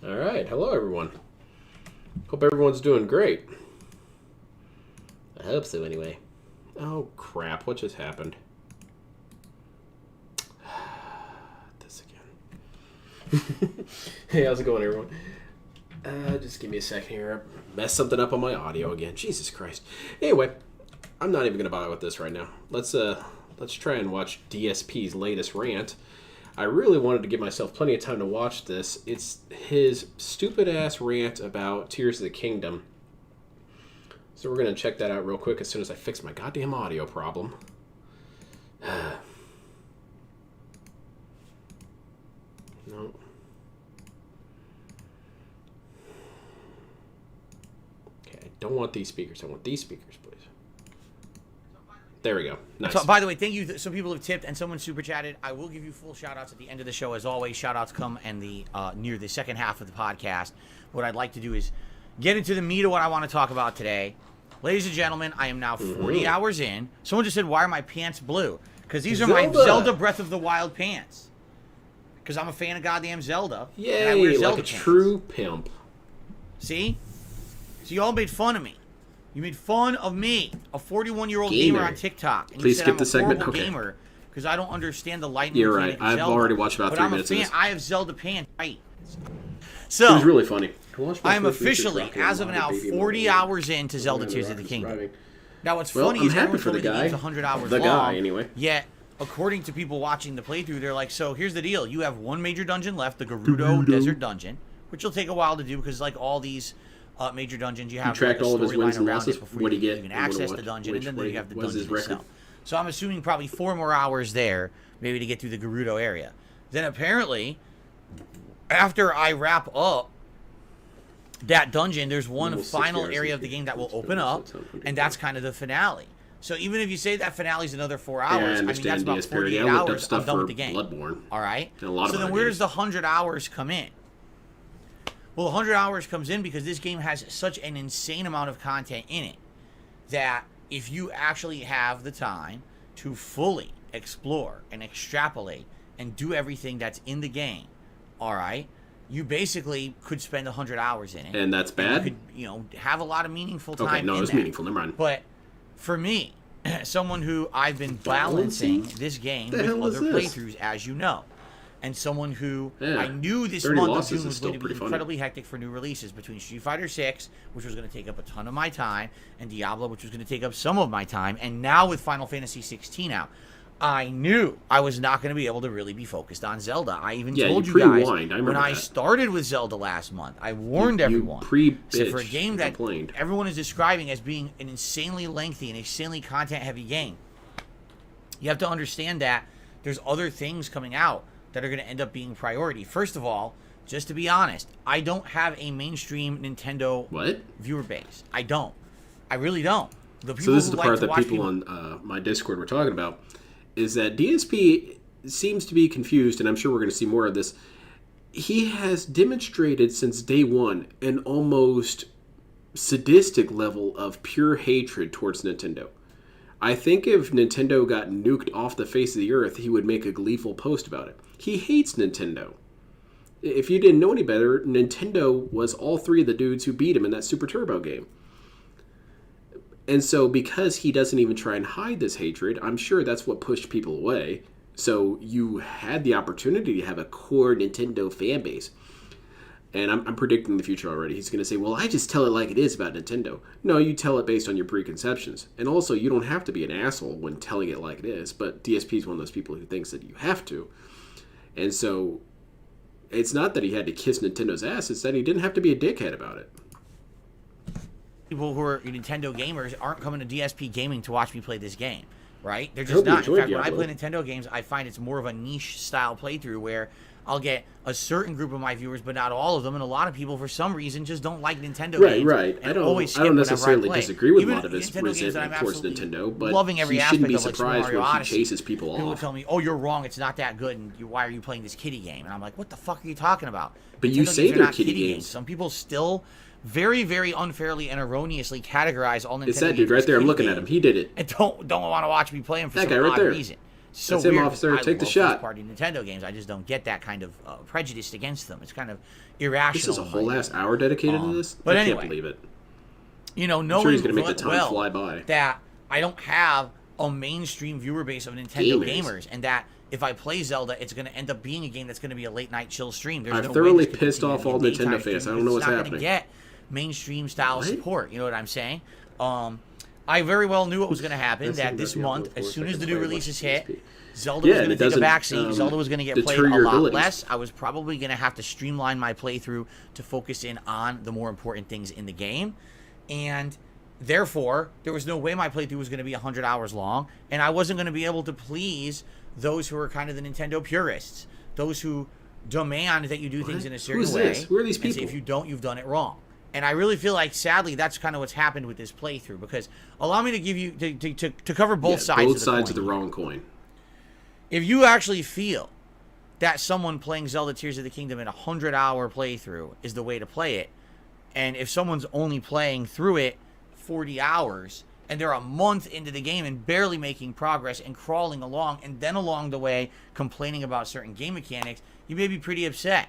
All right, hello everyone. Hope everyone's doing great. I hope so, anyway. Oh crap! What just happened? This again. Hey, how's it going, everyone? Just give me a second here. I messed something up on my audio again. Jesus Christ. Anyway, I'm not even gonna bother with this right now. Let's try and watch DSP's latest rant. I really wanted to give myself plenty of time to watch this. It's his stupid-ass rant about Tears of the Kingdom. So we're going to check that out real quick as soon as I fix my goddamn audio problem. No. Okay, I don't want these speakers. I want these speakers, please. There we go. Nice. So, by the way, thank you. Some people have tipped and someone super chatted. I will give you full shout outs at the end of the show. As always, shout outs come in the near the second half of the podcast. What I'd like to do is get into the meat of what I want to talk about today. Ladies and gentlemen, I am now 40 hours in. Someone just said, why are my pants blue? Because these are my Zelda Breath of the Wild pants. Because I'm a fan of goddamn Zelda. Yay, and I wear Zelda like a pants. true pimp. See? So you all made fun of me. You made fun of me, a 41-year-old gamer on TikTok. And Please you said skip I'm the segment. a horrible Okay. gamer because I don't understand the lightning. You're right. I've already watched about 3 minutes of this. I have Zelda pants. Right. It So was really funny. I am officially, as of now, 40 hours into Zelda Tears of the Kingdom. Now, what's funny is everyone told me the game's 100 hours long. The guy, anyway. Yet, according to people watching the playthrough, they're like, so here's the deal. You have one major dungeon left, the Gerudo Desert Dungeon, which will take a while to do because, like all these major dungeons, you have tracked all of his wins and losses. Before What you do you get? even access the dungeon, and then you have the dungeon itself. So I'm assuming probably 4 more hours there, maybe to get through the Gerudo area. Then apparently, after I wrap up that dungeon, there's one final area of the game that will open up, and that's kind of the finale. So even if you say that finale's another 4 hours, I mean that's about 48 hours. I'm done with the game. Bloodborne. All right. So then where does the 100 hours come in? Well, 100 hours comes in because this game has such an insane amount of content in it that if you actually have the time to fully explore and extrapolate and do everything that's in the game, all right, you basically could spend 100 hours in it. And that's bad? You could, have a lot of meaningful time. Okay, no, it was meaningful. Never mind. But for me, someone who I've been balancing this game with other playthroughs, as you know, and someone who I knew this month of June was going to be incredibly hectic for new releases between Street Fighter 6, which was going to take up a ton of my time, and Diablo, which was going to take up some of my time, and now with Final Fantasy 16 out, I knew I was not going to be able to really be focused on Zelda. I even told you guys when I started with Zelda last month, I warned everyone. So for a game that everyone is describing as being an insanely lengthy and insanely content-heavy game, you have to understand that there's other things coming out that are going to end up being priority. First of all, just to be honest, I don't have a mainstream Nintendo viewer base. I don't. I really don't. So this is the part that people on my Discord were talking about, is that DSP seems to be confused, and I'm sure we're going to see more of this. He has demonstrated since day one an almost sadistic level of pure hatred towards Nintendo. I think if Nintendo got nuked off the face of the earth, he would make a gleeful post about it. He hates Nintendo. If you didn't know any better, Nintendo was all 3 of the dudes who beat him in that Super Turbo game. And so because he doesn't even try and hide this hatred, I'm sure that's what pushed people away. So you had the opportunity to have a core Nintendo fan base. And I'm predicting the future already. He's going to say, well, I just tell it like it is about Nintendo. No, you tell it based on your preconceptions. And also, you don't have to be an asshole when telling it like it is. But DSP is one of those people who thinks that you have to. And so, it's not that he had to kiss Nintendo's ass. It's that he didn't have to be a dickhead about it. People who are Nintendo gamers aren't coming to DSP Gaming to watch me play this game, right? They're just not. In fact, when I play Nintendo games, I find it's more of a niche style playthrough where I'll get a certain group of my viewers, but not all of them. And a lot of people, for some reason, just don't like Nintendo games. Right. I don't necessarily disagree with a lot of his resentment towards Nintendo, but loving every you shouldn't be surprised when he chases people off. People will tell me, "Oh, you're wrong. It's not that good. And why are you playing this kiddie game?" And I'm like, "What the fuck are you talking about?" But you say they're kiddie games. Some people still very, very unfairly and erroneously categorize all Nintendo games. It's that dude right there. I'm looking at him. He did it. And don't want to watch me play him for some odd reason. so That's him, weird. officer. I Take the love shot. first-party Nintendo games. I just don't get that kind of prejudice against them. It's kind of irrational. This is a whole last hour dedicated to this? But I anyway, can't believe it. You know, I'm knowing sure he's going to make the time fly by. that I don't have a mainstream viewer base of Nintendo gamers, and that if I play Zelda, it's going to end up being a game that's going to be a late-night chill stream. There's I've thoroughly pissed off all Nintendo fans. I don't know what's happening. It's not going to get mainstream-style support. You know what I'm saying? I very well knew what was going to happen, that this month, as soon as the new releases hit, Zelda was going to take a backseat. Zelda was going to get played a lot less. I was probably going to have to streamline my playthrough to focus in on the more important things in the game. And therefore, there was no way my playthrough was going to be 100 hours long. And I wasn't going to be able to please those who are kind of the Nintendo purists. Those who demand that you do things in a certain way. Who are these people? And say, if you don't, you've done it wrong. And I really feel like, sadly, that's kind of what's happened with this playthrough. Because allow me to give you to cover both sides. Both sides of the wrong coin. If you actually feel that someone playing Zelda Tears of the Kingdom in a 100-hour playthrough is the way to play it, and if someone's only playing through it 40 hours and they're a month into the game and barely making progress and crawling along, and then along the way complaining about certain game mechanics, you may be pretty upset.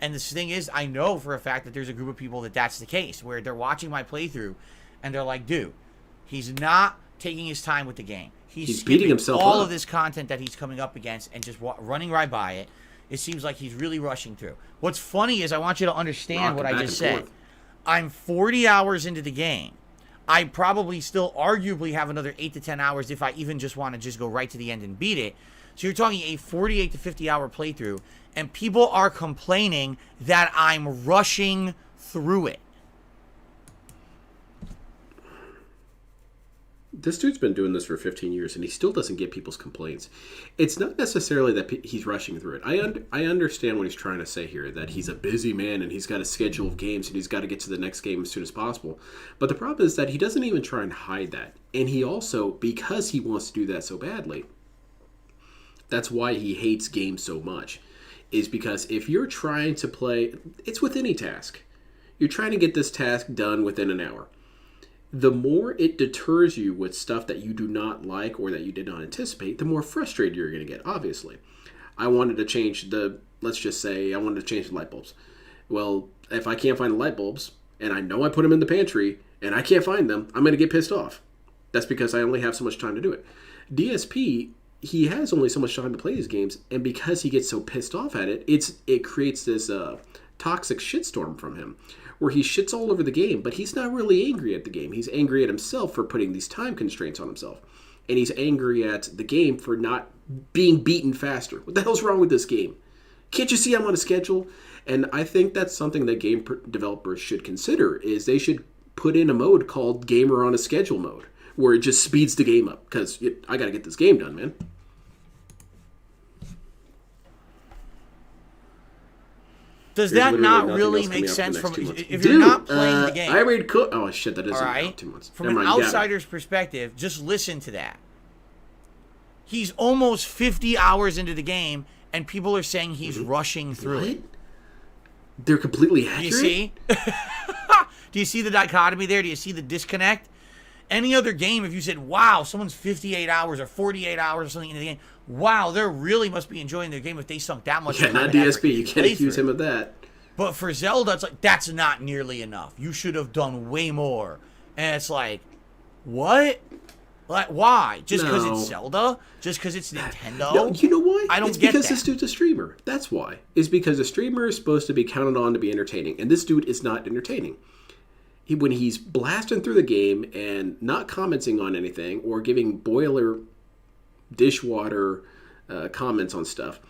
And the thing is, I know for a fact that there's a group of people that's the case, where they're watching my playthrough and they're like, dude, he's not taking his time with the game. He's beating himself all up. of this content that he's coming up against and just running right by it. It seems like he's really rushing through. What's funny is, I want you to understand what I just said. I'm 40 hours into the game. I probably still arguably have another 8 to 10 hours if I even just want to just go right to the end and beat it. So you're talking a 48 to 50 hour playthrough, and people are complaining that I'm rushing through it. This dude's been doing this for 15 years, and he still doesn't get people's complaints. It's not necessarily that he's rushing through it. I understand what he's trying to say here, that he's a busy man, and he's got a schedule of games, and he's got to get to the next game as soon as possible. But the problem is that he doesn't even try and hide that. And he also, because he wants to do that so badly, that's why he hates games so much, is because if you're trying to play, it's with any task. You're trying to get this task done within an hour. The more it deters you with stuff that you do not like or that you did not anticipate, the more frustrated you're going to get, obviously. I wanted to change let's just say I wanted to change the light bulbs. Well, if I can't find the light bulbs, and I know I put them in the pantry, and I can't find them, I'm going to get pissed off. That's because I only have so much time to do it. DSP, he has only so much time to play these games, and because he gets so pissed off at it, it creates this toxic shitstorm from him, where he shits all over the game, but he's not really angry at the game. He's angry at himself for putting these time constraints on himself. And he's angry at the game for not being beaten faster. What the hell's wrong with this game? Can't you see I'm on a schedule? And I think that's something that game developers should consider, is they should put in a mode called Gamer on a Schedule mode, where it just speeds the game up, because I got to get this game done, man. Does that not really make sense from if you're not playing the game? I read oh shit, that isn't out 2 months. From an outsider's perspective, just listen to that. He's almost 50 hours into the game, and people are saying he's rushing through it. They're completely accurate. Do you see? Do you see the dichotomy there? Do you see the disconnect? Any other game, if you said, wow, someone's 58 hours or 48 hours or something into the game, wow, they really must be enjoying their game if they sunk that much time. Yeah, not DSP. You can't accuse him of that. But for Zelda, it's like, that's not nearly enough. You should have done way more. And it's like, what? Like, why? Just because it's Zelda? Just because it's Nintendo? No, you know why? I don't it's get because that. This dude's a streamer. That's why. It's because a streamer is supposed to be counted on to be entertaining. And this dude is not entertaining. When he's blasting through the game and not commenting on anything or giving boiler dishwater comments on stuff,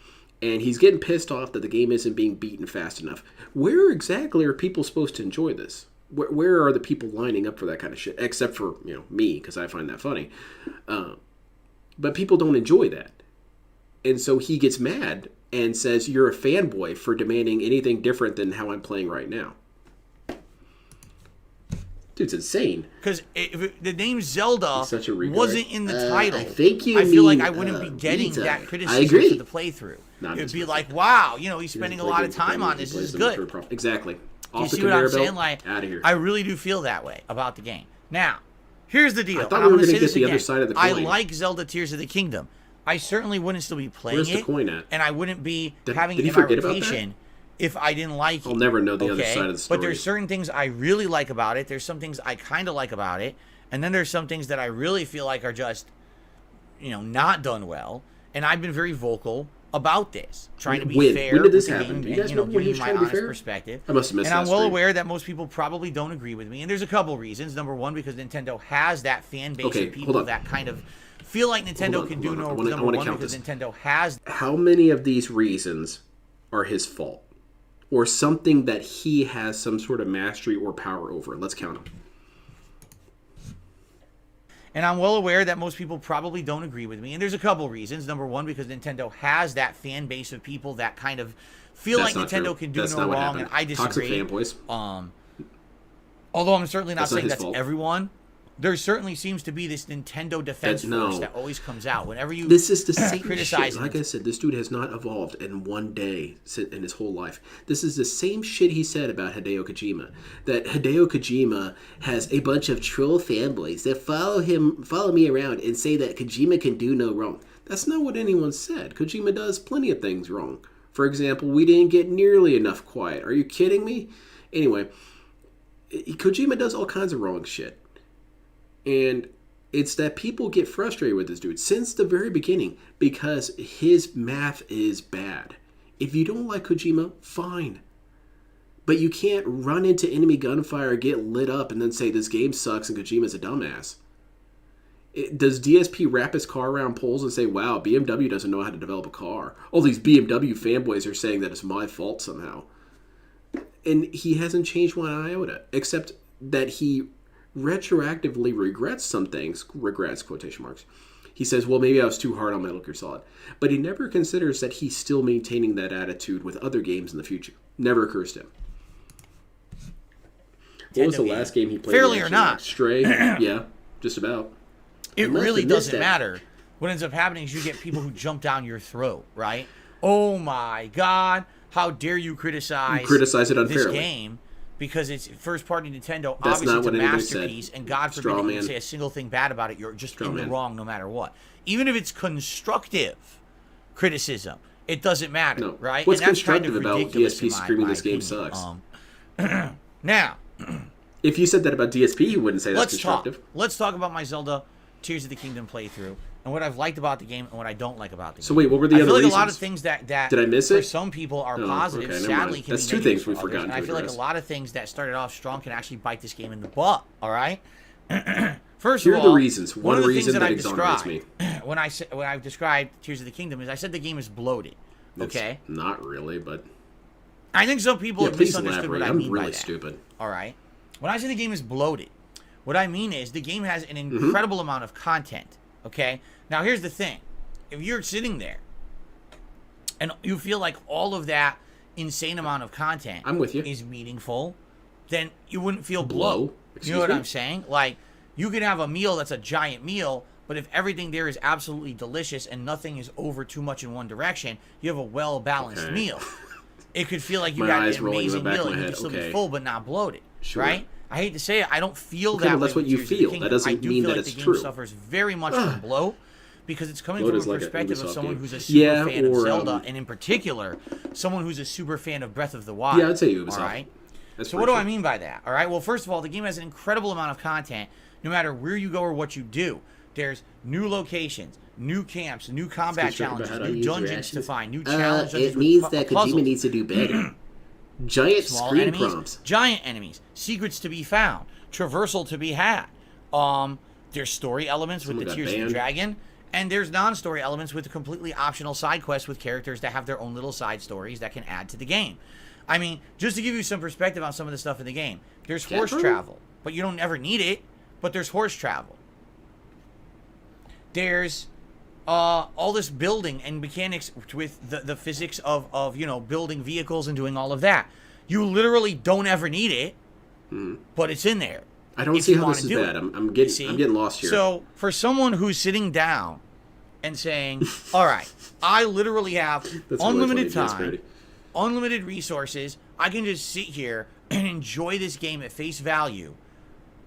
and he's getting pissed off that the game isn't being beaten fast enough, where exactly are people supposed to enjoy this? Where are the people lining up for that kind of shit? Except for, me, because I find that funny. But people don't enjoy that. And so he gets mad and says, you're a fanboy for demanding anything different than how I'm playing right now. Dude's insane. Because the name Zelda wasn't in the title, I feel like I wouldn't be getting that criticism for the playthrough. It would be like, wow, he's spending a lot of time on this. This is good. Exactly. You see what I'm saying? Like, out of here. I really do feel that way about the game. Now, here's the deal. I thought we were going to get the other side of the coin. I like Zelda Tears of the Kingdom. I certainly wouldn't still be playing Where's it. the coin at? And I wouldn't be having did it he in my forget about rotation if I didn't like it. I'll never know the other side of the story. But there's certain things I really like about it. There's some things I kind of like about it. And then there's some things that I really feel like are just, not done well. And I've been very vocal about this, trying to be fair. When did this with the happen? game, Do you guys know when he was my trying to be honest fair? perspective. I must have missed And that I'm well stream. aware that most people probably don't agree with me. And there's a couple reasons. Number one, because Nintendo has that fan base of people that kind of feel like Nintendo can do no. Number one, because Nintendo has. How many of these reasons are his fault? Or something that he has some sort of mastery or power over? Let's count them. And I'm well aware that most people probably don't agree with me. And there's a couple reasons. Number one, because Nintendo has that fan base of people that kind of feel like Nintendo can do no wrong. And I disagree. Toxic fanboys. Although I'm certainly not saying that's fault. Everyone. There certainly seems to be this Nintendo defense force that always comes out whenever you. This is the same criticize shit. Like I said, this dude has not evolved in one day in his whole life. This is the same shit he said about Hideo Kojima. That Hideo Kojima has a bunch of troll fanboys that follow me around and say that Kojima can do no wrong. That's not what anyone said. Kojima does plenty of things wrong. For example, we didn't get nearly enough quiet. Are you kidding me? Anyway, Kojima does all kinds of wrong shit. And it's that people get frustrated with this dude since the very beginning because his math is bad. If you don't like Kojima, fine. But you can't run into enemy gunfire, get lit up, and then say this game sucks and Kojima's a dumbass. Does DSP wrap his car around poles and say, wow, BMW doesn't know how to develop a car? All these BMW fanboys are saying that it's my fault somehow. And he hasn't changed one iota, except that he retroactively regrets some things, regrets quotation marks. He says, well, maybe I was too hard on Metal Gear Solid. But he never considers that he's still maintaining that attitude with other games in the future. Never occurs to him. What was the last game he played? Fairly or not. Stray? Yeah, just about. It really doesn't matter. What ends up happening is you get people who jump down your throat, right? Oh my God, how dare you criticize it unfairly. This game? Because it's first-party Nintendo, That's obviously not it's a what anybody masterpiece, said. and God forbid you can say a single thing bad about it. You're just in the wrong no matter what. Even if it's constructive criticism, it doesn't matter, right? What's and that's constructive kind of about DSP screaming this game sucks? Now, if you said that about DSP, you wouldn't say that's constructive. Let's talk about my Zelda Tears of the Kingdom playthrough and what I've liked about the game and what I don't like about the game. So wait, what were the other reasons? I feel like a lot of things that did I miss it? For some people are positive, sadly can That's be two things we've for others. forgotten And I feel like a lot of things that started off strong can actually bite this game in the butt. All right. First Here of are all, the reasons. One of the reason things that I've exonerates me. when I've described Tears of the Kingdom is I said the game is bloated. Okay. It's not really, but I think some people have misunderstood what I mean by that. I'm really stupid. All right. When I say the game is bloated, what I mean is the game has an incredible amount of content. Okay. Now here's the thing: if you're sitting there and you feel like all of that insane amount of content is meaningful, then you wouldn't feel bloat. You know what I'm saying? Like, you can have a meal that's a giant meal, but if everything there is absolutely delicious and nothing is over too much in one direction, you have a well-balanced meal. It could feel like you got an amazing meal and you can still be full but not bloated, right? I hate to say it, I don't feel that way. That's what you feel. That doesn't mean that it's true. I do feel like the game suffers very much from bloat. Because it's coming from a perspective of someone who's a super fan of Zelda, and in particular, someone who's a super fan of Breath of the Wild. Yeah, I'd say Ubisoft. All right. So what do I mean by that? All right. Well, first of all, the game has an incredible amount of content, no matter where you go or what you do. There's new locations, new camps, new combat challenges, new dungeons to find, new challenges. It means that Kojima needs to do better. Giant screen prompts, giant enemies, secrets to be found, traversal to be had. There's story elements with the Tears of the Dragon. And there's non-story elements with completely optional side quests with characters that have their own little side stories that can add to the game. I mean, just to give you some perspective on some of the stuff in the game, there's horse travel, but you don't ever need it, but there's horse travel. There's all this building and mechanics with the physics of building vehicles and doing all of that. You literally don't ever need it, but it's in there. I don't see how this is bad. I'm getting lost here. So for someone who's sitting down and saying, all right, I literally have unlimited time, unlimited resources, I can just sit here and enjoy this game at face value.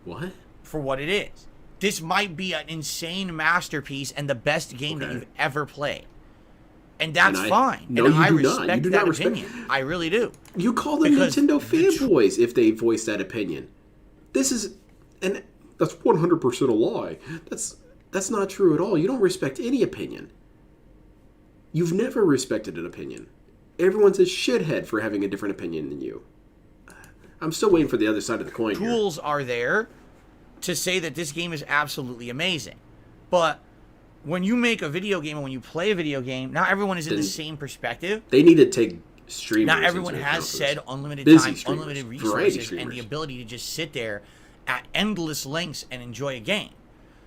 What? For what it is. This might be an insane masterpiece and the best game that you've ever played. And that's fine. No, and you I do respect not. You do that not respect. opinion. I really do. You call them Nintendo fanboys if they voice that opinion. This is, and that's 100% a lie. That's not true at all. You don't respect any opinion. You've never respected an opinion. Everyone's a shithead for having a different opinion than you. I'm still waiting for the other side of the coin. Tools are there to say that this game is absolutely amazing. But when you make a video game and when you play a video game, not everyone is in the same perspective. They need to take streamers. Not everyone has said unlimited time, unlimited resources, and the ability to just sit there at endless lengths and enjoy a game.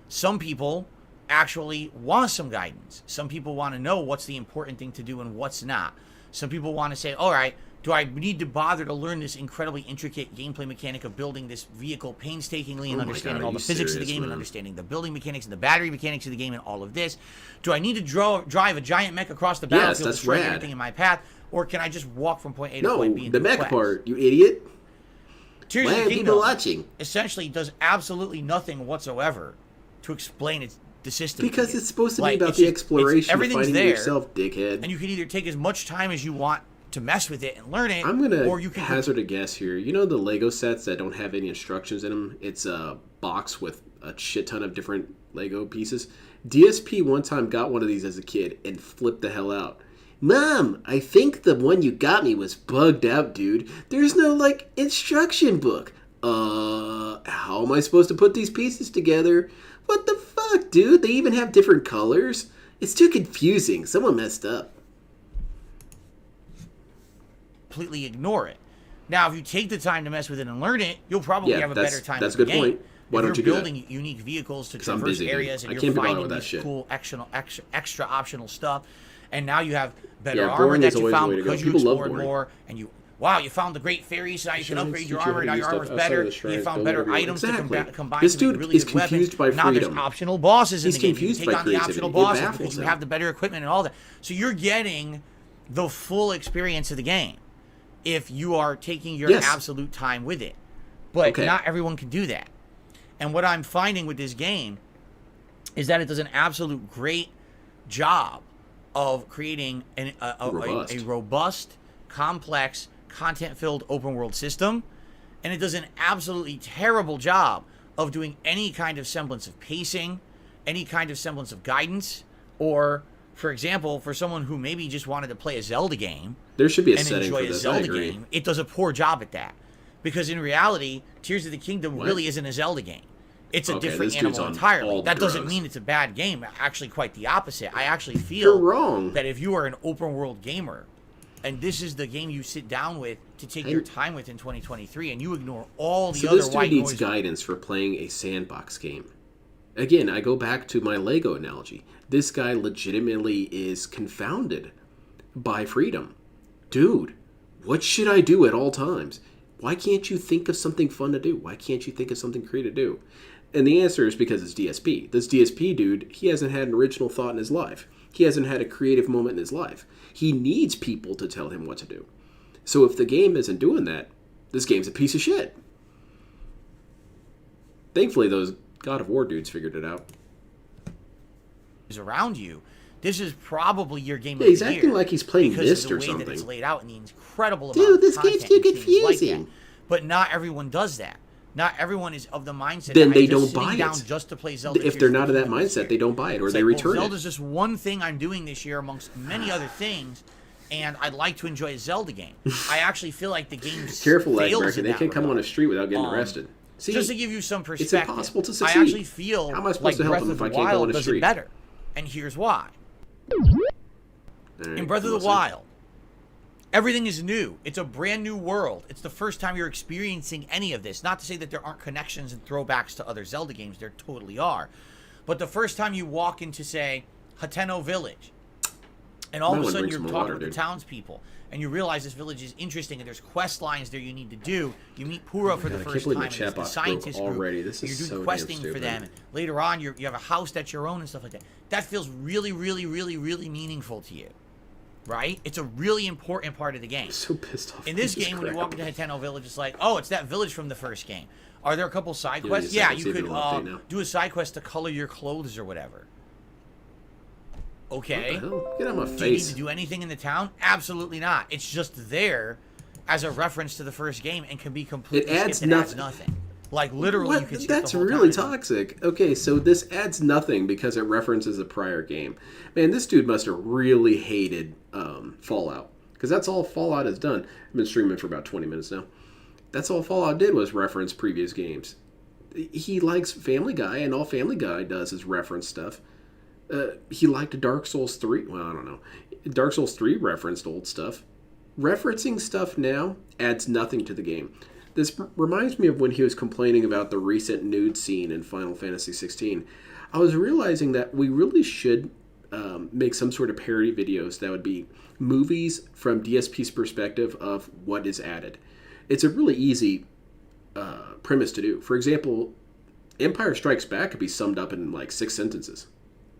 Some people actually want some guidance. Some people want to know what's the important thing to do and what's not. Some people want to say, all right, do I need to bother to learn this incredibly intricate gameplay mechanic of building this vehicle painstakingly and understanding all the physics of the game and understanding the building mechanics and the battery mechanics of the game and all of this? Do I need to drive a giant mech across the battlefield, destroying everything in my path? Or can I just walk from point A to point B? No, the mech part, you idiot. Tears of the Kingdom essentially does absolutely nothing whatsoever to explain the system. Because it's supposed to be about the exploration of finding yourself, dickhead. And you can either take as much time as you want to mess with it and learn it, I'm gonna hazard a guess here. You know the Lego sets that don't have any instructions in them? It's a box with a shit ton of different Lego pieces. DSP one time got one of these as a kid and flipped the hell out. Mom, I think the one you got me was bugged out, dude. There's no, instruction book. How am I supposed to put these pieces together? What the fuck, dude? They even have different colors? It's too confusing. Someone messed up. Completely ignore it. Now, if you take the time to mess with it and learn it, you'll probably have a better time with the game. That's a good point. Why don't you do that? If you're building unique vehicles to traverse areas and you're finding these cool extra optional stuff, and now you have better armor that you found because you explored more, and you found the great fairies, so now you can upgrade your armor, now your armer's better, you found better items to combine this dude really is good confused weapons. by freedom. Now there's optional bosses in the game. You can take on the optional bosses because you him. have the better equipment and all that. So you're getting the full experience of the game if you are taking your absolute time with it. But not everyone can do that. And what I'm finding with this game is that it does an absolute great job of creating a robust, complex, content-filled open-world system, and it does an absolutely terrible job of doing any kind of semblance of pacing, any kind of semblance of guidance, or, for example, for someone who maybe just wanted to play a Zelda game, there should be a and setting enjoy for this. a Zelda game, it does a poor job at that. Because in reality, Tears of the Kingdom really isn't a Zelda game. It's a different animal entirely. That doesn't mean it's a bad game. Actually, quite the opposite. I actually feel that if you are an open world gamer, and this is the game you sit down with to take your time with in 2023, and you ignore all the other white noise. So this dude needs guidance for playing a sandbox game. Again, I go back to my Lego analogy. This guy legitimately is confounded by freedom. Dude, what should I do at all times? Why can't you think of something fun to do? Why can't you think of something creative to do? And the answer is because it's DSP. This DSP dude, he hasn't had an original thought in his life. He hasn't had a creative moment in his life. He needs people to tell him what to do. So if the game isn't doing that, this game's a piece of shit. Thankfully, those God of War dudes figured it out. Around you, this is probably your game of the year. He's acting like he's playing Myst or something. Because of the way that it's laid out and the incredible amount of this game's too confusing. Like but not everyone does that. Not everyone is of the mindset. Then they don't buy it. Down just to play Zelda. If they're not of that mindset, they don't buy it or they return it. Zelda's just one thing I'm doing this year amongst many other things, and I'd like to enjoy a Zelda game. I actually feel like the game Careful, like American. They can't come on a street without getting arrested. See, just to give you some perspective, it's impossible to succeed. I actually feel how am I supposed to help them if I can't go on a street? Does it better, and here's why. In Breath of the Wild, everything is new. It's a brand new world. It's the first time you're experiencing any of this. Not to say that there aren't connections and throwbacks to other Zelda games. There totally are. But the first time you walk into, say, Hateno Village, and all of a sudden you're talking with the townspeople, and you realize this village is interesting, and there's quest lines there you need to do. You meet Pura for the first time, and it's the scientist group. You're doing questing for them. And later on, you have a house that's your own and stuff like that. That feels really, really, really, really meaningful to you. Right? It's a really important part of the game. I'm so pissed off. In this game, when you walk into Hateno Village, it's like, oh, it's that village from the first game. Are there a couple side quests? Yeah, you could do a side quest to color your clothes or whatever. Okay. What the hell? Get out of my face. Do you need to do anything in the town? Absolutely not. It's just there as a reference to the first game and can be completely skipped. It adds nothing. Like, literally, you can skip That's the whole really time. toxic. Okay, so this adds nothing because it references a prior game. Man, this dude must have really hated Fallout. Because that's all Fallout has done. I've been streaming for about 20 minutes now. That's all Fallout did was reference previous games. He likes Family Guy, and all Family Guy does is reference stuff. He liked Dark Souls 3. Well, I don't know. Dark Souls 3 referenced old stuff. Referencing stuff now adds nothing to the game. This reminds me of when he was complaining about the recent nude scene in Final Fantasy XVI. I was realizing that we really should make some sort of parody videos that would be movies from DSP's perspective of what is added. It's a really easy premise to do. For example, Empire Strikes Back could be summed up in like 6 sentences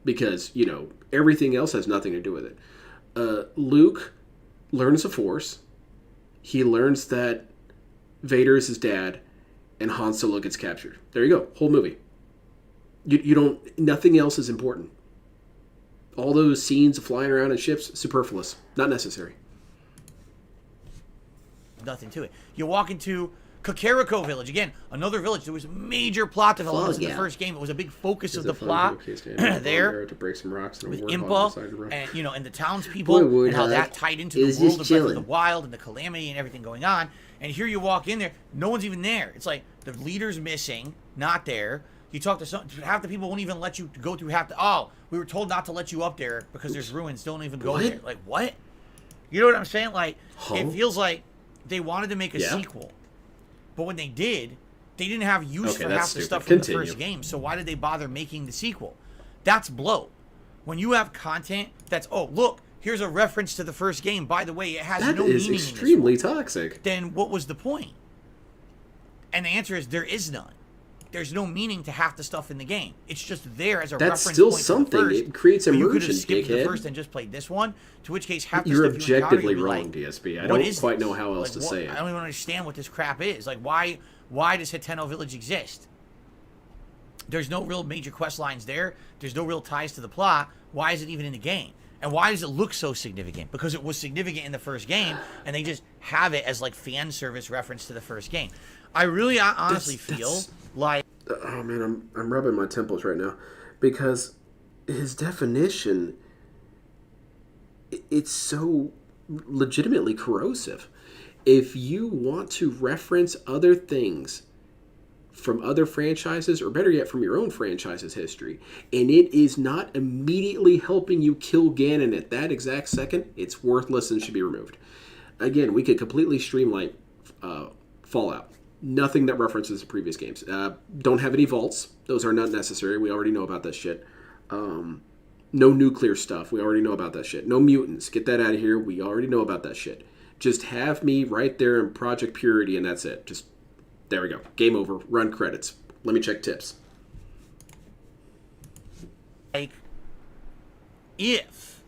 because, you know, everything else has nothing to do with it. Luke learns the Force. He learns that Vader is his dad, and Han Solo gets captured. There you go. Whole movie. You don't... Nothing else is important. All those scenes of flying around in ships, superfluous. Not necessary. Nothing to it. You walk into Kakariko Village. Again, another village. There was major plot developments in the first game. It was a big focus of the plot there. To break some rocks and with Impa and, you know, and the townspeople and how that tied into the world of Breath of the Wild and the calamity and everything going on. And here you walk in there, no one's even there. It's like the leader's missing, not there. You talk to half the people won't even let you go through half the... Oh, we were told not to let you up there because there's ruins. Don't even go there. Like, what? You know what I'm saying? Like, it feels like they wanted to make a sequel. But when they did, they didn't have use for half the stuff from the first game. So why did they bother making the sequel? That's bloat. When you have content that's, oh, look, here's a reference to the first game. By the way, it has no meaning in this one. That is extremely toxic. Then what was the point? And the answer is there is none. There's no meaning to half the stuff in the game. It's just there as a reference point. That's still something. It creates immersion, you could have skipped the first and just played this one, to which case half the You're stuff you encounter, objectively wrong, like, DSP. I don't quite know how else to say it. I don't even understand what this crap is. Like, why does Hateno Village exist? There's no real major quest lines there. There's no real ties to the plot. Why is it even in the game? And why does it look so significant? Because it was significant in the first game, and they just have it as, like, fan service reference to the first game. I really honestly feel like... Oh, man, I'm rubbing my temples right now. Because his definition, it's so legitimately corrosive. If you want to reference other things from other franchises, or better yet, from your own franchise's history, and it is not immediately helping you kill Ganon at that exact second, it's worthless and should be removed. Again, we could completely streamline Fallout. Nothing that references the previous games. Don't have any vaults. Those are not necessary. We already know about that shit. No nuclear stuff. We already know about that shit. No mutants. Get that out of here. We already know about that shit. Just have me right there in Project Purity, and that's it. Just, there we go. Game over. Run credits. Let me check tips. Like, if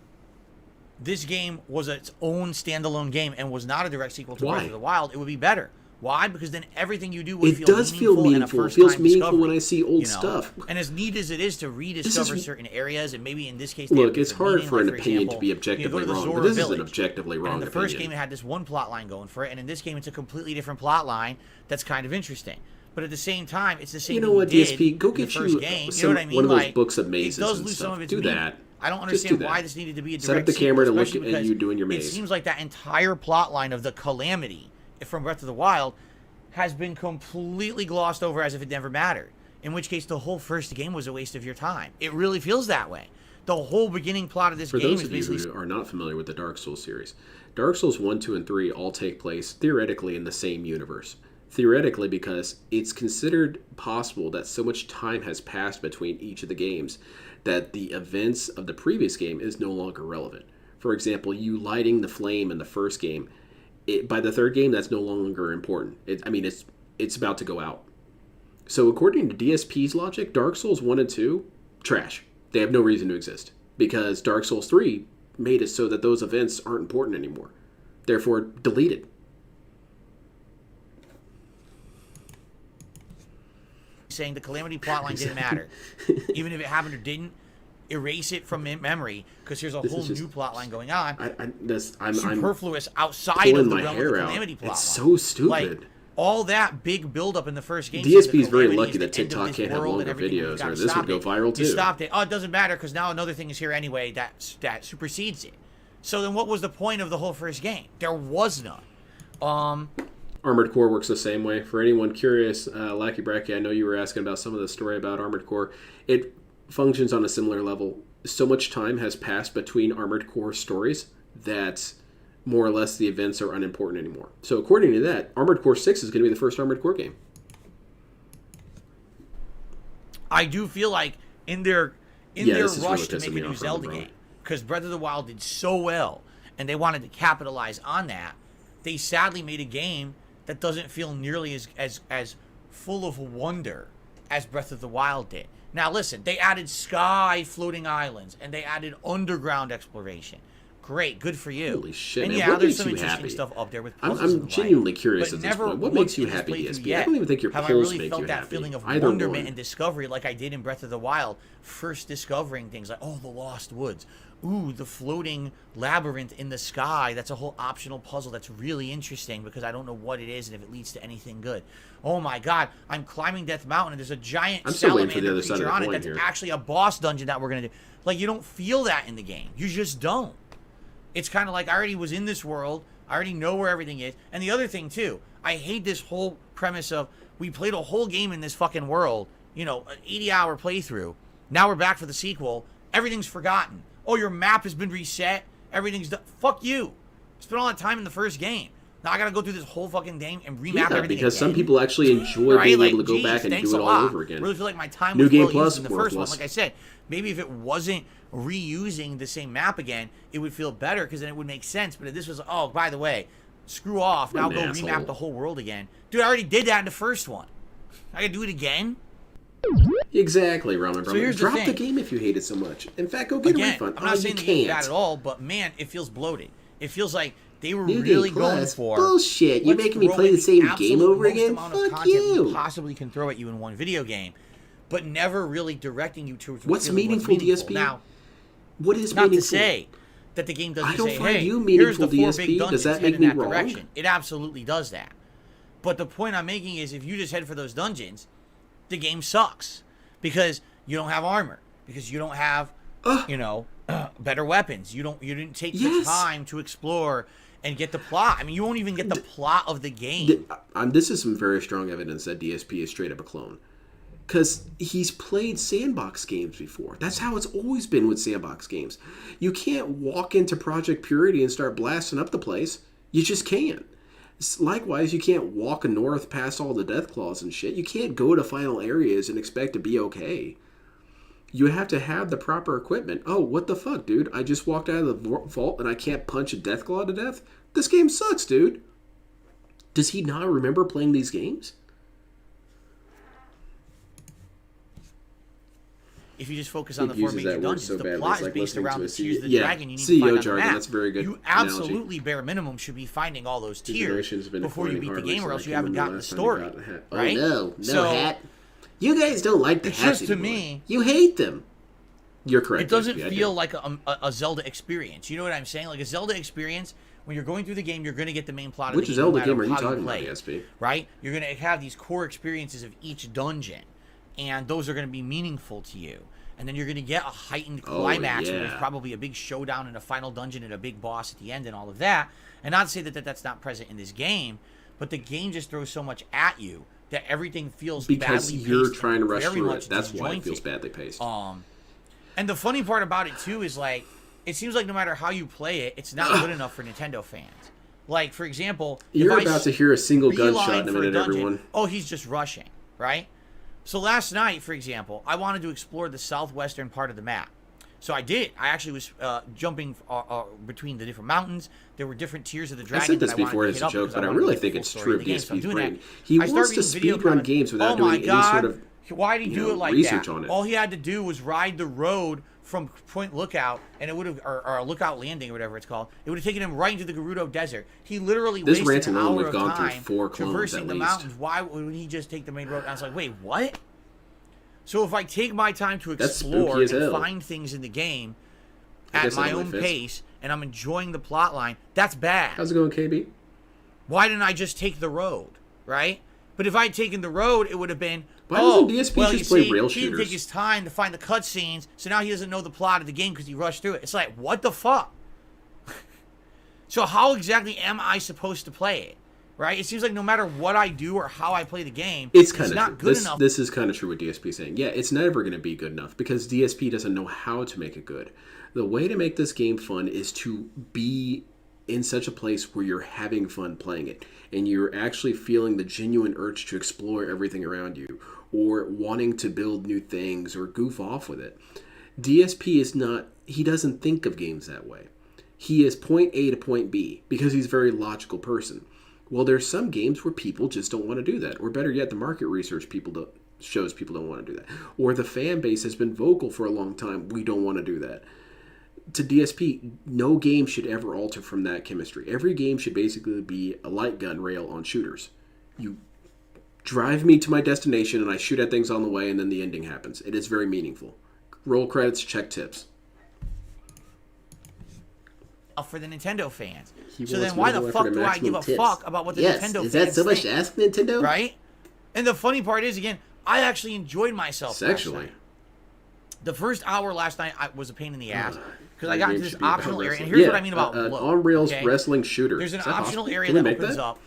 this game was its own standalone game and was not a direct sequel to Breath of the Wild, it would be better. Why? Because then everything you do would feel meaningful. It does feel meaningful. It feels meaningful when I see old stuff. And as neat as it is to rediscover certain areas, and maybe in this case, look, it's hard for an opinion to be objectively wrong, but this is an objectively wrong opinion. In the first game, it had this one plot line going for it, and in this game, it's a completely different plot line that's kind of interesting. But at the same time, it's the same. You know what, DSP? Go get you one of those books of mazes and stuff. It does lose some of its meaning. Do that. I don't understand why this needed to be a direct sequel. Set up the camera to look at you doing your maze. It seems like that entire plot line of the calamity from Breath of the Wild has been completely glossed over as if it never mattered. In which case, the whole first game was a waste of your time. It really feels that way. The whole beginning plot of this game is basically... For those of you who are not familiar with the Dark Souls series, Dark Souls 1, 2, and 3 all take place, theoretically, in the same universe. Theoretically, because it's considered possible that so much time has passed between each of the games that the events of the previous game is no longer relevant. For example, you lighting the flame in the first game, by the third game, that's no longer important. It's about to go out. So according to DSP's logic, Dark Souls 1 and 2, trash. They have no reason to exist. Because Dark Souls 3 made it so that those events aren't important anymore. Therefore, deleted. saying the Calamity plotline didn't matter. Even if it happened or didn't, erase it from memory because there's a whole new plotline going on. I'm superfluous outside of the realm of the Calamity plotline. It's so stupid. Like, all that big build-up in the first game. DSP is very lucky that TikTok can't have longer videos, or this would go viral too. You stopped it. Oh, it doesn't matter because now another thing is here anyway that supersedes it. So then what was the point of the whole first game? There was none. Armored Core works the same way. For anyone curious, Lackey Bracky, I know you were asking about some of the story about Armored Core. It functions on a similar level. So much time has passed between Armored Core stories that more or less the events are unimportant anymore. So according to that, Armored Core 6 is going to be the first Armored Core game. I do feel like in their rush to make a new Zelda game, because Breath of the Wild did so well, and they wanted to capitalize on that, they sadly made a game that doesn't feel nearly as full of wonder as Breath of the Wild did. Now listen, they added sky floating islands, and they added underground exploration. Great, good for you. Holy shit, and man. yeah, What there's makes some you interesting happy? stuff up there with puzzles. I'm genuinely curious at this point. What makes you happy, DSP? I don't even think your have polls I really make felt you that happy. feeling of Either wonderment one. and discovery like I did in Breath of the Wild, first discovering things like, oh, the Lost Woods. Ooh, the floating labyrinth in the sky. That's a whole optional puzzle that's really interesting because I don't know what it is and if it leads to anything good. Oh my god, I'm climbing Death Mountain and there's a giant salamander creature on it that's actually a boss dungeon that we're going to do. Like, you don't feel that in the game. You just don't. It's kind of like I already was in this world. I already know where everything is. And the other thing, too, I hate this whole premise of we played a whole game in this fucking world, you know, an 80-hour playthrough. Now we're back for the sequel. Everything's forgotten. Oh, your map has been reset. Everything's done. Fuck you. Spent all that time in the first game. Now I got to go through this whole fucking game and remap everything because again. some people actually enjoy being able to go back and do it all over again. I really feel like my time was well used in the first one. Like I said, maybe if it wasn't reusing the same map again, it would feel better because then it would make sense. But if this was, oh, by the way, screw off, now go remap the whole world again. Dude, I already did that in the first one. I gotta do it again? Exactly, Ramen. So here's Drop the thing. the game if you hate it so much. In fact, go get a refund. I'm not saying the game's bad at all, but man, it feels bloated. It feels like they were New really Game Plus. going for bullshit. You're making me play the same game over again? Fuck you. We possibly can throw at you in one video game, but never really directing you towards what's meaningful, DSP? Now, what is not meaningful? to say that the game doesn't I don't say, find hey, you here's meaningful, the 4 DSP. big dungeons, Does that head make in me that wrong? direction. It absolutely does that. But the point I'm making is if you just head for those dungeons, the game sucks because you don't have armor, because you don't have, you know, better weapons. You didn't take the time to explore and get the plot. I mean, you won't even get the plot of the game. This is some very strong evidence that DSP is straight up a clone. Because he's played sandbox games before. That's how it's always been with sandbox games. You can't walk into Project Purity and start blasting up the place. You just can't. Likewise, you can't walk north past all the Deathclaws and shit. You can't go to final areas and expect to be okay. You have to have the proper equipment. Oh, what the fuck, dude? I just walked out of the vault and I can't punch a Deathclaw to death? This game sucks, dude. Does he not remember playing these games? If you just focus on the 4 major dungeons, the plot is based around the tiers of the dragon you need to CEO find on jargon, the map. that's a very good You absolutely, bare minimum, should be finding all those tiers before you beat the game, or else you haven't gotten the story. Right? Oh, no hat. You guys don't like the hats just anymore. To me, you hate them. You're correct. It doesn't feel like a Zelda experience. You know what I'm saying? Like a Zelda experience, when you're going through the game, you're going to get the main plot of the game. Which Zelda game are you how talking play about, DSP? Right? You're going to have these core experiences of each dungeon, and those are going to be meaningful to you. And then you're going to get a heightened climax where there's probably a big showdown in a final dungeon and a big boss at the end and all of that. And not to say that that's not present in this game, but the game just throws so much at you that everything feels badly paced. Because you're trying to rush through it. That's why it feels badly paced. And the funny part about it, too, is like, it seems like no matter how you play it, it's not good enough for Nintendo fans. Like, for example... You're about to hear a single gunshot in a minute, everyone. Oh, he's just rushing, right? So last night, for example, I wanted to explore the southwestern part of the map. So I did. I actually was jumping between the different mountains. There were different tiers of the dragon. I said this before as a joke, but I really think it's true of DSP's brain. He wants to speedrun games without doing any sort of why did he do it like research that? on it. All he had to do was ride the road from Point Lookout, and it would have, or Lookout Landing, or whatever it's called. It would have taken him right into the Gerudo Desert. He literally wasted an hour of time traversing the mountains. Why wouldn't he just take the main road? And I was like, wait, what? So if I take my time to explore and find things in the game at my own pace, and I'm enjoying the plot line, that's bad. How's it going, KB? Why didn't I just take the road, right? But if I had taken the road, it would have been, why doesn't DSP just play rail shooters? He didn't take his time to find the cutscenes, so now he doesn't know the plot of the game because he rushed through it. It's like, what the fuck? So how exactly am I supposed to play it? Right? It seems like no matter what I do or how I play the game, it's not good enough. This is kind of true what DSP is saying. Yeah, it's never going to be good enough because DSP doesn't know how to make it good. The way to make this game fun is to be in such a place where you're having fun playing it and you're actually feeling the genuine urge to explore everything around you or wanting to build new things or goof off with it. DSP is not, he doesn't think of games that way. He is point A to point B because he's a very logical person. Well, there's some games where people just don't want to do that. Or better yet, the market research shows people don't want to do that. Or the fan base has been vocal for a long time. We don't want to do that. To DSP, no game should ever alter from that chemistry. Every game should basically be a light gun rail on shooters. You drive me to my destination and I shoot at things on the way and then the ending happens. It is very meaningful. Roll credits, check tips. For the Nintendo fans. So then why the fuck do I give a fuck about what the Nintendo fans think? Is that so much to ask Nintendo? Right? And the funny part is, again, I actually enjoyed myself sexually. The first hour last night was a pain in the ass because I got into this optional area. And here's what I mean about Bloat. On-rails wrestling shooter. There's an optional area that opens up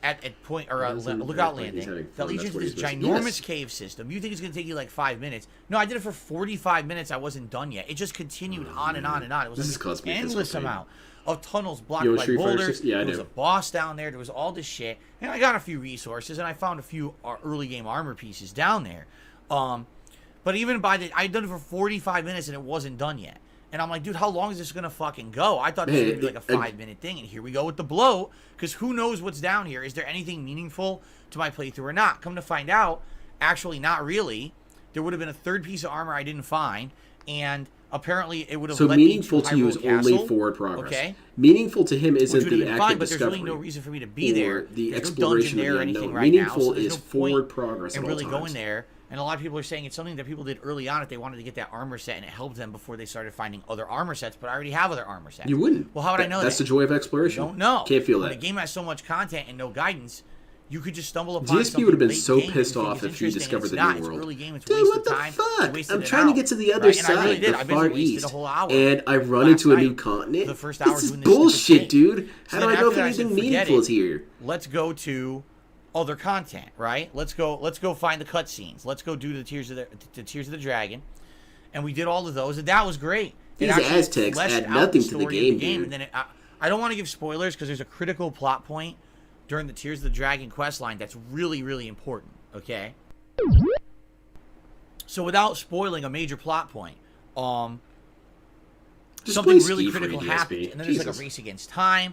at point or Lookout Landing that leads you to this ginormous cave system. You think it's going to take you like 5 minutes. No, I did it for 45 minutes. I wasn't done yet. It just continued on and on and on. It was an endless amount of tunnels blocked by boulders. There was a boss down there. There was all this shit. And I got a few resources, and I found a few early game armor pieces down there. But even I'd done it for 45 minutes, and it wasn't done yet. And I'm like, dude, how long is this going to fucking go? I thought this was going to be like a 5-minute thing. And here we go with the Bloat, because who knows what's down here? Is there anything meaningful to my playthrough or not? Come to find out, actually not really. There would have been a third piece of armor I didn't find, and apparently it would have led me to Hyrule Castle. So meaningful to you is only forward progress. Okay. Meaningful to him isn't the active fine, but discovery. There's really no reason for me to be there. The there's exploration no dungeon there or anything right meaningful now. So is forward progress and really going there. And a lot of people are saying it's something that people did early on if they wanted to get that armor set, and it helped them before they started finding other armor sets. But I already have other armor sets. You wouldn't. Well, how would I know that? That's the joy of exploration. Don't know. Can't feel when that. When a game has so much content and no guidance, you could just stumble upon DSP would have been so pissed off if he discovered the new world. Early game, it's dude, what the fuck? I'm trying to get to the other side, the far east, and I run into a new continent. The first hour this is bullshit, dude. How do I know if anything meaningful is here? Let's go to other content, right? Let's go find the cutscenes. Let's go do the Tears of the Dragon, and we did all of those, and that was great. These Aztecs add nothing to the game, dude. And then I don't want to give spoilers because there's a critical plot point during the Tears of the Dragon quest line that's really, really important. Okay. So without spoiling a major plot point, something really critical happened, and then there's like a race against time.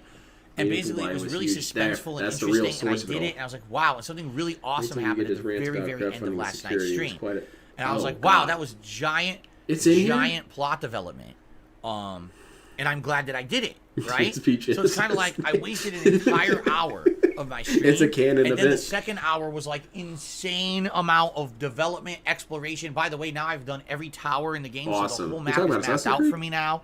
And basically, it was really suspenseful and interesting, and I did it, and I was like, wow, and something really awesome happened at the very, very end of last night's stream. And I was like, wow, that was giant plot development. And I'm glad that I did it, right? So it's kind of like I wasted an entire hour of my stream. It's a canon event. And then the second hour was like insane amount of development, exploration. By the way, now I've done every tower in the game, so the whole map is mapped out for me now.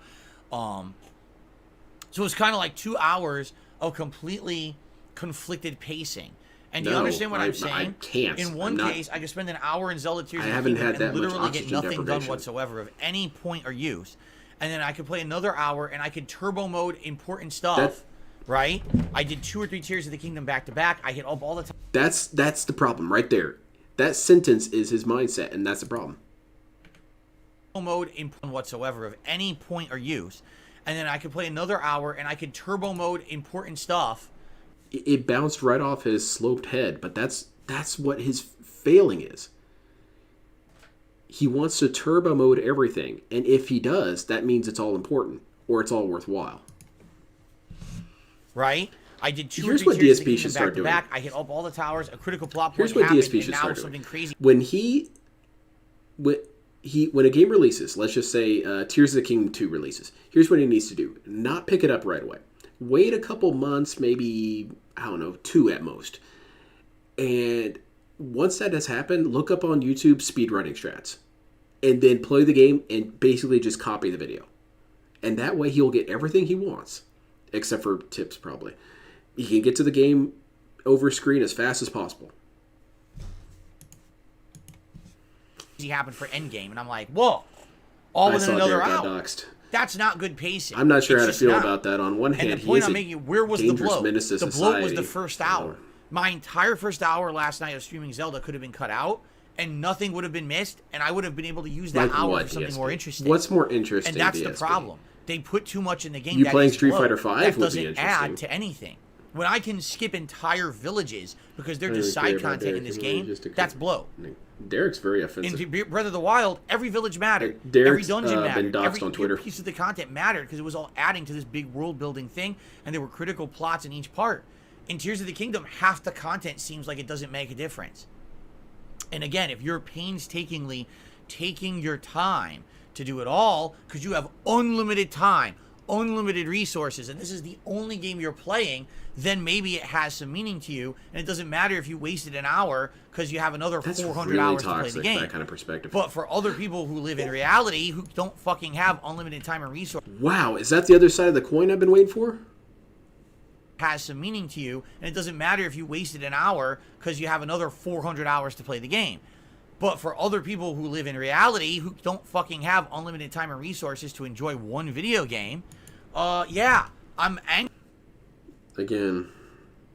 So it's kind of like 2 hours of completely conflicted pacing. And do you understand what I'm saying? I can't. In one case, I could spend an hour in Zelda Tears of the Kingdom and literally get nothing done whatsoever of any point or use. And then I could play another hour and I could turbo mode important stuff, right? I did 2 or 3 Tears of the Kingdom back to back. I hit up all the time. That's the problem right there. That sentence is his mindset, and that's the problem. Mode important whatsoever of any point or use. And then I could play another hour, and I could turbo mode important stuff. It bounced right off his sloped head, but that's what his failing is. He wants to turbo mode everything, and if he does, that means it's all important, or it's all worthwhile. Right? I did 2 Here's or 3 what Tears DSP should start doing. Back. I hit up all the towers. A critical plot point Here's what happened, DSP should and start now something crazy. When a game releases, let's just say Tears of the Kingdom 2 releases, here's what he needs to do. Not pick it up right away. Wait a couple months, maybe, I don't know, 2 at most. And once that has happened, look up on YouTube speedrunning strats. And then play the game and basically just copy the video. And that way he'll get everything he wants. Except for tips, probably. He can get to the game over screen as fast as possible. He happened for Endgame, and I'm like, whoa, all within another hour. That's not good pacing. I'm not sure how to feel about that. On one hand, and the point I'm making, where was the bloat? The bloat was the first hour. My entire first hour last night of streaming Zelda could have been cut out, and nothing would have been missed, and I would have been able to use that hour for something more interesting. What's more interesting? And that's the problem. They put too much in the game. You playing Street Fighter V that doesn't add to anything. When I can skip entire villages because they're just side content in this game, that's bloat. Derek's very offensive. In Breath of the Wild, every village mattered. Derek's every dungeon mattered. Been doxed on Twitter. Every piece of the content mattered because it was all adding to this big world-building thing, and there were critical plots in each part. In Tears of the Kingdom, half the content seems like it doesn't make a difference. And again, if you're painstakingly taking your time to do it all, because you have unlimited time, unlimited resources, and this is the only game you're playing, then maybe it has some meaning to you, and it doesn't matter if you wasted an hour because you have another 400 hours to play the game. That kind of perspective. But for other people who live in reality, who don't fucking have unlimited time and resources... Wow, is that the other side of the coin I've been waiting for? ...has some meaning to you, and it doesn't matter if you wasted an hour because you have another 400 hours to play the game. But for other people who live in reality, who don't fucking have unlimited time and resources to enjoy one video game... yeah, I'm angry. Again,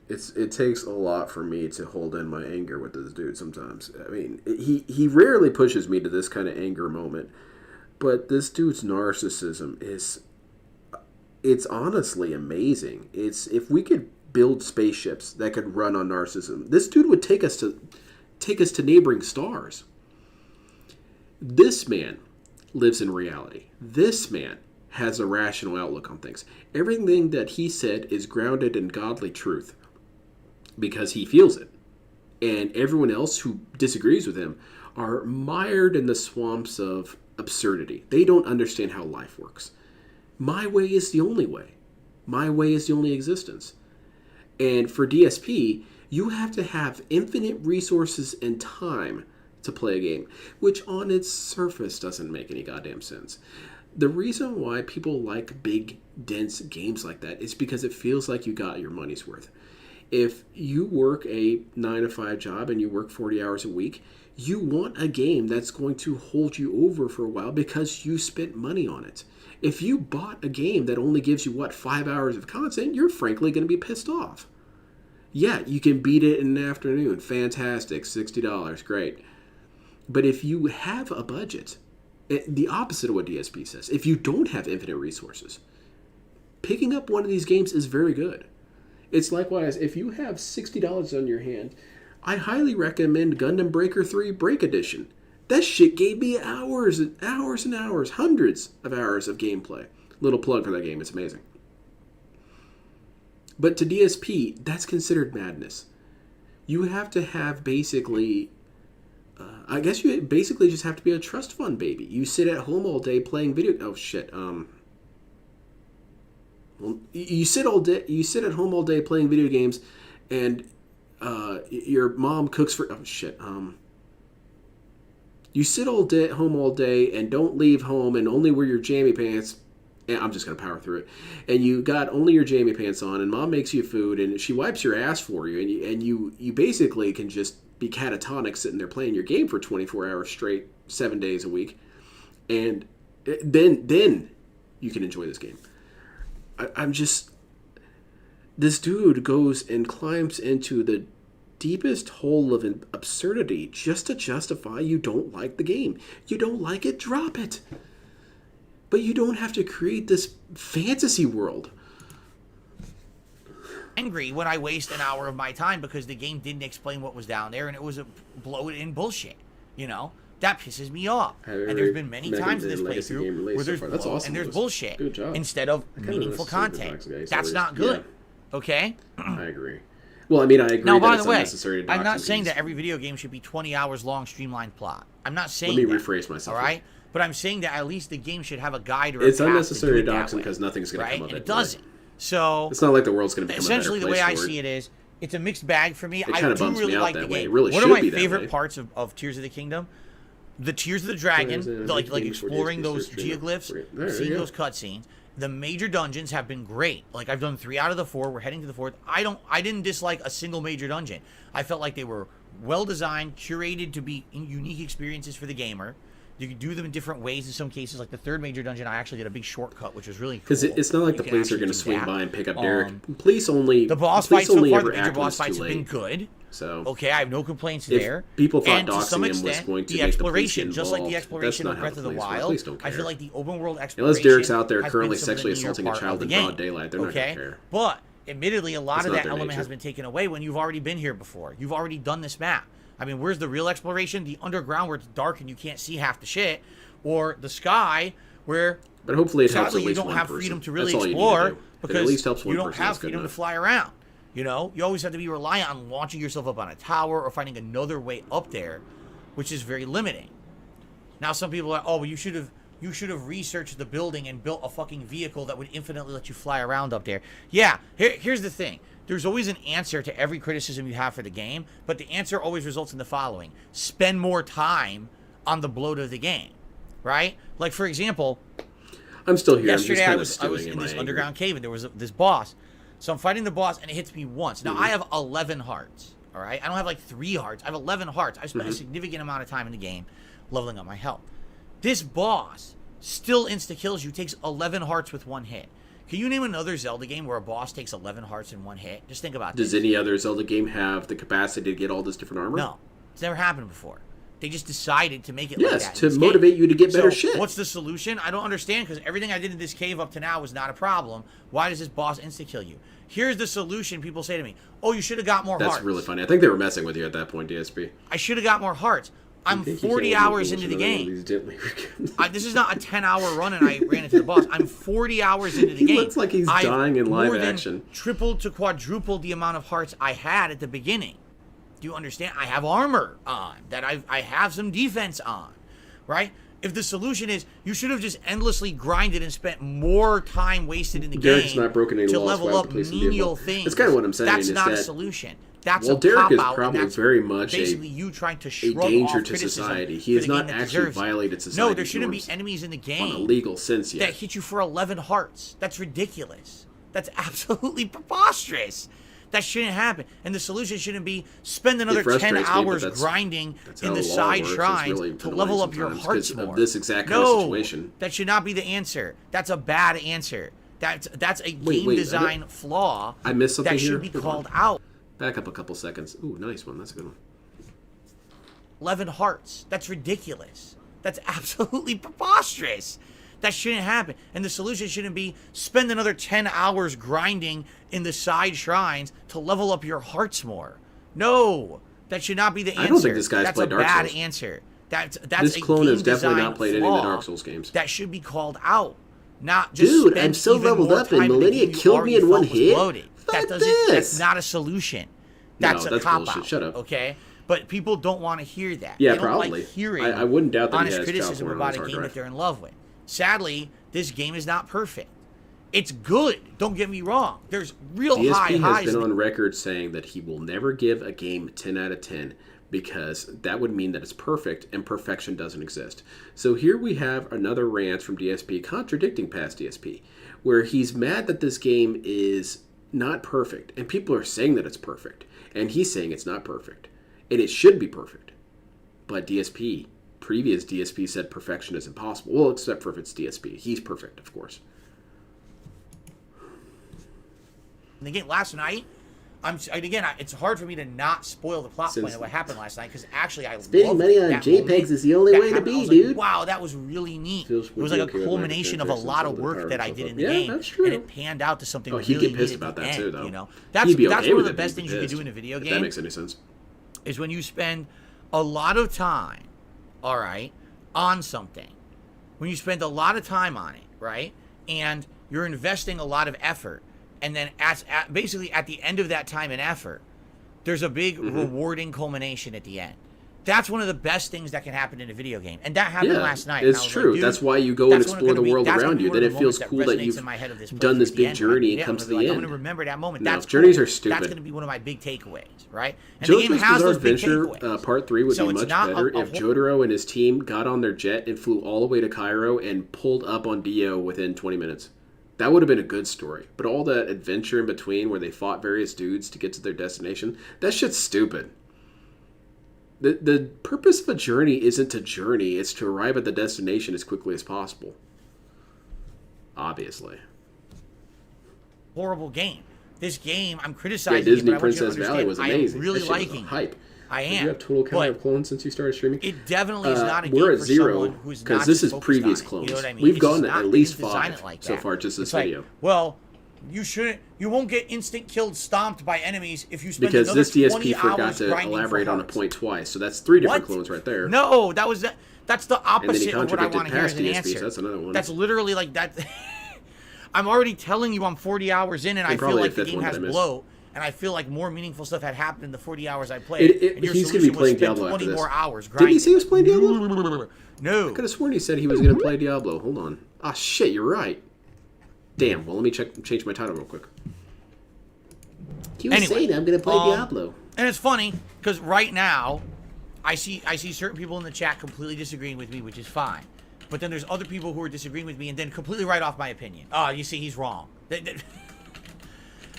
it takes a lot for me to hold in my anger with this dude sometimes. I mean, he rarely pushes me to this kind of anger moment, but this dude's narcissism it's honestly amazing. If we could build spaceships that could run on narcissism, this dude would take us to neighboring stars. This man lives in reality. This man has a rational outlook on things. Everything that he said is grounded in godly truth because he feels it. And everyone else who disagrees with him are mired in the swamps of absurdity. They don't understand how life works. My way is the only way. My way is the only existence. And for DSP, you have to have infinite resources and time to play a game, which on its surface doesn't make any goddamn sense. The reason why people like big, dense games like that is because it feels like you got your money's worth. If you work a 9-to-5 job and you work 40 hours a week, you want a game that's going to hold you over for a while because you spent money on it. If you bought a game that only gives you, 5 hours of content, you're frankly going to be pissed off. Yeah, you can beat it in an afternoon. Fantastic. $60. Great. But if you have a budget... The opposite of what DSP says. If you don't have infinite resources, picking up one of these games is very good. It's likewise, if you have $60 on your hand, I highly recommend Gundam Breaker 3 Break Edition. That shit gave me hours and hours and hours, hundreds of hours of gameplay. Little plug for that game, it's amazing. But to DSP, that's considered madness. You have to have basically... I guess you basically just have to be a trust fund baby. You sit at home all day playing video... Oh, shit. Well, you sit at home all day playing video games, and your mom cooks for... Oh, shit. You sit at home all day and don't leave home and only wear your jammy pants... And I'm just going to power through it. And you got only your jammy pants on, and mom makes you food, and she wipes your ass for you, and you basically can just be catatonic sitting there playing your game for 24 hours straight, 7 days a week. And then you can enjoy this game. I'm just... This dude goes and climbs into the deepest hole of absurdity just to justify you don't like the game. You don't like it, drop it. But you don't have to create this fantasy world. Angry when I waste an hour of my time because the game didn't explain what was down there and it was a bloated in bullshit. You know? That pisses me off. And there's been many times in this playthrough where there's bloat awesome. And there's bullshit instead of meaningful content. That's not good. Yeah. Okay? I agree. Well, I mean, I agree now, that by it's the way, unnecessary to dox I'm not saying these. that every video game should be 20 hours long streamlined plot. I'm not saying Let me rephrase myself. All right? But I'm saying that at least the game should have a guide or a It's path unnecessary to doxing because nothing's going to come of it. And it doesn't. So it's not like the world's going to become essentially a better place the way I see it is it's a mixed bag for me. It kind of bums me out that way. It really One should of my be that favorite way. parts of Tears of the Kingdom, the Tears of the Dragon, like exploring those geoglyphs, seeing those cutscenes. The major dungeons have been great. Like, I've done 3 out of the 4. We're heading to the 4th. I didn't dislike a single major dungeon. I felt like they were well designed, curated to be unique experiences for the gamer. You can do them in different ways in some cases. Like the 3rd major dungeon, I actually did a big shortcut, which was really cool. Because it's not like the police are going to swing by and pick up Derek. Police only. The boss fights so far, the major boss fights have been good. So okay, I have no complaints there. People thought doxing him was going to the make exploration, the just like the exploration of Breath of the Wild, I feel like the open world exploration. Unless Derek's out there currently sexually assaulting a child in broad daylight, they're not going to care. But admittedly, a lot of that element has been taken away when you've already been here before. You've already done this map. I mean, where's the real exploration? The underground where it's dark and you can't see half the shit, or the sky where. But hopefully it helps at least you don't one have person. freedom to really That's explore because it at least helps one you don't person. have freedom to fly around. You know, you always have to be reliant on launching yourself up on a tower or finding another way up there, which is very limiting. Now, some people are, oh, well, you should have researched the building and built a fucking vehicle that would infinitely let you fly around up there. Yeah, here's the thing. There's always an answer to every criticism you have for the game, but the answer always results in the following. Spend more time on the bloat of the game, right? Like, for example, I'm still here. Yesterday I was in this underground cave and there was this boss. So I'm fighting the boss and it hits me once. Now I have 11 hearts, all right? I don't have like 3 hearts. I have 11 hearts. I spent a significant amount of time in the game leveling up my health. This boss still insta-kills you, takes 11 hearts with 1 hit. Can you name another Zelda game where a boss takes 11 hearts in 1 hit? Just think about this. Does any other Zelda game have the capacity to get all this different armor? No. It's never happened before. They just decided to make it like that. Yes, to motivate you to get better shit. What's the solution? I don't understand, because everything I did in this cave up to now was not a problem. Why does this boss insta-kill you? Here's the solution. People say to me, oh, you should have got more hearts. That's really funny. I think they were messing with you at that point, DSP. I should have got more hearts. I'm 40 hours into the game. This is not a 10-hour run and I ran into the boss. I'm 40 hours into the game. He looks like he's dying in live action. Tripled to quadrupled the amount of hearts I had at the beginning. Do you understand? I have armor on, that I have some defense on, right? If the solution is you should have just endlessly grinded and spent more time wasted in the game not broken any to laws, level up menial things. That's kind of what I'm saying. That's not a solution. That's well, a Derek is cop-out, probably very much basically you trying to shrug a danger off to society. He has not actually violated society. No, there shouldn't be enemies in the game on a legal sense yet that hit you for 11 hearts. That's ridiculous. That's absolutely preposterous. That shouldn't happen. And the solution shouldn't be spend another 10 hours grinding in the side shrines to level up your hearts more. Of this exact kind of situation. That should not be the answer. That's a bad answer. That's a game design flaw. I missed something that should be called out. Back up a couple seconds. Ooh, nice one. That's a good one. 11 hearts. That's ridiculous. That's absolutely preposterous. That shouldn't happen. And the solution shouldn't be spend another 10 hours grinding in the side shrines to level up your hearts more. No, that should not be the answer. I don't think this guy's played Dark Souls. That's a bad answer. That's this clone has definitely not played any of the Dark Souls games. That should be called out. Not just dude, I'm so leveled up and Millennia killed me in 1 hit. That's not a solution. That's a cop-out. Shut up. Okay? But people don't want to hear that. Yeah, they don't probably. Like hearing I wouldn't doubt that honest criticism about a game that they're in love with. Sadly, this game is not perfect. It's good. Don't get me wrong. There's real high highs. DSP has been on record saying that he will never give a game 10 out of 10 because that would mean that it's perfect and perfection doesn't exist. So here we have another rant from DSP contradicting past DSP where he's mad that this game is not perfect and people are saying that it's perfect and he's saying it's not perfect and it should be perfect. But previous DSP said perfection is impossible. Well, except for if it's DSP. He's perfect, of course. In the game last night, it's hard for me to not spoil the plot point of what happened last night because actually I spending money on JPEGs is the only way to be, dude. Like, wow, that was really neat. It was like a culmination of a lot of work that I did in the game, that's true. and it panned out to something. He'd really get pissed about that too, though. You know, that's one of the best things you can do in a video game. If that makes any sense. Is when you spend a lot of time, all right, on something. When you spend a lot of time on it, right, and you're investing a lot of effort. And then basically at the end of that time and effort, there's a big rewarding culmination at the end. That's one of the best things that can happen in a video game. And that happened last night. It's true. Like, that's why you go and explore the world around you. Then it feels cool that you've done this big journey and come to the end. I'm going to remember that moment. No, journeys are stupid. That's going to be one of my big takeaways, right? And JoJo's Bizarre Adventure Part 3 would be much better if Jotaro and his team got on their jet and flew all the way to Cairo and pulled up on Dio within 20 minutes. That would have been a good story. But all that adventure in between where they fought various dudes to get to their destination, that shit's stupid. The purpose of a journey isn't to journey, it's to arrive at the destination as quickly as possible. Obviously. Horrible game. This game, I'm criticizing. Yeah, Disney Princess Valley was amazing. I'm really liking hype. I am. Did you have total count of clones since you started streaming? It definitely is not a game we're at for 0 someone who's not because this is previous on clones. You know what I mean? We've gone at least 5 like so far just this video. Well, you won't get instant killed, stomped by enemies if you spend because another this DSP 20 forgot to elaborate on a point twice. So that's 3 different clones right there. No, that's the opposite of what I want to hear as an DSP, answer. So that's another one. That's literally like that. I'm already telling you I'm 40 hours in and I feel like the game has bloat. And I feel like more meaningful stuff had happened in the 40 hours I played. And your he's going to be playing Diablo 20 after this. More hours grinding. Did he say he was playing Diablo? No. I could have sworn he said he was going to play Diablo. Hold on. Ah, shit, you're right. Damn, well, let me change my title real quick. He was saying I'm going to play Diablo. And it's funny, because right now, I see certain people in the chat completely disagreeing with me, which is fine. But then there's other people who are disagreeing with me and then completely write off my opinion. Oh, you see, he's wrong.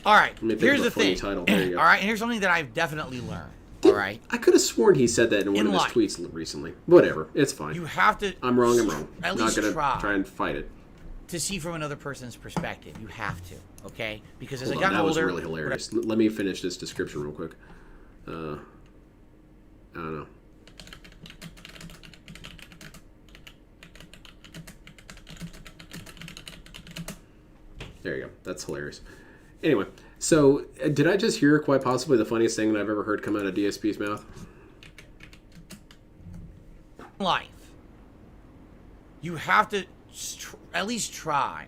All right, here's the thing. All right, and here's something that I've definitely learned. All right, I could have sworn he said that in one of his tweets recently. Whatever, it's fine. You have to. I'm wrong. I'm wrong. At least not gonna try and fight it. To see from another person's perspective, you have to. Okay, because as I got older, that was really hilarious. Let me finish this description real quick. I don't know. There you go. That's hilarious. Anyway, so did I just hear quite possibly the funniest thing that I've ever heard come out of DSP's mouth? Life. You have to at least try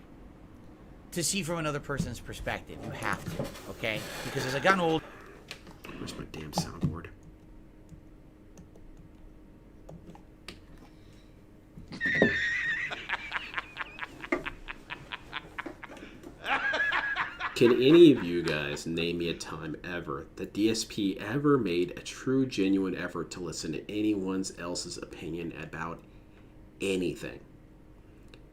to see from another person's perspective. You have to, okay? Because as I got older... Where's my damn soundboard? Can any of you guys name me a time ever that DSP ever made a true, genuine effort to listen to anyone else's opinion about anything?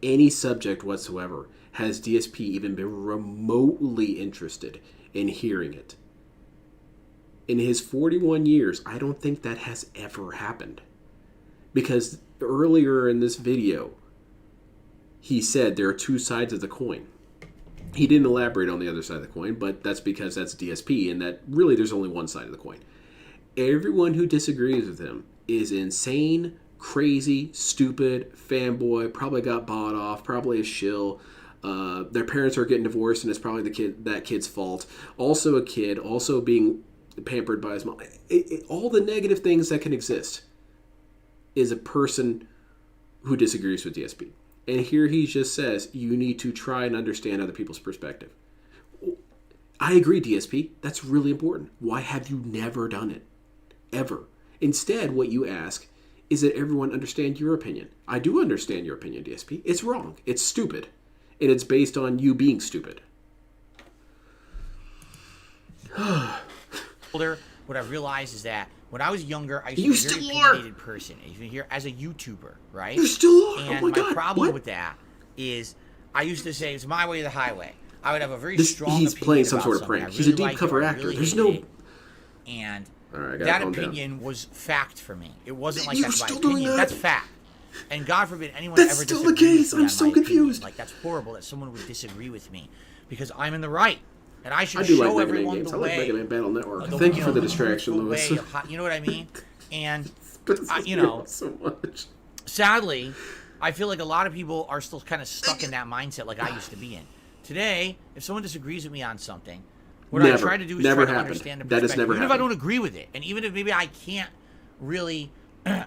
Any subject whatsoever? Has DSP even been remotely interested in hearing it? In his 41 years, I don't think that has ever happened. Because earlier in this video, he said there are 2 sides of the coin. He didn't elaborate on the other side of the coin, but that's because that's DSP, and that really there's only one side of the coin. Everyone who disagrees with him is insane, crazy, stupid, fanboy, probably got bought off, probably a shill. Their parents are getting divorced, and it's probably that kid's fault. Also a kid, also being pampered by his mom. All the negative things that can exist is a person who disagrees with DSP. And here he just says, you need to try and understand other people's perspective. I agree, DSP. That's really important. Why have you never done it? Ever. Instead, what you ask is that everyone understand your opinion. I do understand your opinion, DSP. It's wrong. It's stupid. And it's based on you being stupid. What I've realized is that when I was younger, I used to be a very opinionated person. Even here as a YouTuber, right? You still are. And oh my God. problem what? with that is I used to say it's my way or the highway. I would have a very strong He's opinion playing some about sort of prank. He's a deep cover actor. There's no... And right, that opinion was fact for me. It wasn't like that's my opinion. That's fact. And God forbid anyone ever disagrees with me. That's still the case. I'm so confused. Like, that's horrible that someone would disagree with me because I'm in the right. And I should show everyone the way. I like Mega Man Battle Network. Thank you for the distraction, Lewis. You know what I mean? And, so much. Sadly, I feel like a lot of people are still kind of stuck in that mindset like I used to be in. Today, if someone disagrees with me on something, what I try to do is try to understand the perspective. That has never happened. Even if I don't agree with it, and even if maybe I can't really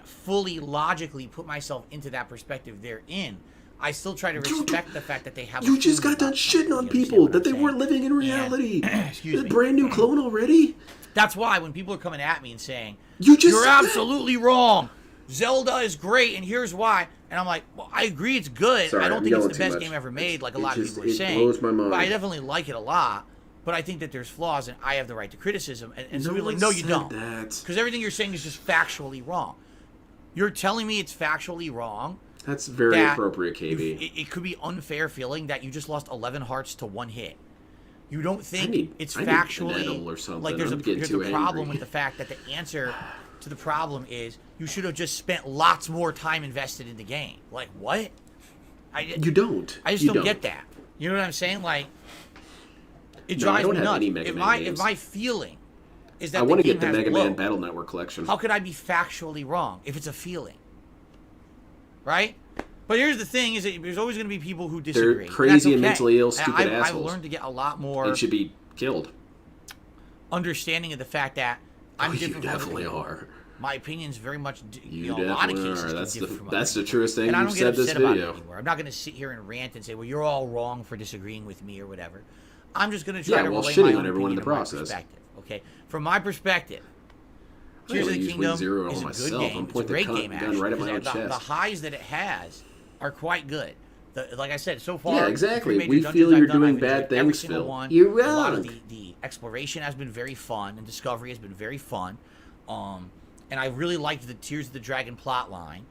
fully logically put myself into that perspective they're in, I still try to respect the fact that they have. You just got done shitting on people that they weren't living in reality. Excuse me. Brand new clone already. That's why when people are coming at me and saying you're absolutely wrong, Zelda is great, and here's why. And I'm like, well, I agree, it's good. Sorry, I don't think it's the best game ever made, like a lot of people are saying. It blows my mind. But I definitely like it a lot. But I think that there's flaws, and I have the right to criticism. And some people are like, no, you don't, because everything you're saying is just factually wrong. You're telling me it's factually wrong. That's very appropriate, KB. It could be unfair feeling that you just lost 11 hearts to one hit. You don't think it's factually or something. Like there's a problem with the fact that the answer to the problem is you should have just spent lots more time invested in the game. Like what? You don't. I just don't get that. You know what I'm saying? Like it drives me nuts. If my feeling is that I want to get the Mega Man Battle Network collection. How could I be factually wrong if it's a feeling? Right? But here's the thing: is that there's always going to be people who disagree. They're crazy and mentally ill, stupid assholes. I've learned to get a lot more. They should be killed. Understanding of the fact that I'm different. You definitely are. My opinion's very much. You know, a lot of cases That's the truest thing you've said this video. I'm not going to sit here and rant and say, "Well, you're all wrong for disagreeing with me" or whatever. I'm just going to try to relay my own opinion in the process. Okay, from my perspective. Tears of the Kingdom is a good game. It's a great game, actually. The highs that it has are quite good. Like I said, so far, exactly. We feel you're doing bad things, Phil. You're wrong. A lot of the exploration has been very fun, and discovery has been very fun. And I really liked the Tears of the Dragon plot line.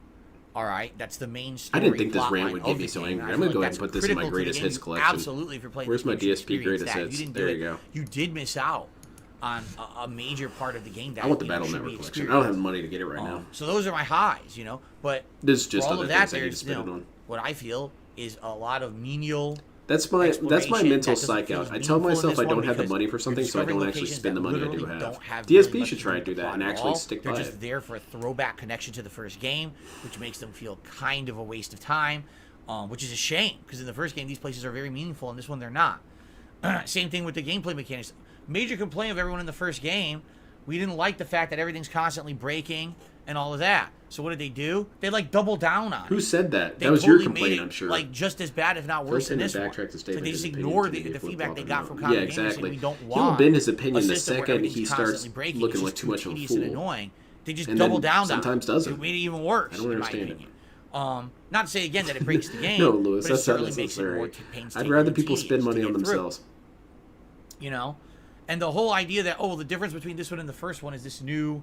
All right, that's the main story. I didn't think this rant would get me so angry. I'm going to go ahead and put this in my greatest hits collection. Absolutely, if you're playing. Where's my DSP greatest hits? There you go. You did miss out on a major part of the game that I want the Battle Network collection. I don't have the money to get it right now. So those are my highs, But this is just all other of that, things I need to spend it on. What I feel is a lot of menial. That's my mental psych out. I tell myself I don't have the money for something, so I don't actually spend the money I do have. DSP should try to do that and actually stick by it. They're just there for a throwback connection to the first game, which makes them feel kind of a waste of time, which is a shame, because in the first game these places are very meaningful, and this one they're not. Same thing with the gameplay mechanics. Major complaint of everyone in the first game, we didn't like the fact that everything's constantly breaking and all of that. So what did they do? They double down on it. Who said that? That was your complaint, I'm sure. Just as bad, if not worse, than this one. So they just ignore the feedback they got from common gamers. Exactly. We don't want. He'll bend his opinion the second he starts looking like too much of a fool. And annoying. They just double down on it. Sometimes doesn't. It made it even worse. I don't understand it. Not to say again that it breaks the game. No, Lewis, but it that's certainly not makes it more necessary. I'd rather people spend money on themselves. And the whole idea that the difference between this one and the first one is this new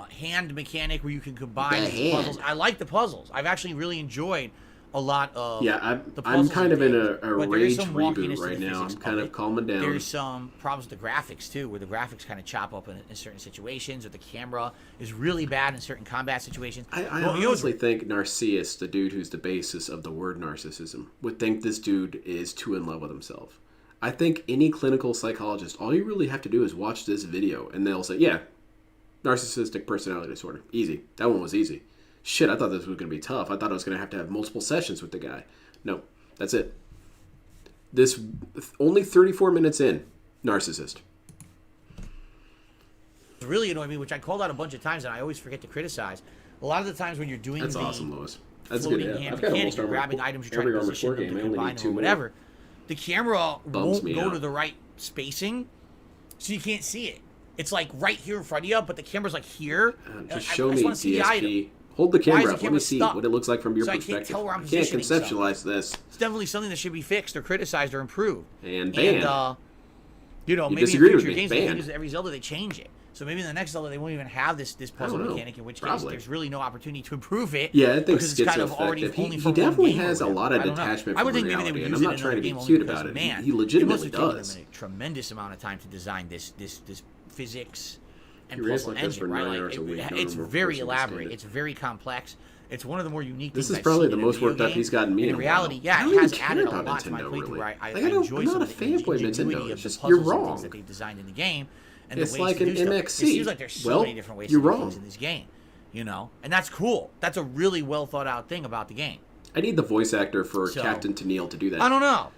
hand mechanic where you can combine the puzzles. I like the puzzles. I've actually really enjoyed a lot of the puzzles. I'm kind of in a rage reboot right now. I'm kind of calming down. There's some problems with the graphics too, where the graphics kind of chop up in certain situations, or the camera is really bad in certain combat situations. I honestly think Narcissus, the dude who's the basis of the word narcissism, would think this dude is too in love with himself. I think any clinical psychologist, all you really have to do is watch this video, and they'll say, yeah, narcissistic personality disorder. Easy. That one was easy. Shit, I thought this was going to be tough. I thought I was going to have multiple sessions with the guy. No, that's it. This, only 34 minutes in, narcissist. It really annoyed me, which I called out a bunch of times, and I always forget to criticize. A lot of the times when you're doing that's awesome, Lewis. That's floating good. hand mechanics, you're grabbing items, you're trying to position them to combine them or whatever, the camera won't go to the right spacing, so you can't see it. It's like right here in front of you, but the camera's like here. Just show me, DSP. Hold the camera up. Let me see what it looks like from your perspective. I can't tell where I'm positioning. You can't conceptualize this. It's definitely something that should be fixed or criticized or improved. And banned. Maybe in future games, they use every Zelda, they change it. So maybe in the next Zelda, they won't even have this puzzle mechanic, in which case there's really no opportunity to improve it. Yeah, I think it's kind of already only for one game. He definitely has a lot of detachment from reality, and I'm not trying to be cute about it. He legitimately does. It a tremendous amount of time to design this physics and puzzle engine, right? It's very elaborate. It's very complex. It's one of the more unique things. This is probably the most worked up he's gotten me. In reality, it has added a lot to my playthrough. Where I enjoy some of the ingenuity of the puzzles and things that they've designed in the game. And it's like an MXC. It seems like there's so many different ways to do things in this game, and that's cool. That's a really well thought out thing about the game. I need the voice actor for Captain Tennille to do that. I don't know.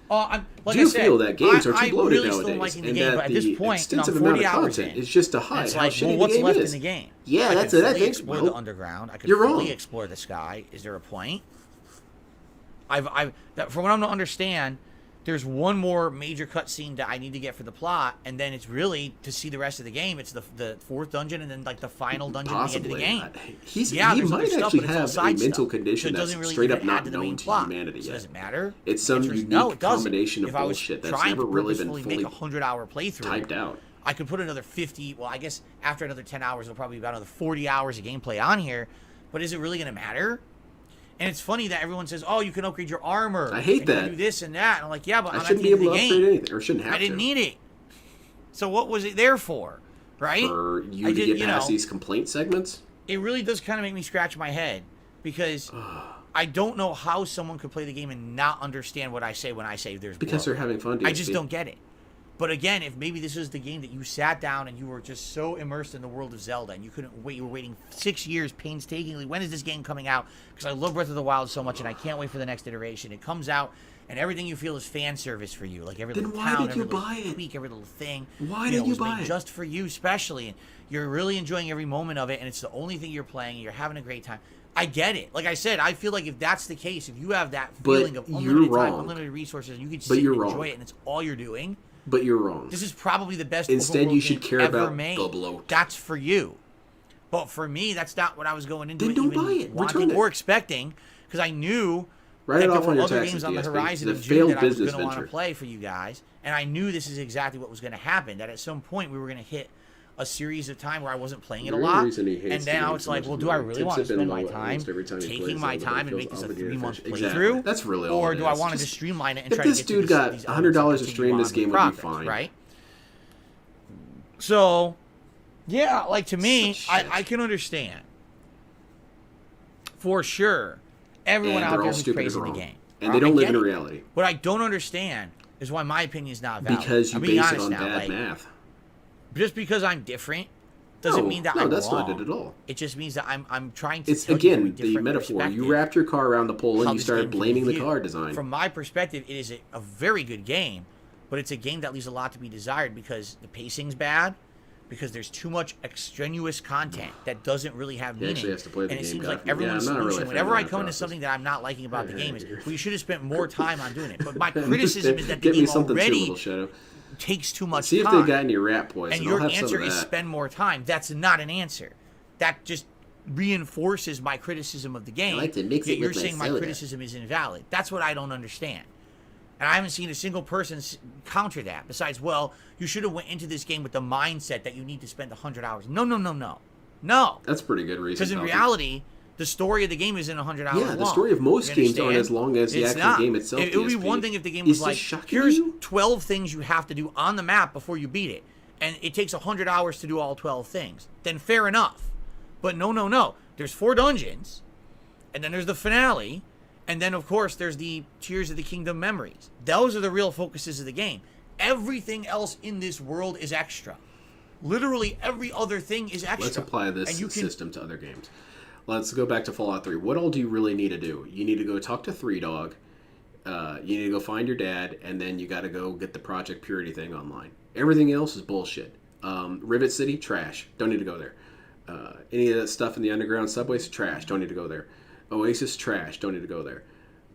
Do you feel that games are too bloated really nowadays, and that but at this point, extensive amount of content is just to hide how shitty what's the game left is? in the game? Yeah, that's it. I think explore the underground. I could You're fully wrong. explore the sky. Is there a point? from what I'm to understand, there's one more major cutscene that I need to get for the plot, and then it's really to see the rest of the game. It's the fourth dungeon, and then like the final dungeon at the end of the game. He might actually have a mental condition that's really straight up not known to humanity yet. So does it matter? It's some unique combination of bullshit that's never really been fully make a 100-hour playthrough typed out. I could put another 50. Well, I guess after another 10 hours, it'll probably be about another 40 hours of gameplay on here. But is it really going to matter? And it's funny that everyone says, "Oh, you can upgrade your armor." I hate that. You can do this and that. And I'm like, yeah, but I shouldn't be able to upgrade anything, or shouldn't have to. I didn't need it. So what was it there for? Right? For you to get past these complaint segments? It really does kind of make me scratch my head because I don't know how someone could play the game and not understand what I say when I say there's because they're having fun. DSP. I just don't get it. But again, if maybe this is the game that you sat down and you were just so immersed in the world of Zelda and you couldn't wait, you were waiting 6 years painstakingly. When is this game coming out? Because I love Breath of the Wild so much and I can't wait for the next iteration. It comes out and everything you feel is fan service for you. Like every little town, every little tweak, every little thing. Why did you buy it? Just for you, especially. And you're really enjoying every moment of it and it's the only thing you're playing and you're having a great time. I get it. Like I said, I feel like if that's the case, if you have that feeling of unlimited time, unlimited resources, and you can sit and enjoy it and it's all you're doing. But you're wrong. This is probably the best. Instead, you should care about made. the bloat. That's for you. But for me, that's not what I was going into. Then don't buy it. Return it. Or expecting, because I knew that there were other games on the horizon in June that I was going to want to play for you guys, and I knew this is exactly what was going to happen. That at some point we were going to hit a series of time where I wasn't playing it a lot, and now it's like, well, do I really want to spend my time taking my time and make this a 3-month playthrough? That's really all. Or do I want to just streamline it and try to get this dude got $100 to stream this game would be fine, right? So, yeah, like to me, I can understand for sure everyone out there who's praising the game, and they don't live in reality. What I don't understand is why my opinion is not valid. Because you base it on bad math. Just because I'm different doesn't mean that I'm wrong. No, that's not it at all. It just means that I'm trying to. It's again the metaphor. You wrapped your car around the pole and you started blaming the car design. From my perspective, it is a very good game, but it's a game that leaves a lot to be desired because the pacing's bad, because there's too much extraneous content that doesn't really have meaning. Actually has to play the and game. It seems like everyone's solution, whenever I come into something that I'm not liking about the game, is well, you should have spent more time on doing it. But my criticism is that the game already takes too much time. See if they got any rat poison. And your answer is spend more time. That's not an answer. That just reinforces my criticism of the game. I like to mix it with you're saying my criticism is invalid. That's what I don't understand. And I haven't seen a single person counter that. Besides, well, you should have went into this game with the mindset that you need to spend 100 hours. No. That's pretty good reason. Because in reality, the story of the game isn't 100 hours long. Yeah, the story of most games aren't as long as the actual game itself. It would be one thing if the game was like, here's 12 things you have to do on the map before you beat it. And it takes 100 hours to do all 12 things. Then fair enough. But no. There's 4 dungeons. And then there's the finale. And then, of course, there's the Tears of the Kingdom memories. Those are the real focuses of the game. Everything else in this world is extra. Literally every other thing is extra. Let's apply this system to other games. Let's go back to Fallout 3. What all do you really need to do? You need to go talk to Three Dog. You need to go find your dad, and then you got to go get the Project Purity thing online. Everything else is bullshit. Rivet City, trash. Don't need to go there. Any of that stuff in the underground subways, trash. Don't need to go there. Oasis, trash. Don't need to go there.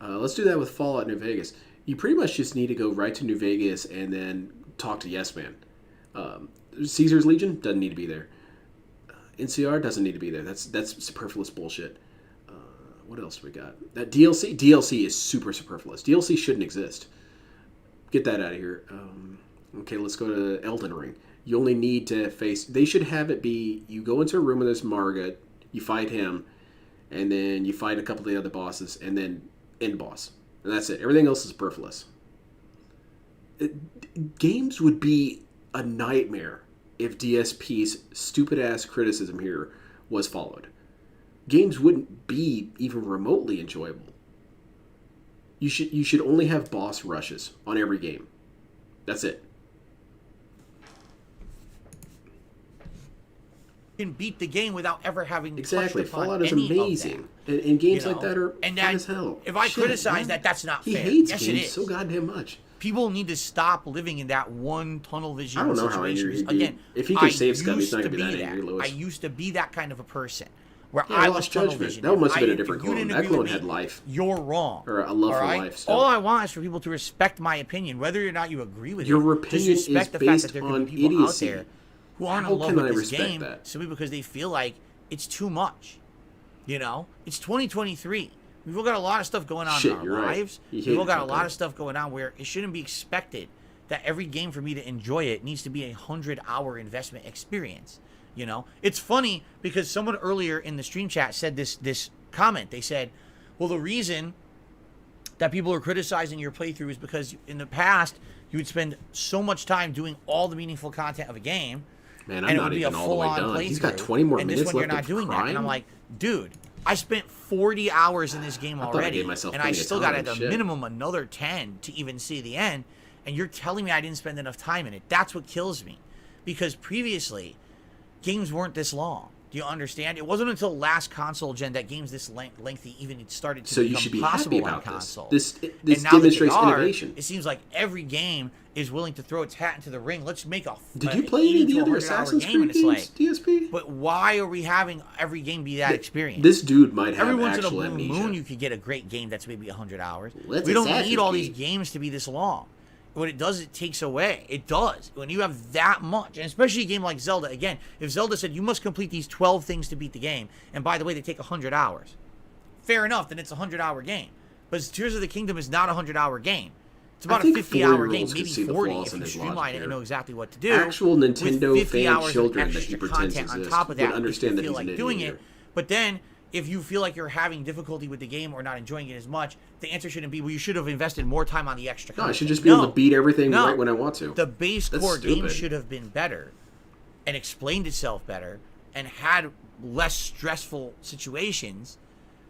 Let's do that with Fallout New Vegas. You pretty much just need to go right to New Vegas and then talk to Yes Man. Caesar's Legion doesn't need to be there. NCR doesn't need to be there. That's superfluous bullshit. What else do we got? That DLC is super superfluous. DLC shouldn't exist. Get that out of here. Okay, let's go to Elden Ring. You only need to face... They should have it be... You go into a room with this Margit, you fight him, and then you fight a couple of the other bosses, and then end boss. And that's it. Everything else is superfluous. Games would be a nightmare if DSP's stupid-ass criticism here was followed. Games wouldn't be even remotely enjoyable. You should only have boss rushes on every game. That's it. You can beat the game without ever having exactly. touched upon Fallout is any amazing, and games like that are fun as hell. If I criticize that's not fair. He hates yes, games it is. so goddamn much. People need to stop living in that one tunnel vision. I don't know situation. how angry he'd be. Again, if he could save Scum, he's not going to be that angry, Lewis. I used to be that kind of a person. where I was tunnel vision. That must have been a different clone. That clone had life. You're wrong. Or a love for life. All I want is for people to respect my opinion, whether or not you agree with it. Your opinion is based on idiocy. Out there who aren't in love with this game simply because they feel like it's too much. You know, it's 2023. We've all got a lot of stuff going on in our lives. We've all got a lot of stuff going on where it shouldn't be expected that every game for me to enjoy it needs to be a 100-hour investment experience. You know, it's funny because someone earlier in the stream chat said this comment. They said, well, the reason that people are criticizing your playthrough is because in the past you would spend so much time doing all the meaningful content of a game. Man, I'm not even all the way done. He's got 20 more minutes left. And this one you're not doing that. And I'm like, dude, I spent 40 hours in this game already, and I still got at the minimum another 10 to even see the end. And you're telling me I didn't spend enough time in it. That's what kills me, because previously games weren't this long. Do you understand? It wasn't until last console gen that games this lengthy even started to become possible on console. This demonstrates innovation. It seems like every game is willing to throw its hat into the ring. Let's make a Did you play any of the other Assassin's Creed games, DSP? But why are we having every game be that experience? This dude might have every once actual in a blue amnesia. Moon, you could get a great game that's maybe 100 hours. We don't need all these games to be this long. What it does, it takes away. It does. When you have that much, and especially a game like Zelda, again, if Zelda said you must complete these 12 things to beat the game, and by the way, they take 100 hours, fair enough, then it's a 100-hour game. But Tears of the Kingdom is not a 100-hour game. It's about a 50-hour game, maybe 40 if you streamline it and know exactly what to do. Actual Nintendo fan children that he pretends exist on top of that, would understand that feel he's like doing it. But then, if you feel like you're having difficulty with the game or not enjoying it as much, the answer shouldn't be, well, you should have invested more time on the extra content. No, I should just be able to beat everything right when I want to. The base core game should have been better and explained itself better and had less stressful situations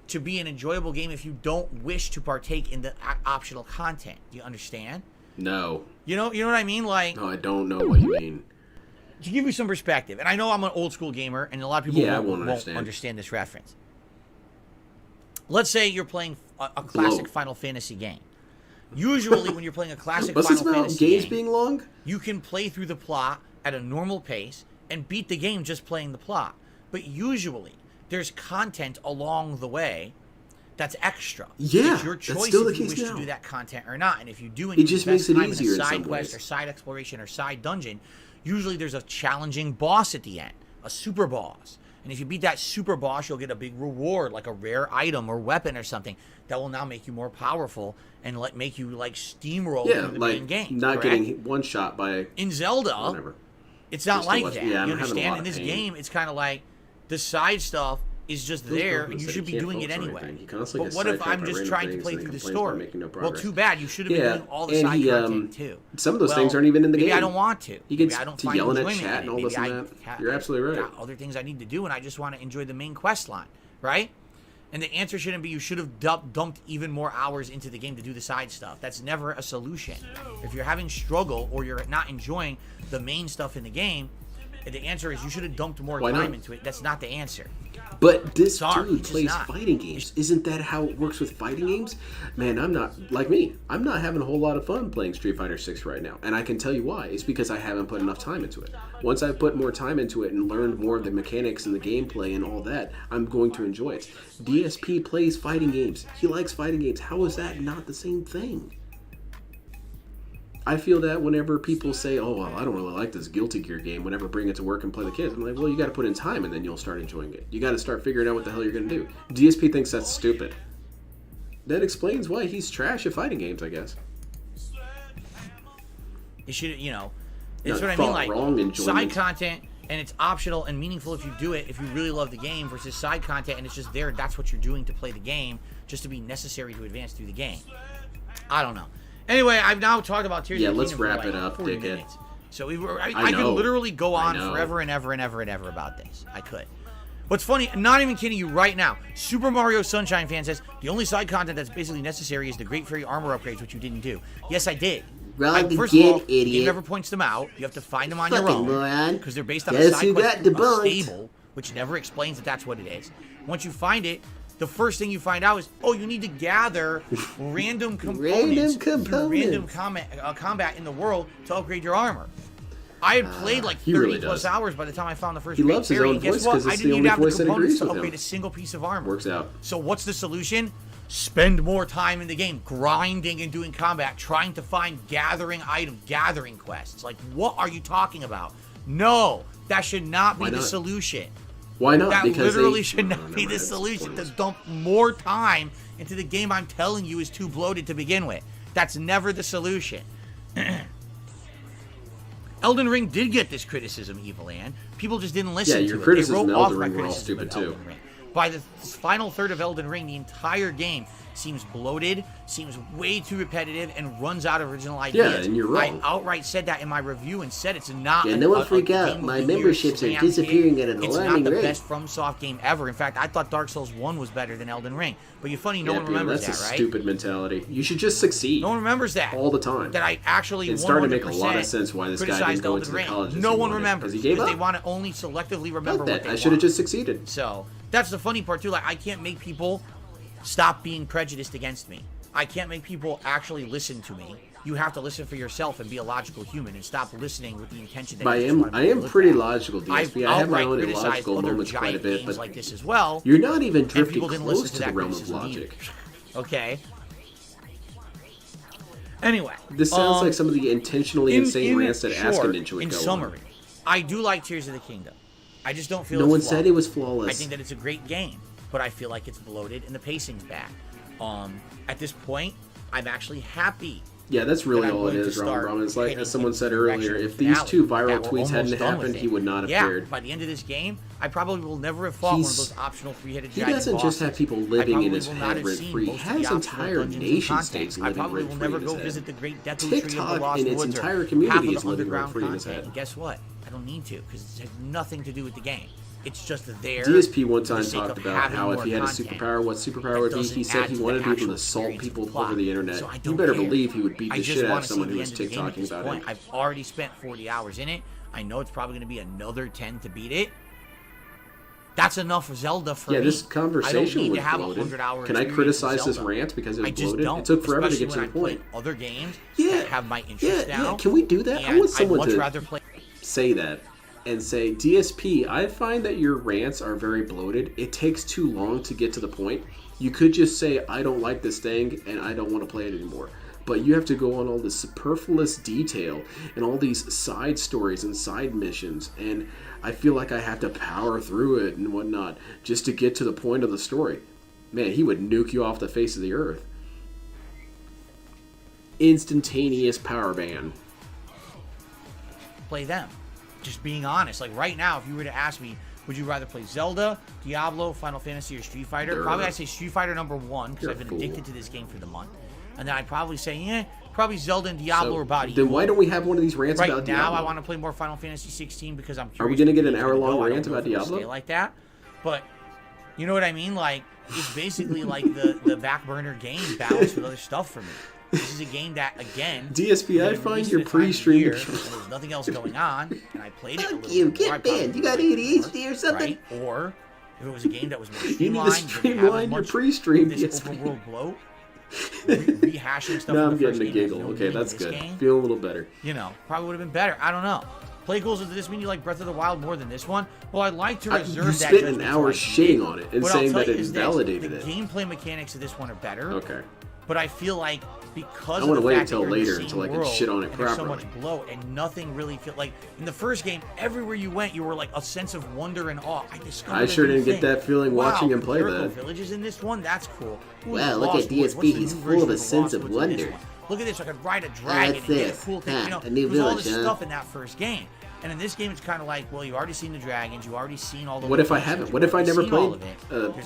to be an enjoyable game if you don't wish to partake in the optional content. Do you understand? No. You know what I mean? Like, no, I don't know what you mean. To give you some perspective, and I know I'm an old school gamer, and a lot of people won't understand this reference. Let's say you're playing a classic Bloat. Final Fantasy game. Usually, when you're playing a classic Final Fantasy games game, being long? You can play through the plot at a normal pace and beat the game just playing the plot. But usually, there's content along the way that's extra. Yeah, it's your choice that's still if the you case wish now. to do that content or not. And if you do, and it you just invest makes it time easier in a in side some quest ways. or side exploration or side dungeon, usually there's a challenging boss at the end, a super boss. And if you beat that super boss, you'll get a big reward, like a rare item or weapon or something that will now make you more powerful and make you like steamroll through the main game. Not getting one shot by in Zelda. Whatever. It's not like that. Yeah, you understand? In this game, it's kind of like the side stuff is just there, and you should be doing it anyway. But what if I'm just trying to play through the story? Well, too bad. You should have been doing all the side content too. Some of those things aren't even in the game. Maybe I don't want to. You get to yelling at chat and all this and that. You're absolutely right. Got other things I need to do, and I just want to enjoy the main quest line, right? And the answer shouldn't be you should have dumped even more hours into the game to do the side stuff. That's never a solution. If you're having struggle or you're not enjoying the main stuff in the game, the answer is you should have dumped more time into it. That's not the answer. But this dude plays fighting games. Isn't that how it works with fighting games? Man, I'm not, like me, I'm not having a whole lot of fun playing Street Fighter 6 right now. And I can tell you why. It's because I haven't put enough time into it. Once I put more time into it and learned more of the mechanics and the gameplay and all that, I'm going to enjoy it. DSP plays fighting games. He likes fighting games. How is that not the same thing? I feel that whenever people say, oh, well, I don't really like this Guilty Gear game, whenever bring it to work and play the kids, I'm like, well, you got to put in time and then you'll start enjoying it. You got to start figuring out what the hell you're going to do. DSP thinks that's stupid. That explains why he's trash at fighting games, I guess. You should, it's what I mean, like, side content, and it's optional and meaningful if you do it, if you really love the game, versus side content, and it's just there, that's what you're doing to play the game, just to be necessary to advance through the game. I don't know. Anyway, I've now talked about Tears of the Kingdom let's wrap for it up, 40 dickhead. minutes. So I could literally go on forever and ever and ever and ever about this. I could. What's funny, I'm not even kidding you right now, Super Mario Sunshine fan says, the only side content that's basically necessary is the Great Fairy armor upgrades, which you didn't do. Yes, I did. First of all, the game never points them out. You have to find them on your own. Because they're based on a side quest, a stable, which never explains that that's what it is. Once you find it, the first thing you find out is, oh, you need to gather random components through random combat in the world to upgrade your armor. I had played like 30 really plus hours by the time I found the first He loves his own voice because it's the only voice that agrees with him. upgrade a single piece of armor. Works out. So what's the solution? Spend more time in the game, grinding and doing combat, trying to find gathering items, gathering quests. Like, what are you talking about? No, that should not be the solution. Why not? That because literally should not be the solution. To dump more time into the game I'm telling you is too bloated to begin with. That's never the solution. Elden Ring did get this criticism, Evil Ann. People just didn't listen to it. Yeah, your criticism of Elden Ring were all stupid too. By the final third of Elden Ring, the entire game seems bloated, seems way too repetitive, and runs out of original ideas. Yeah, and you're wrong. I outright said that in my review and said it's not. Yeah, no one freak out. My memberships are disappearing at an alarming rate. It's not the best FromSoft game ever. In fact, I thought Dark Souls 1 was better than Elden Ring. But you're funny, no one remembers that, right? That's a stupid mentality. You should just succeed. No one remembers that. All the time. That I actually It's starting to make a lot of sense why this guy didn't go into the colleges. No one remembers. Because he gave up. They want to only selectively remember what they want. I should have just succeeded. So, that's the funny part too. Like, I can't make people stop being prejudiced against me. I can't make people actually listen to me. You have to listen for yourself and be a logical human and stop listening with the intention that I am pretty logical, DSP. I have my own illogical moments quite a bit, but like this as well. You're not even drifting close to the realm of logic. Okay. Anyway, this sounds like some of the intentionally insane rants that Askeninch would go on. In summary, I do like Tears of the Kingdom. I just don't feel no one said it was flawless. I think that it's a great game, but I feel like it's bloated and the pacing's bad. At this point, I'm actually happy. Yeah, that's really all it is, Ron. It's like, as someone said earlier, if these two viral tweets hadn't happened, he would not have cared. By the end of this game, I probably will never have fought one of those optional three-headed dragon bosses. He doesn't just have people living in his head rent-free. He has entire nation-states living rent-free in his head. I probably will never go visit the Great Death Tree of the Lost TikTok and its entire community is living rent-free in his head. And guess what? I don't need to, because it has nothing to do with the game. It's just there. DSP one time talked about how if he had a superpower, what superpower would be. He said he wanted to be able to assault people over the internet. You better believe he would beat the shit out of someone who was TikToking about it. I've already spent 40 hours in it. I know it's probably going to be another 10 to beat it. That's enough for Zelda for me. Yeah, this conversation was bloated. Can I criticize this rant because it was bloated? It took forever to get to the point. Other games that have my interest now. Yeah, can we do that? I want someone to say that. And say, DSP, I find that your rants are very bloated. It takes too long to get to the point. You could just say, I don't like this thing and I don't want to play it anymore. But you have to go on all this superfluous detail and all these side stories and side missions. And I feel like I have to power through it and whatnot just to get to the point of the story. Man, he would nuke you off the face of the earth. Instantaneous power ban. Play them. Just being honest, like right now, if you were to ask me, would you rather play Zelda, Diablo, Final Fantasy, or Street Fighter? Probably I'd say Street Fighter #1 because I've been addicted to this game for the month. And then I'd probably say, probably Zelda and Diablo are about equal. Then why don't we have one of these rants about Diablo? Right now, I want to play more Final Fantasy 16 because I'm curious. Are we going to get an hour-long rant about Diablo? Stay like that, but you know what I mean? Like it's basically like the back burner game balanced with other stuff for me. This is a game that, again, DSP, I find your pre-stream. There's nothing else going on, and I played it a little bit more. Get banned. You got ADHD or something? Right? Or if it was a game that was more streamlined, you need to streamline your pre-stream. This open world bloat, rehashing stuff. Now I'm getting a giggle. Okay, that's good. Feel a little better. You know, probably would have been better. I don't know. Play goals. Does this mean you like Breath of the Wild more than this one? Well, I'd like to reserve that. You spent an hour shitting on it and saying that it invalidated it. The gameplay mechanics of this one are better. Okay. But I feel like because I want to wait until later until I can shit on it properly. There's so much bloat and nothing really feel like in the first game. Everywhere you went, you were like a sense of wonder and awe. I sure didn't get that feeling watching him play that. Villages in this one, that's cool. Wow, look at DSP. He's full of a sense of wonder. Look at this. I could ride a dragon and get a cool thing. You know, there's all this stuff in that first game. And in this game, it's kind of like, well, you've already seen the dragons, you've already seen all the. What if I haven't? What if I never played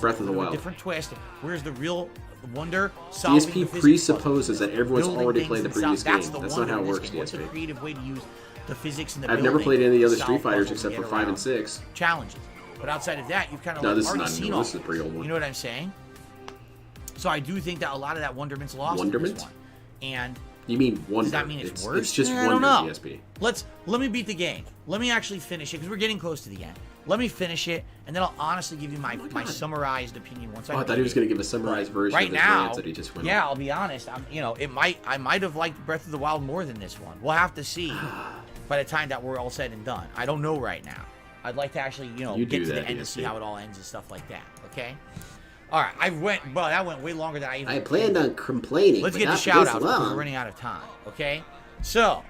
Breath of the Wild? Different twist. Where's the real wonder? DSP presupposes that everyone's already played the previous game. That's not how it works, DSP. What's a creative way to use the physics and the I've never played any of the other Street Fighters except for 5 and 6. Challenges, but outside of that, you've kind of already seen all. This is a pretty old one. You know what I'm saying? So I do think that a lot of that wonderment's lost. Wonderment. In this one. And. You mean wonder? Does that mean it's worse? It's just wonder, DSP. Let me beat the game. Let me actually finish it because we're getting close to the end. Let me finish it, and then I'll honestly give you my summarized opinion once I. I thought he was going to give a summarized version of his rants that he just went. Yeah, I'll be honest. I might have liked Breath of the Wild more than this one. We'll have to see. by the time that we're all said and done. I don't know right now. I'd like to actually, get to the end and see how it all ends and stuff like that. Okay. All right, that went way longer than I even. I planned on complaining. Let's get the shout outs because we're running out of time. Okay, so.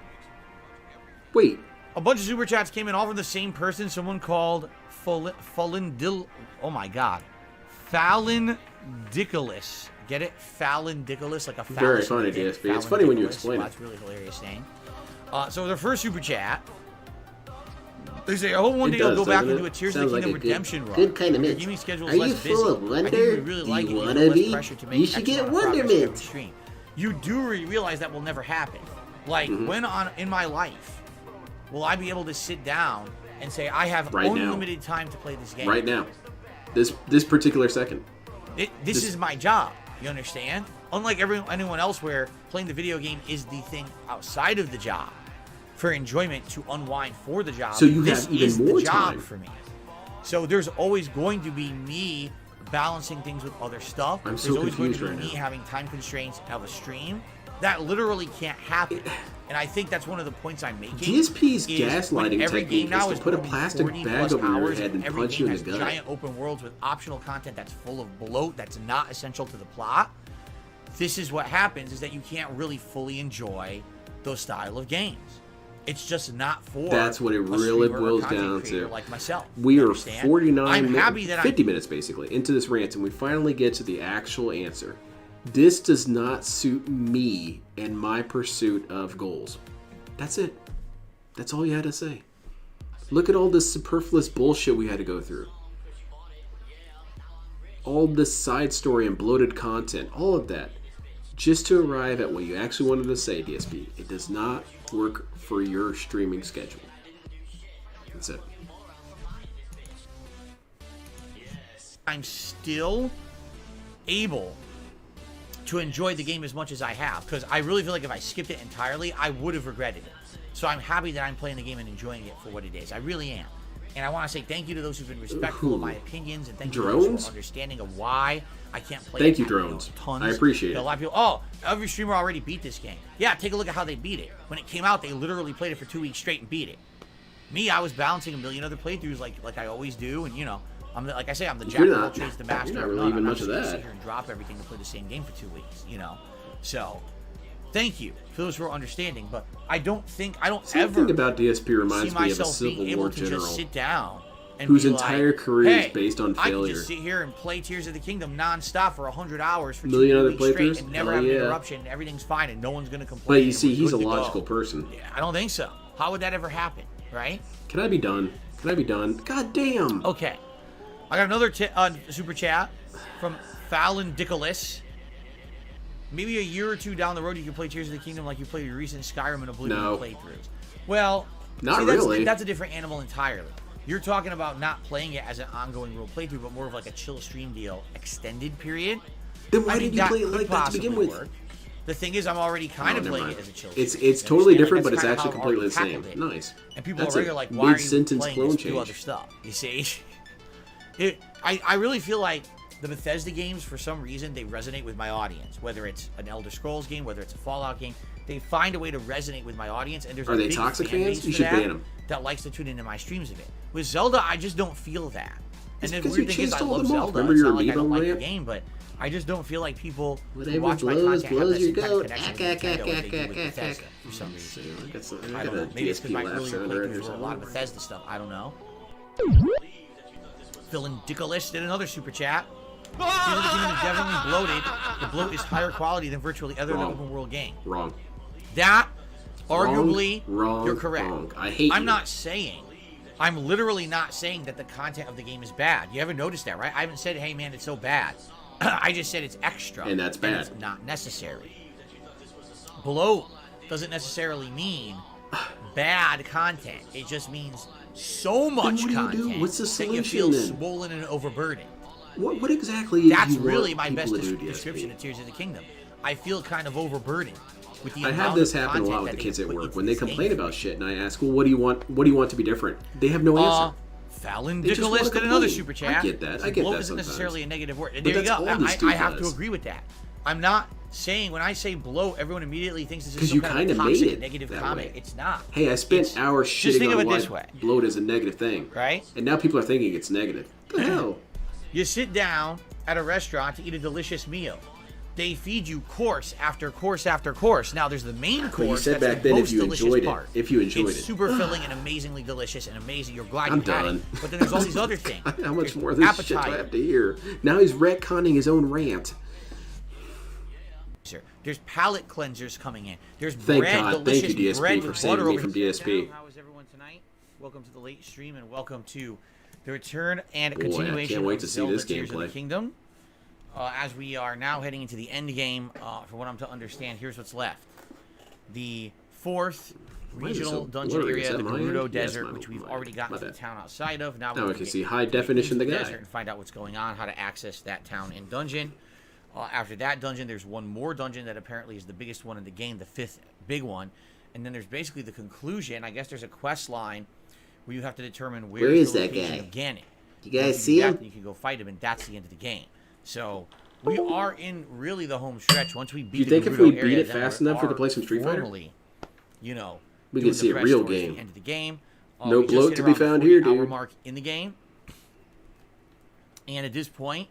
Wait. A bunch of super chats came in, all from the same person. Someone called Falindil. Oh my God, Falindiculus. Get it? Falindiculus, like a phallus. Very funny, DSP. It's funny when you explain it. That's really hilarious name. So the first super chat. They say, I hope one day I'll go back and do a Tears of the Kingdom redemption run. Good kind of mint. Gaming schedule Are is you less busy. full of wonder? I think we really like you it. want to be? Pressure to make You should get Wonder Mint. You do realize that will never happen. Like, when in my life will I be able to sit down and say, I have unlimited time to play this game? Right now. This particular second. This is my job. You understand? Unlike anyone else where playing the video game is the thing outside of the job. For enjoyment to unwind for the job. So you have even more job time for me. So there's always going to be me balancing things with other stuff. There's always going to be me having time constraints of a stream. That literally can't happen. And I think that's one of the points I'm making. DSP's gaslighting technique is to put a plastic bag over your head and punch you in the gut. Giant open worlds with optional content that's full of bloat that's not essential to the plot. This is what happens, is that you can't really fully enjoy those style of games. It's just not for. That's what it really boils down to. Like myself, we are 50 minutes basically into this rant, and we finally get to the actual answer. This does not suit me and my pursuit of goals. That's it. That's all you had to say. Look at all this superfluous bullshit we had to go through. All this side story and bloated content, all of that, just to arrive at what you actually wanted to say, DSP. It does not work for your streaming schedule. That's it. I'm still able to enjoy the game as much as I have, because I really feel like if I skipped it entirely, I would have regretted it. So I'm happy that I'm playing the game and enjoying it for what it is. I really am. And I want to say thank you to those who've been respectful of my opinions, and thank you to those for understanding of why I can't play Thank you, Drones. Tons. I appreciate it. A lot of people, every streamer already beat this game. Yeah, take a look at how they beat it. When it came out, they literally played it for 2 weeks straight and beat it. Me, I was balancing a million other playthroughs like I always do, and I'm like I say, I'm the jack of all trades, the master. You're not really even much of that. Sit here and drop everything to play the same game for 2 weeks, So, thank you for those who are understanding, but I don't ever. Something about DSP reminds me of a Civil War general. Just sit down. Whose entire career is based on failure. I can just sit here and play Tears of the Kingdom non-stop for 100 hours for 2 weeks straight and never have an interruption, and everything's fine, and no one's going to complain. But you see, he's a logical person. Yeah, I don't think so. How would that ever happen, right? Can I be done? God damn. Okay. I got another super chat from Falindiculus. Maybe a year or two down the road, you can play Tears of the Kingdom like you played your recent Skyrim and Oblivion playthroughs. Well, that's a different animal entirely. You're talking about not playing it as an ongoing real playthrough, but more of like a chill stream deal, extended period. Then why did you play it like that to begin with? Work. The thing is, I'm already kind of playing it as a chill stream. It's totally different, but it's actually completely the same. Nice. And people are like, why are you playing this do other stuff? You see? I really feel like the Bethesda games, for some reason, they resonate with my audience. Whether it's an Elder Scrolls game, whether it's a Fallout game, they find a way to resonate with my audience. And there's are they toxic fans? You should ban them. That likes to tune into my streams of it. With Zelda, I just don't feel that. And the weird thing is, I love Zelda. Remember it's your not like I don't like the game, but I just don't feel like people who watch my content have that same kind of connection with Nintendo as they do with Bethesda for some reason. I don't know. Maybe it's because my earlier playthroughs were a lot of Bethesda stuff. I don't know. Philandiculus did another super chat. Tears of the Kingdom is definitely bloated. The bloat is higher quality than virtually other open world game. Wrong. That, arguably, you're correct. I hate I'm not saying, I'm literally not saying that the content of the game is bad. You haven't noticed that, right? I haven't said, hey man, it's so bad. I just said it's extra. And that's bad. And it's not necessary. Bloat doesn't necessarily mean bad content. It just means so much content What's the solution, that you feel then? swollen and overburdened. What exactly That's you really want my best to do, description of Tears of the Kingdom. I feel kind of overburdened with the I have this happen a lot with the kids at work when they complain about shit, and I ask, well, what do you want? What do you want to be different? They have no answer. Falindiculus did another super chat. I get that. I get that isn't necessarily a negative word. But there you go. I have to agree with that. I'm not saying, when I say bloat, everyone immediately thinks this is some kind of toxic, negative comment. It's not. Hey, I spent hours shitting on why bloat is a negative thing. Right? And now people are thinking it's negative. What the hell? You sit down at a restaurant to eat a delicious meal. They feed you course after course after course. Now, there's the main course. You said back then if you enjoyed it. If you enjoyed it. It's super filling and amazingly delicious and amazing. You're glad you had it. But then there's all these other things. How much more of this shit do I have to hear? Now he's retconning his own rant. There's palate cleansers coming in. There's Thank bread, God. delicious Thank you, DSP, bread for with saving butter me over from DSP. How is everyone tonight? Welcome to the late stream and welcome to the return and continuation I can't wait of to see Zelda this Tears of the gameplay. Kingdom. As we are now heading into the end game, from what I'm to understand, here's what's left. The 4th regional dungeon area, the Gerudo Desert, which we've already gotten to the town outside of. Now we can see high definition the guy. Desert and find out what's going on, how to access that town and dungeon. After that dungeon, there's one more dungeon that apparently is the biggest one in the game, the 5th big one. And then there's basically the conclusion. I guess there's a quest line where you have to determine where is the location of Ganon. You guys see him? You can go fight him, and that's the end of the game. So we are in really the home stretch. Once we beat the Gerudo area, if we beat it fast enough for the play some Street Fighter? You know, we can see a real game. The end of the game. No bloat to be found here, dude. Mark in the game. And at this point,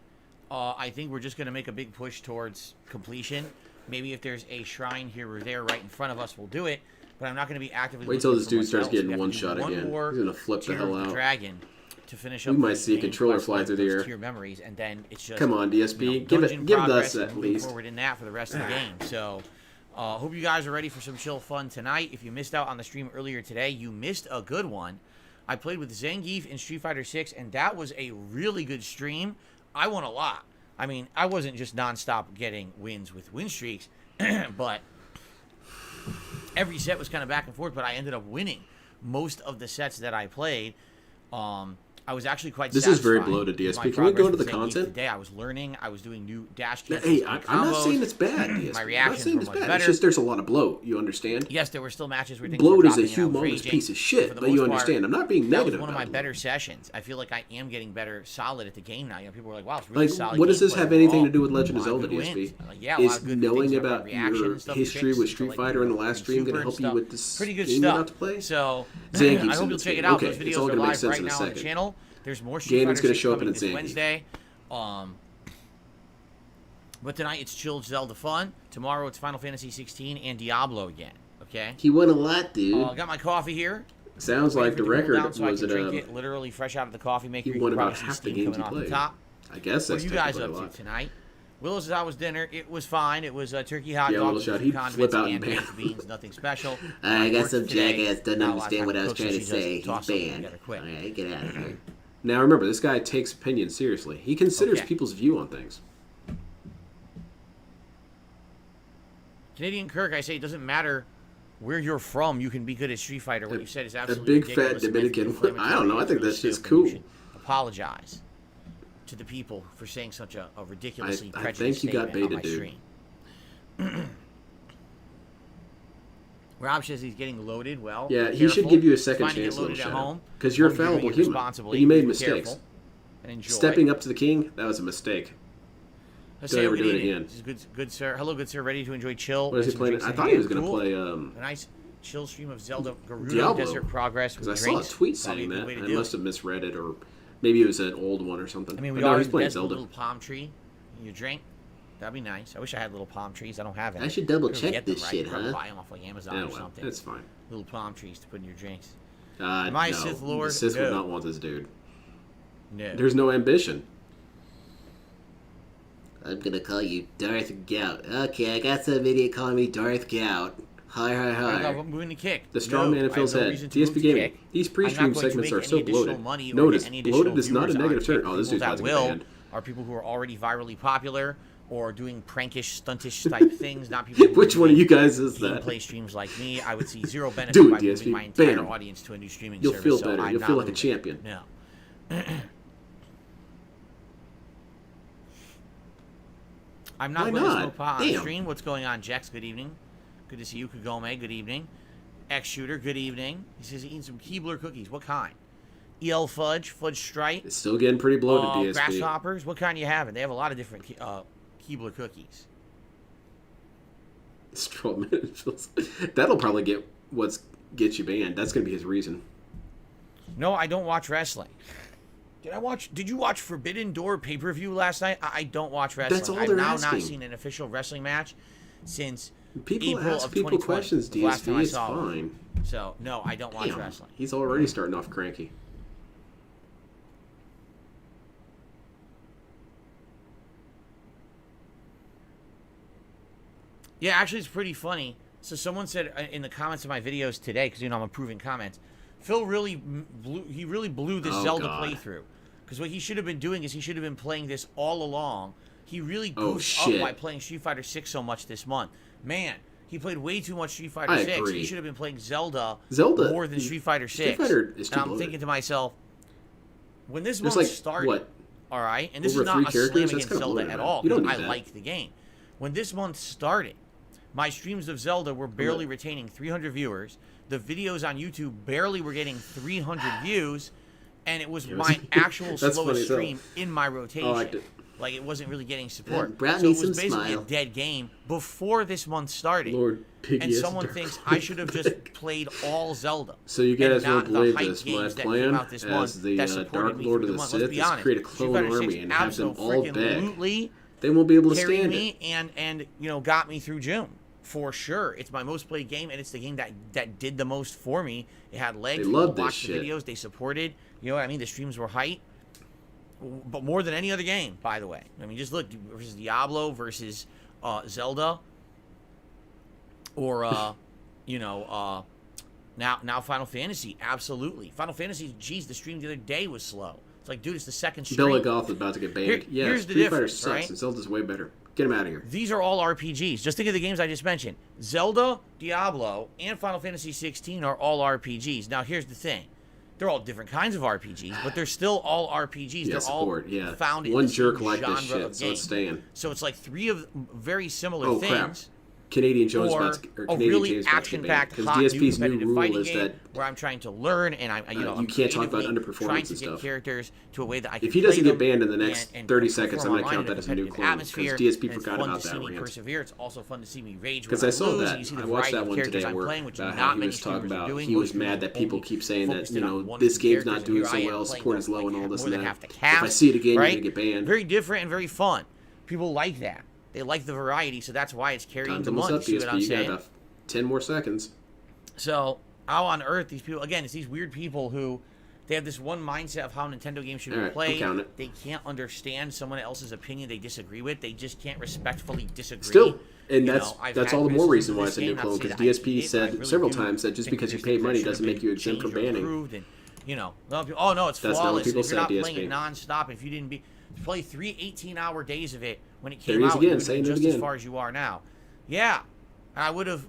I think we're just going to make a big push towards completion. Maybe if there's a shrine here or there right in front of us, we'll do it. But I'm not going to be actively. Wait till this dude starts getting one shot again. He's going to flip the hell out. Dragon to finish up. We might see a controller fly through the air. Tier memories, and then it's just. Come on, DSP, give us at least. Forward in that for the rest of the game. So, hope you guys are ready for some chill fun tonight. If you missed out on the stream earlier today, you missed a good one. I played with Zangief in Street Fighter 6, and that was a really good stream. I won a lot. I mean, I wasn't just nonstop getting wins with win streaks, but every set was kind of back and forth, but I ended up winning most of the sets that I played. I was actually quite satisfied. This is very bloated, DSP. Can we go to the content? Today I was learning. I was doing new dash kicks. Hey, I'm not saying it's bad, DSP. My reactions were much better. It's just there's a lot of bloat. You understand? Yes, there were still matches where things bloat were is a humongous piece of shit, but you understand. I'm not being negative. That was one of my better sessions. I feel like I am getting better, solid at the game now. You know, people were like, "Wow, it's really solid." What does this have anything to do with Legend of Zelda, DSP? Yeah, is knowing about your history with Street Fighter in the last stream going to help you with this pretty good game you're about to play? So I hope you'll check it out. Those videos are live right now on the channel. There's more Street Fighter going to show up in this Wednesday. But tonight it's chilled Zelda fun. Tomorrow it's Final Fantasy 16 and Diablo again. Okay. He won a lot, dude. I got my coffee here. Sounds like the record was it drink it literally fresh out of the coffee maker. He won about half the games he played. I guess that's what you guys up to tonight. Willow's how was dinner. It was fine. It was turkey hot dogs, condiments, and baked beans. Nothing special. I got some jackass doesn't understand what I was trying to say. He's banned. All right, get out of here. Now remember, this guy takes opinions seriously. He considers people's view on things. Canadian Kirk, I say it doesn't matter where you're from. You can be good at Street Fighter. What you said is absolutely a big fat Dominican. I don't know. I think that's just cool. Apologize to the people for saying such a ridiculously prejudiced I think you got baited, dude. Rob says he's getting loaded. Well, yeah, he should give you a second chance, little shout, because you're a fallible human. But you made mistakes. Stepping up to the king, that was a mistake. Don't ever do it again. Good sir. Hello, good sir. Ready to enjoy chill. What is he playing? I thought he was going to play a nice chill stream of Zelda Gerudo Desert Progress. Because I saw a tweet saying that. I must have misread it, or maybe it was an old one or something. I mean, he's playing Zelda. A little palm tree. You drink. That'd be nice. I wish I had little palm trees. I don't have any. I should double check this shit, huh? Buy them off like Amazon or something. That's fine. Little palm trees to put in your drinks. Am I a Sith Lord? The Sith would not want this dude. No. There's no ambition. I'm gonna call you Darth Gout. Okay, I got some idiot calling me Darth Gout. Hi. I'm moving to kick. The strong man in Phil's head. DSP Gaming. These pre-stream segments are so bloated. Notice, bloated is not a negative term. Oh, this dude's about to get banned. Are people who are already virally popular or doing prankish, stuntish type things, not people who Which one of you guys is that? Play streams like me. I would see zero benefit by moving my entire audience to a new streaming service. You'll feel better. You'll feel like a champion. No. I'm not going to smoke pot on stream. What's going on, Jex? Good evening. Good to see you. Kagome, good evening. X-Shooter, good evening. He says he's eating some Keebler cookies. What kind? EL Fudge, Fudge Stripe. It's still getting pretty bloated, DSP. Grasshoppers. What kind are you having? They have a lot of different Keebler cookies. That'll probably get you banned. That's gonna be his reason. No, I don't watch wrestling. Did you watch Forbidden Door pay-per-view last night? I don't watch wrestling. That's all I've they're now asking. not seen an official wrestling match since People April ask of people 2020. questions, The last time I DSP. It's saw one. fine. So, no, I don't watch wrestling. He's already starting off cranky. Yeah, actually, it's pretty funny. So someone said in the comments of my videos today, because, I'm approving comments, Phil really blew this Zelda playthrough. Because what he should have been doing is he should have been playing this all along. He really goofed up by playing Street Fighter 6 so much this month. Man, he played way too much Street Fighter 6. Agree. He should have been playing Zelda more than Street Fighter 6. Street Fighter is too and I'm thinking to myself, when this month started, what? All right, and this Over is not a 3 slam characters? against That's Zelda kinda at bloated, all, man. You don't because need I that. like the game. When this month started, my streams of Zelda were barely retaining 300 viewers. The videos on YouTube barely were getting 300 views, and it was my actual slowest stream in my rotation. Like, it wasn't really getting support. So it was basically a dead game before this month started. Lord, and someone thinks I should have just played all Zelda. So you guys won't believe this. My games plan that came out as the supported Dark me Lord through of the month. Let's Sith be is honest, create a Street clone Fighter army 6 and have them all back. absolutely They won't be able to carried stand me it. and got me through June. For sure. It's my most played game, and it's the game that did the most for me. It had legs. They People loved this watched shit. the videos. They supported. You know what I mean? The streams were hype. But more than any other game, by the way. I mean, just look. Versus Diablo versus Zelda. Or, now Final Fantasy. Absolutely. Final Fantasy, geez, the stream the other day was slow. It's like, dude, it's the second stream. Billy Goth is about to get banned. Here's the Street Fighter difference, sucks, right? and Zelda's way better. Get him out of here. These are all RPGs. Just think of the games I just mentioned. Zelda, Diablo, and Final Fantasy 16 are all RPGs. Now, here's the thing. They're all different kinds of RPGs, but they're still all RPGs. They're all found in one the jerk same like genre this shit, of so game. it's staying. So it's like three of very similar things. Crap. Canadian Jones or about to, or a Canadian really James about to get action-packed, banned. hot, Because new DSP's new competitive rule fighting is game that where I'm trying to learn and I'm you can't talk about creatively underperformance trying and to get stuff. characters to a way that I can If he doesn't play get them banned in the next and 30 seconds, I'm perform going to count online that as in a new competitive clone. Because atmosphere, DSP and it's forgot fun about to see that me rant. persevere. It's also fun to see me rage Because when I saw lose, that. and you see the I watched variety that of one characters today at I'm work playing, which about not how he many was talking streamers are about doing. he was Most mad that streamers people only keep saying that, focused in on one or this two game's characters, not doing and so here I am well, playing support is like low and all this more and than that. half the If cast, I see it again, right? you're going to get banned. Very different and very fun. People like that. They like the variety, so that's why it's carrying Time's the almost month. up, See what I'm DSP. You saying? got about 10 more seconds. So, how on earth these people, again, it's these weird people who, they have this one mindset of how Nintendo games should be played. They can't understand someone else's opinion they disagree with. They just can't respectfally disagree. Still, and that's all the more reason why it's a new clone, because DSP said several times that just because you pay money doesn't make you exempt from banning. And, oh no, it's flawless. People If you're not said, playing DSP. it non-stop, if you didn't play 3 18-hour days of it when it came There he is out, again, you would have saying been it just as again. far as you are now. Yeah. I would have,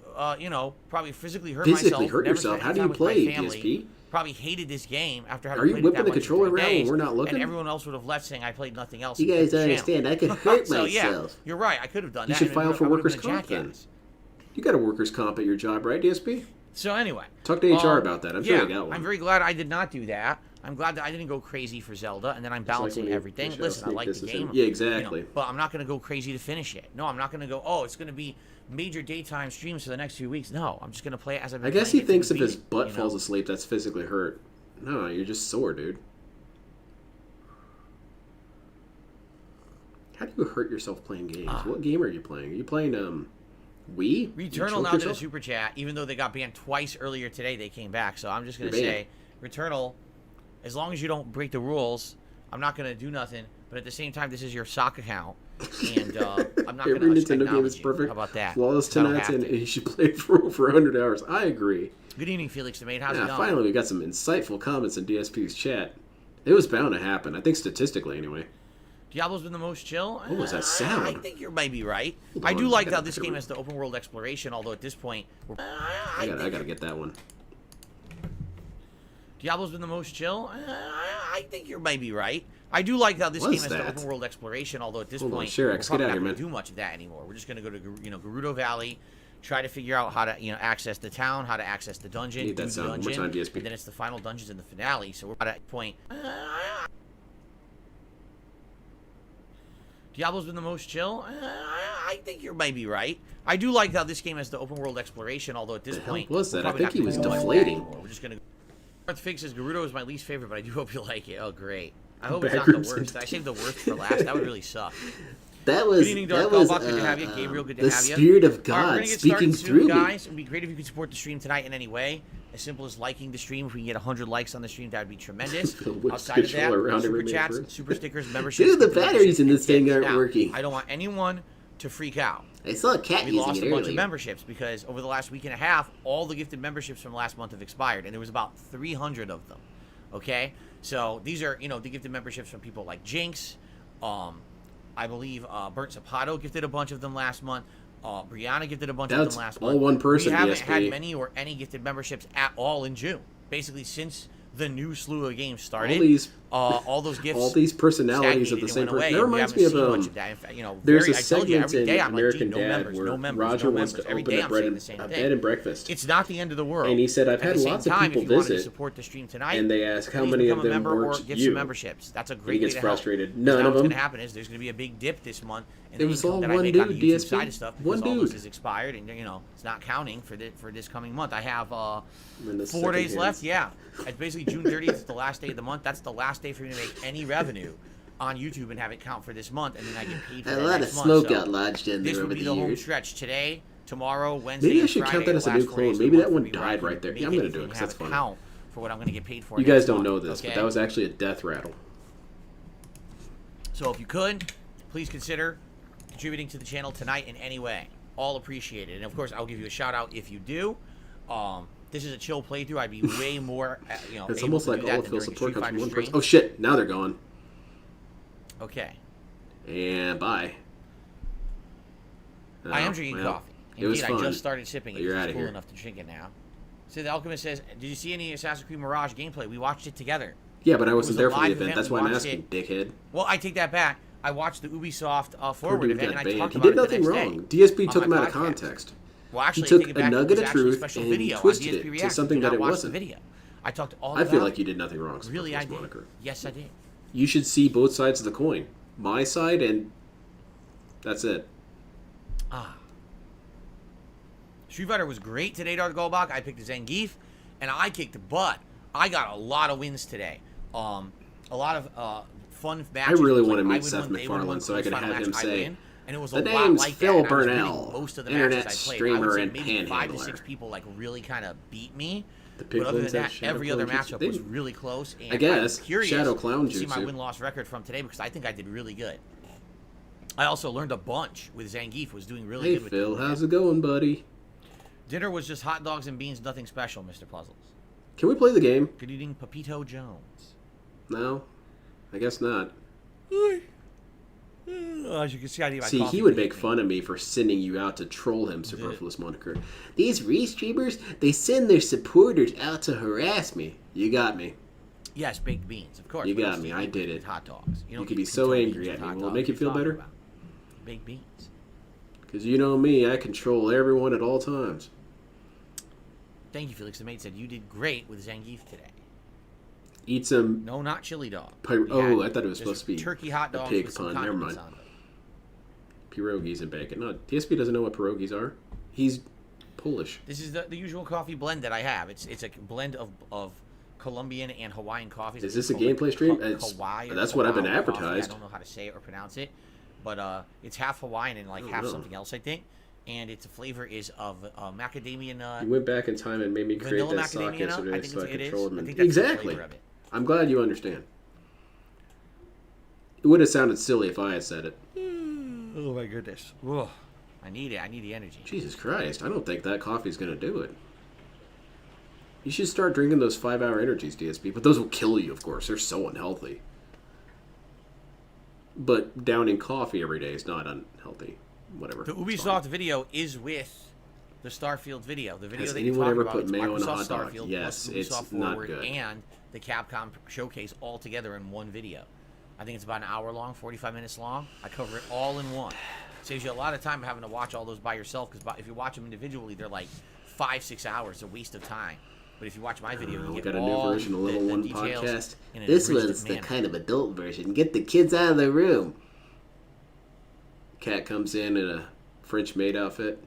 probably physically hurt Physically myself. hurt never yourself? spent How any do you time with my play, family, DSP? Probably hated this game after having Are you played it whipping that the much in controller 3 around when days, we're not looking? And everyone else would have left saying I played nothing else. You and guys quit don't the understand. channel. I could hurt So, yeah, myself. you're right. I could have done that. You should and file I for would have workers' been a comp then. jackass. You got a workers' comp at your job, right, DSP? So anyway. Talk to HR about that. I'm sure they got one. I'm very glad I did not do that. I'm glad that I didn't go crazy for Zelda, and then I'm balancing everything. Listen, I like the game. Yeah, exactly. But I'm not going to go crazy to finish it. No, I'm not going to go, oh, it's going to be major daytime streams for the next few weeks. No, I'm just going to play it as I've been I guess he playing it thinks to if his beat, butt falls asleep, that's physically hurt. No, you're just sore, dude. How do you hurt yourself playing games? What game are you playing? Are you playing Wii? Returnal now did a super chat, even though they got banned twice earlier today. They came back, so I'm just gonna say, Returnal, as long as you don't break the rules, I'm not gonna do nothing. But at the same time, this is your sock account, and I'm not Every gonna Nintendo game is you. perfect. How about that? Flawless 10 out of 10, and you should play it for over 100 hours. I agree. Good evening, Felix DeMade. How's it going? Finally, we got some insightful comments in DSP's chat. It was bound to happen. I think statistically, anyway. Diablo's been the most chill. What was that sound? I think you might be right. Hold I on, do like I how this game has the open world exploration, although at this point, I gotta get that one. Diablo's been the most chill. I think you might be right. I do like how this game has the open world exploration, although at this point, we're probably not going to do much of that anymore. We're just going to go to Gerudo Valley, try to figure out how to access the town, how to access the dungeon, Need that sound one more time, DSP. and then it's the final dungeons in the finale. So we're at that point. Diablo's been the most chill. I think you might be right. I do like how this game has the open world exploration, although at this point... What was that? I think he was deflating. We're just going to... Darth Fig says, Gerudo is my least favorite, but I do hope you like it. Oh, great. I hope it's not the worst. I saved the worst for last. That would really suck. That was, good evening, Dark Galbach. Good to have you. Gabriel, good to have you. The Spirit of God speaking through me. Guys, it would be great if you could support the stream tonight in any way. As simple as liking the stream. If we can get 100 likes on the stream, that would be tremendous. Outside of that, super chats, super stickers, memberships. Dude, the batteries in this thing aren't working. I don't want anyone to freak out. I saw a cat using it earlier. We lost a bunch of memberships because over the last week and a half, all the gifted memberships from last month have expired, and there was about 300 of them. Okay, so these are the gifted memberships from people like Jinx. I believe Burnt Zapato gifted a bunch of them last month. Brianna gifted a bunch of them last month. All one person. We haven't DSP. had many or any gifted memberships at all in June. Basically, since the new slew of games started, all those gifts, all these personalities of the same person. That reminds me of there's a segment in American Dad where Roger wants to open a bed and breakfast. It's not the end of the world. And he said, I've had lots of people visit, support the stream tonight, and they ask how many of them worked you. Memberships. That's a great. He gets frustrated. None of them. What's going to happen is there's going to be a big dip this month. It was all one dude, DSP. One dude. All this is expired, and it's not counting for this coming month. I have 4 days left. Yeah, it's basically June 30th. It's the last day of the month. That's the last day for me to make any revenue on YouTube and have it count for this month, and then I get paid for that a lot of smoke got lodged in there. This would be the home stretch today, tomorrow, Wednesday. Maybe I should count that as a new clone. Maybe that one died right there. Yeah, I'm gonna do it because that's fun. Count for what I'm gonna get paid for. You guys don't know this, but that was actually a death rattle. So if you could, please consider contributing to the channel tonight in any way. All appreciated. And of course, I'll give you a shout out if you do. This is a chill playthrough. I'd be way more, it's almost like all field support comes from one person. Oh shit! Now they're gone. Okay. And bye. I am drinking coffee. It was fun. I just started sipping it. You're out it's of cool here. enough to drink it now. So the Alchemist says, "Did you see any Assassin's Creed Mirage gameplay? We watched it together." Yeah, but I wasn't there for the event. That's why I'm asking, dickhead. Well, I take that back. I watched the Ubisoft forward event, and I talked about he did nothing wrong. DSP took him out of context. Well, actually, he took a nugget of truth and twisted it to something that it wasn't. Video. I talked all. I feel like you did nothing wrong. Really, I did. Yes, I did. You should see both sides of the coin. My side, and that's it. Street Fighter was great today, Darth Golbach. I picked the Zangief, and I kicked butt. I got a lot of wins today. A lot of fun matches. I really want to meet Seth MacFarlane so I could have him say, and it was the a name's lot like Phil that. Burnell, most of the internet matches I played. streamer I and maybe 5 to 6 panhandler. people really kind of beat me. But other than that, every other matchup was really close. And I guess. I'm curious Shadow Clown to see my Jutsu. win-loss record from today because I think I did really good. I also learned a bunch with Zangief. Was doing really good with Phil, how's it going, buddy? Dinner was just hot dogs and beans, nothing special, Mr. Puzzles. Can we play the game? Good evening, Pepito Jones. No, I guess not. As you can see, I need my See, coffee. he would make fun of me for sending you out to troll him, Superfluous Moniker. These Restreamers, they send their supporters out to harass me. You got me. Yes, baked beans, of course. You got me. I did it. Hot dogs. You could be so angry at me. Will it make you feel better? Baked beans. Because you know me, I control everyone at all times. Thank you, Felix. The mate said you did great with Zangief today. Eat some... No, not chili dog. Oh, I thought it was supposed to be turkey hot dogs a pig with some pun. Never mind. on them. Pierogies and bacon. No, DSP doesn't know what pierogies are. He's Polish. This is the usual coffee blend that I have. It's a blend of Colombian and Hawaiian coffees. Is this a gameplay stream? That's what I've been advertised. I don't know how to say it or pronounce it, but it's half Hawaiian and half something else, I think. And its flavor is of macadamia nut. You went back in time and made me create that sock yesterday so I controlled them. Exactly. Of it. I'm glad you understand. It would have sounded silly if I had said it. Oh my goodness. Whoa. I need it. I need the energy. Jesus Christ. I don't think that coffee's going to do it. You should start drinking those 5-hour energies, DSP. But those will kill you, of course. They're so unhealthy. But downing coffee every day is not unhealthy. Whatever. The Ubisoft video is with the Starfield video. The video Has that anyone you ever talked about, put mayo in a Microsoft hot dog? Starfield Yes, plus it's Ubisoft not Forward good. and the Capcom showcase all together in one video. I think it's about an hour long, 45 minutes long. I cover it all in one. Saves you a lot of time having to watch all those by yourself because if you watch them individually, they're like 5-6 hours, a waste of time. But if you watch my video, you get got a new version of Level 1 podcast. This one's the kind of adult version. Get the kids out of the room. Cat comes in a French maid outfit.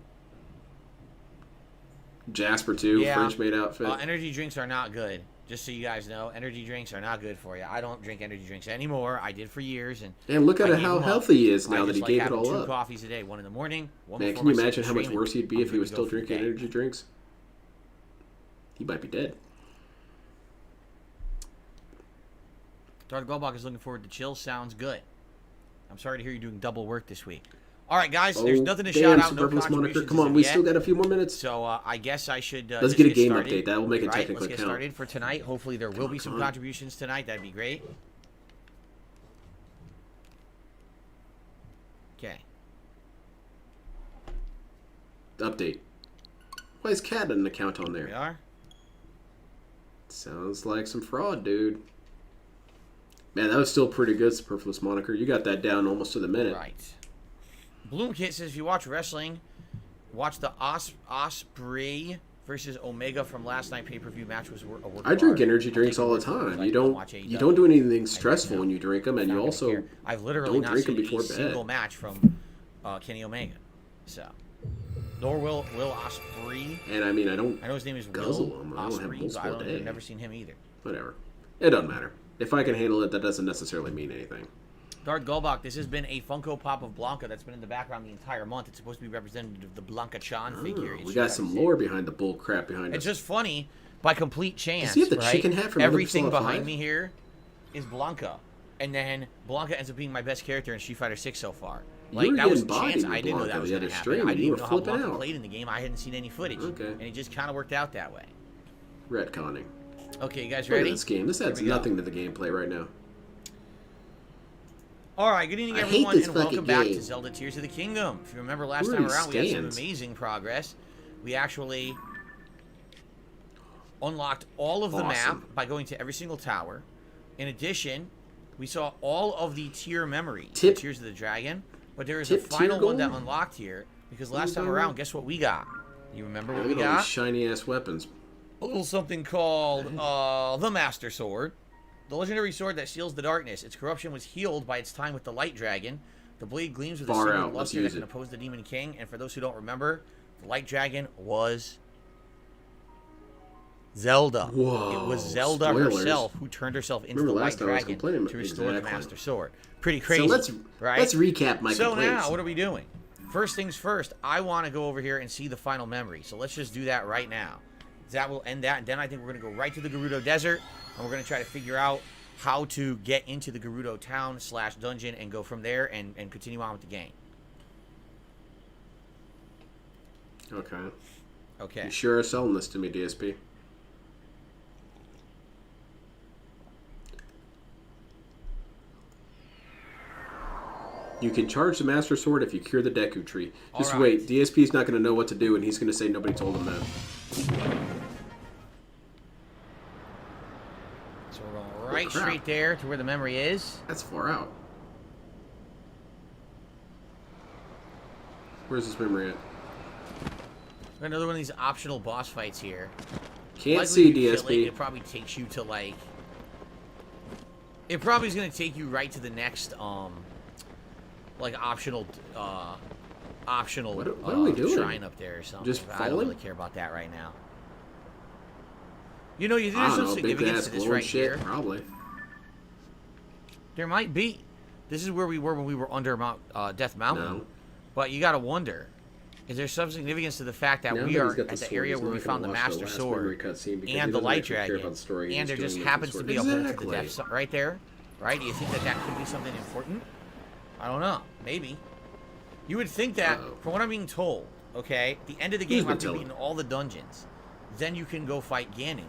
Jasper too. Yeah. French maid outfit. Energy drinks are not good. Just so you guys know, energy drinks are not good for you. I don't drink energy drinks anymore. I did for years, and look at how healthy he is now that he gave it all up. 2 coffees a day, one in the morning, one Man, before can you my imagine how much streaming. worse he'd be if he was still drinking energy drinks? He might be dead. Darth Goldbach is looking forward to chill. Sounds good. I'm sorry to hear you're doing double work this week. All right, guys. There's nothing to shout out. No contributions. Come on, we still got a few more minutes. So I guess I should. Let's get a game update. That will make it technically count. Let's get started for tonight. Hopefully there will be some contributions tonight. That'd be great. Okay. Update. Why is Cat an account on there? Here we are. Sounds like some fraud, dude. Man, that was still pretty good, Superfluous Moniker. You got that down almost to the minute. Right. Bloomkit says if you watch wrestling, watch the Osprey versus Omega from last night pay-per-view match was a work. I drink energy drinks all the time. You don't do anything stressful when you drink them, and you also I've literally don't drink them before bed. Single match from Kenny Omega, so nor will Osprey. And I mean, I know his name is guzzle Will them. I don't have multiple a day. I've never seen him either. Whatever, it doesn't matter. If I can handle it, that doesn't necessarily mean anything. Darth Goldbach, this has been a Funko Pop of Blanca that's been in the background the entire month. It's supposed to be representative of the Blanca Chan figure. We got some lore behind the bull crap behind It's us. just funny, by complete chance. Does he have the chicken hat from everything behind me here is Blanca. And then Blanca ends up being my best character in Street Fighter 6 so far. Like, that was a chance. I didn't know that was going to happen. I didn't even know how Blanca played in the game. I hadn't seen any footage. Okay. And it just kind of worked out that way. Retconning. Okay, you guys Look ready? at this game. This adds nothing to the gameplay right now. All right, good evening, everyone, and welcome back to Zelda Tears of the Kingdom. If you remember last time around, we had some amazing progress. We actually unlocked all of the map by going to every single tower. In addition, we saw all of the tier memories, Tears of the Dragon, but there is a final one that unlocked here, because last time around, guess what we got? You remember what we got? All these shiny-ass weapons. A little something called the Master Sword. The legendary sword that seals the darkness. Its corruption was healed by its time with the Light Dragon. The blade gleams with a silver luster that can oppose the Demon King. And for those who don't remember, the Light Dragon was Zelda. Whoa, it was Zelda herself who turned herself into the Light Dragon to restore the Master Sword. Pretty crazy, so let's recap my complaints. So now, what are we doing? First things first, I want to go over here and see the final memory. So let's just do that right now. That will end that, and then I think we're going to go right to the Gerudo Desert, and we're going to try to figure out how to get into the Gerudo town / dungeon and go from there and continue on with the game. Okay. You sure are selling this to me, DSP. You can charge the Master Sword if you cure the Deku Tree. Just wait. DSP's not going to know what to do, and he's going to say nobody told him that. So we're going right straight there to where the memory is. That's far out. Where's this memory at? Another one of these optional boss fights here. Can't see DSP. It probably takes you to like... It probably is going to take you right to the next... like optional what are we doing? Shrine up there or something. Just I don't really care about that right now. You know, there's some significance to this right here. Probably. There might be. This is where we were when we were under Death Mountain. No. But you got to wonder, is there some significance to the fact that we are at the area where we found the Master Sword and the Light Dragon, and there just happens to be a hole to the depths right there? Right? Do you think that could be something important? I don't know. Maybe. You would think that, from what I'm being told, okay, at the end of the game, after beating all the dungeons, then you can go fight Ganon,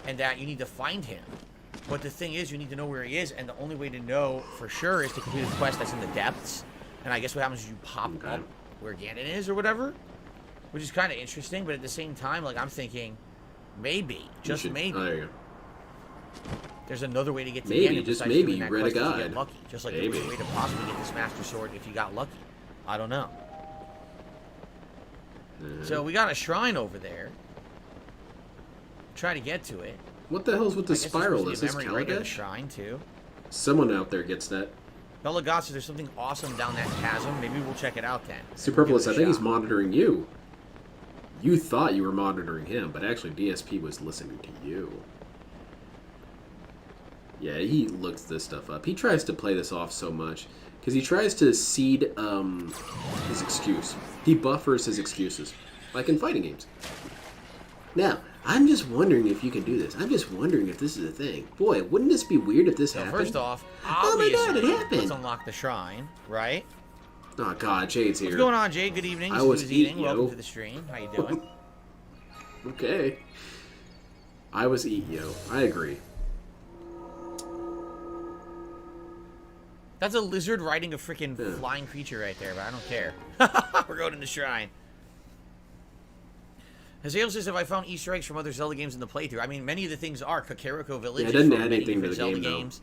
and that you need to find him. But the thing is, you need to know where he is, and the only way to know for sure is to complete a quest that's in the depths. And I guess what happens is you pop up where Ganon is or whatever, which is kind of interesting. But at the same time, like, I'm thinking, maybe, maybe. Oh, there you go. There's another way to get to Ganon. Just maybe you read a guide. Lucky. Just like there's a way to possibly get this Master Sword if you got lucky. I don't know. So we got a shrine over there. Try to get to it. What the hell's with the spiral? Is this Calabash? Right shrine too. Someone out there gets that. Bella God says there's something awesome down that chasm. Maybe we'll check it out then. Superfluous, I think he's monitoring you. You thought you were monitoring him, but actually DSP was listening to you. Yeah, he looks this stuff up. He tries to play this off so much because he tries to seed his excuse. He buffers his excuses, like in fighting games. Now, I'm just wondering if you can do this. I'm just wondering if this is a thing. Boy, wouldn't this be weird if this happened? First off, oh my God, it happened. Let's unlock the shrine, right? Oh God, Jade's here. What's going on, Jade? Good evening. I was eating. Welcome to the stream. How you doing? Okay. I was yo. I agree. That's a lizard riding a freaking flying creature right there, but I don't care. We're going to the shrine. Hazael says, have I found Easter eggs from other Zelda games in the playthrough? I mean, many of the things are Kakariko Village. Yeah, it doesn't add anything to the game, games.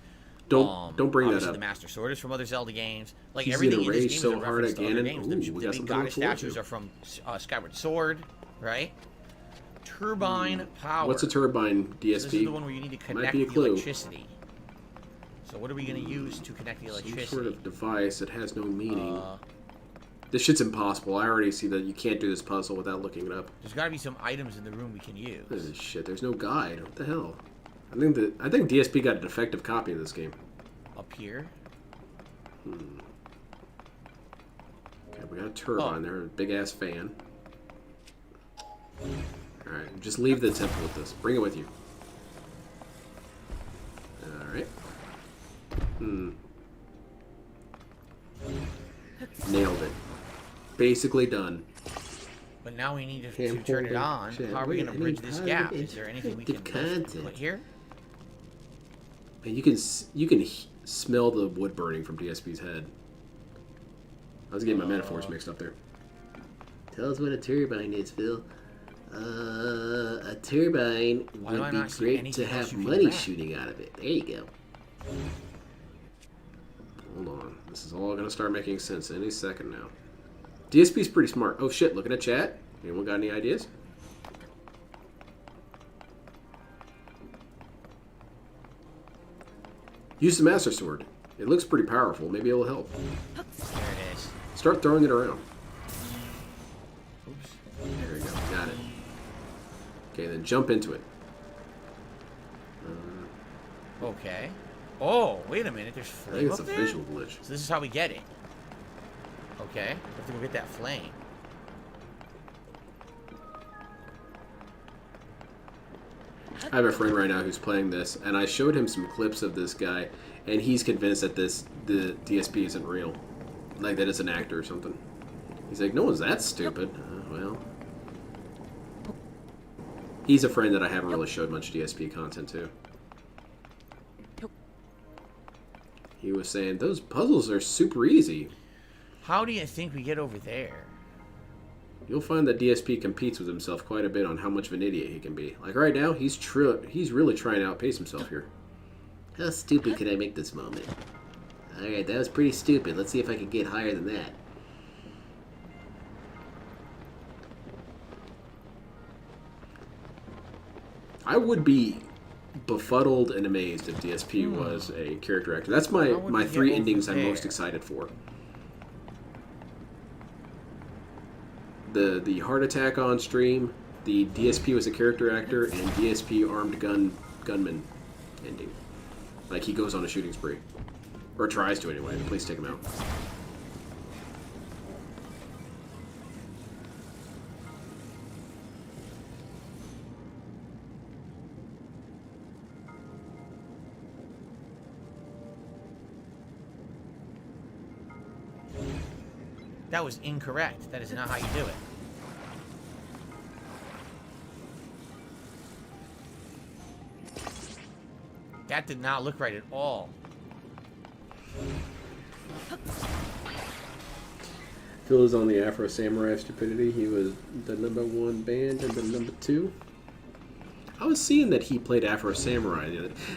Don't bring that up. The Master Sword is from other Zelda games. Like, He's everything in this game so is a hard reference to other games. Ooh, The big goddess statues are from Skyward Sword, right? Turbine power. What's a turbine, DSP? So this is the one where you need to connect the electricity. So what are we going to use to connect the electricity? Some sort of device that has no meaning. This shit's impossible. I already see that you can't do this puzzle without looking it up. There's got to be some items in the room we can use. This is shit. There's no guide. What the hell? I think DSP got a defective copy of this game. Up here? Okay, we got a turbine there, a big ass fan. Alright, just leave the temple with this. Bring it with you. Alright. Nailed it. Basically done. But now we need to turn it on. How are we going to bridge this gap? Is there anything we can put here? And you can smell the wood burning from DSP's head. I was getting my metaphors mixed up there. Tell us what a turbine is, Phil. A turbine would be great to have money shooting out of it. There you go. Hold on. This is all going to start making sense any second now. DSP's pretty smart. Oh shit, looking at chat. Anyone got any ideas? Use the Master Sword. It looks pretty powerful. Maybe it'll help. There it is. Start throwing it around. Oops. There we go. Got it. Okay, then jump into it. Okay. Oh, wait a minute. There's flame up there? I think it's a visual glitch. So this is how we get it. Okay. We have to go get that flame. I have a friend right now who's playing this, and I showed him some clips of this guy, and he's convinced that the DSP isn't real. Like that it's an actor or something. He's like, no one's that stupid. Well. He's a friend that I haven't really showed much DSP content to. He was saying, those puzzles are super easy. How do you think we get over there? You'll find that DSP competes with himself quite a bit on how much of an idiot he can be. Like right now, he's really trying to outpace himself here. How stupid could I make this moment? Alright, that was pretty stupid. Let's see if I can get higher than that. I would be befuddled and amazed if DSP was a character actor. That's my three endings I'm most excited for. The heart attack on stream, the DSP was a character actor, and DSP armed gunman ending. Like he goes on a shooting spree. Or tries to anyway. Please take him out. That was incorrect. That is not how you do it. That did not look right at all. Phil is on the Afro Samurai stupidity. He was the #1 band and the #2. I was seeing that he played Afro Samurai.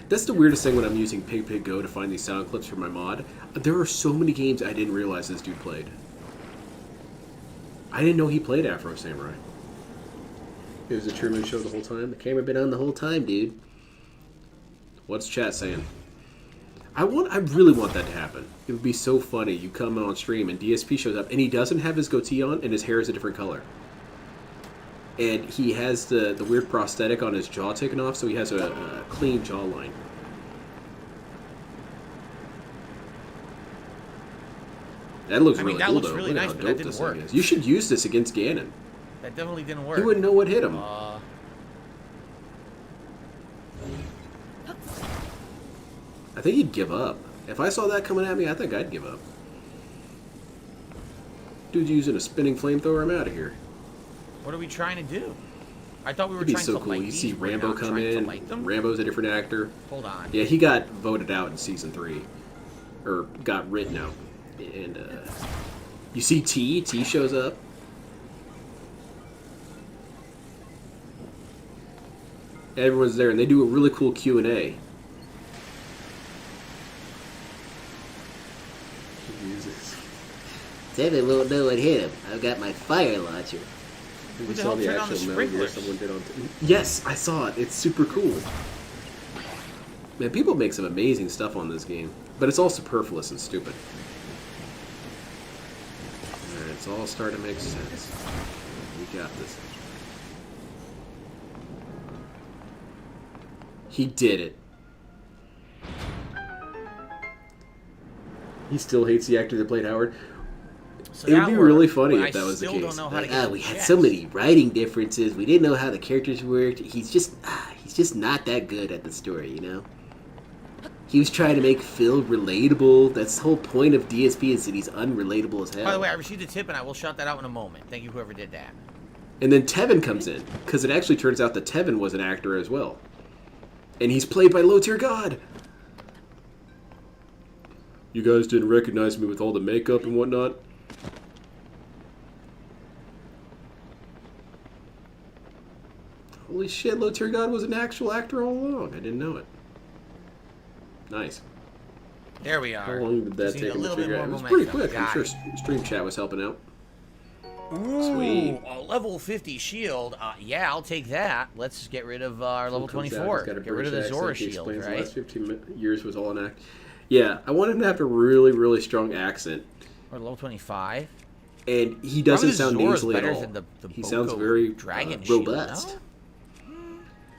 That's the weirdest thing when I'm using Pig Go to find these sound clips for my mod. There are so many games I didn't realize this dude played. I didn't know he played Afro Samurai. It was a Truman Show the whole time. The camera been on the whole time, dude. What's chat saying? I really want that to happen. It would be so funny. You come on stream and DSP shows up and he doesn't have his goatee on and his hair is a different color. And he has the weird prosthetic on his jaw taken off, so he has a clean jawline. That looks really cool, though. Really nice, but that didn't work. You should use this against Ganon. That definitely didn't work. He wouldn't know what hit him. I think he'd give up. If I saw that coming at me, I think I'd give up. Dude's using a spinning flamethrower. I'm out of here. What are we trying to do? I thought we were trying to light these. It'd be so cool. You see Rambo come in. Rambo's a different actor. Hold on. Yeah, he got voted out in season 3, or got written out. And you see T. T shows up. Everyone's there, and they do a really cool Q&A. Tevin won't know what hit him. I've got my fire launcher. We saw the actual melody someone did on. Yes, I saw it. It's super cool. Man, people make some amazing stuff on this game, but it's all superfluous and stupid. Alright, it's all starting to make sense. We got this. He did it. He still hates the actor that played Howard. So it would be really funny if that was the case. We had so many writing differences. We didn't know how the characters worked. He's just not that good at the story, you know? He was trying to make Phil relatable. That's the whole point of DSP, is that he's unrelatable as hell. By the way, I received a tip, and I will shout that out in a moment. Thank you, whoever did that. And then Tevin comes in, because it actually turns out that Tevin was an actor as well. And he's played by Low Tier God. You guys didn't recognize me with all the makeup and whatnot? Holy shit, Low Tier God was an actual actor all along. I didn't know it. Nice. There we are. How long did that take him to figure out? It was pretty quick. I'm sure Stream Chat was helping out. Ooh, sweet. A level 50 shield. Yeah, I'll take that. Let's get rid of our level 24. Get rid of the Zora shield, right? The last 15 years was all an act. Yeah, I want him to have a really, really strong accent. Or level 25. And he doesn't sound nasally at all. He sounds very robust. No?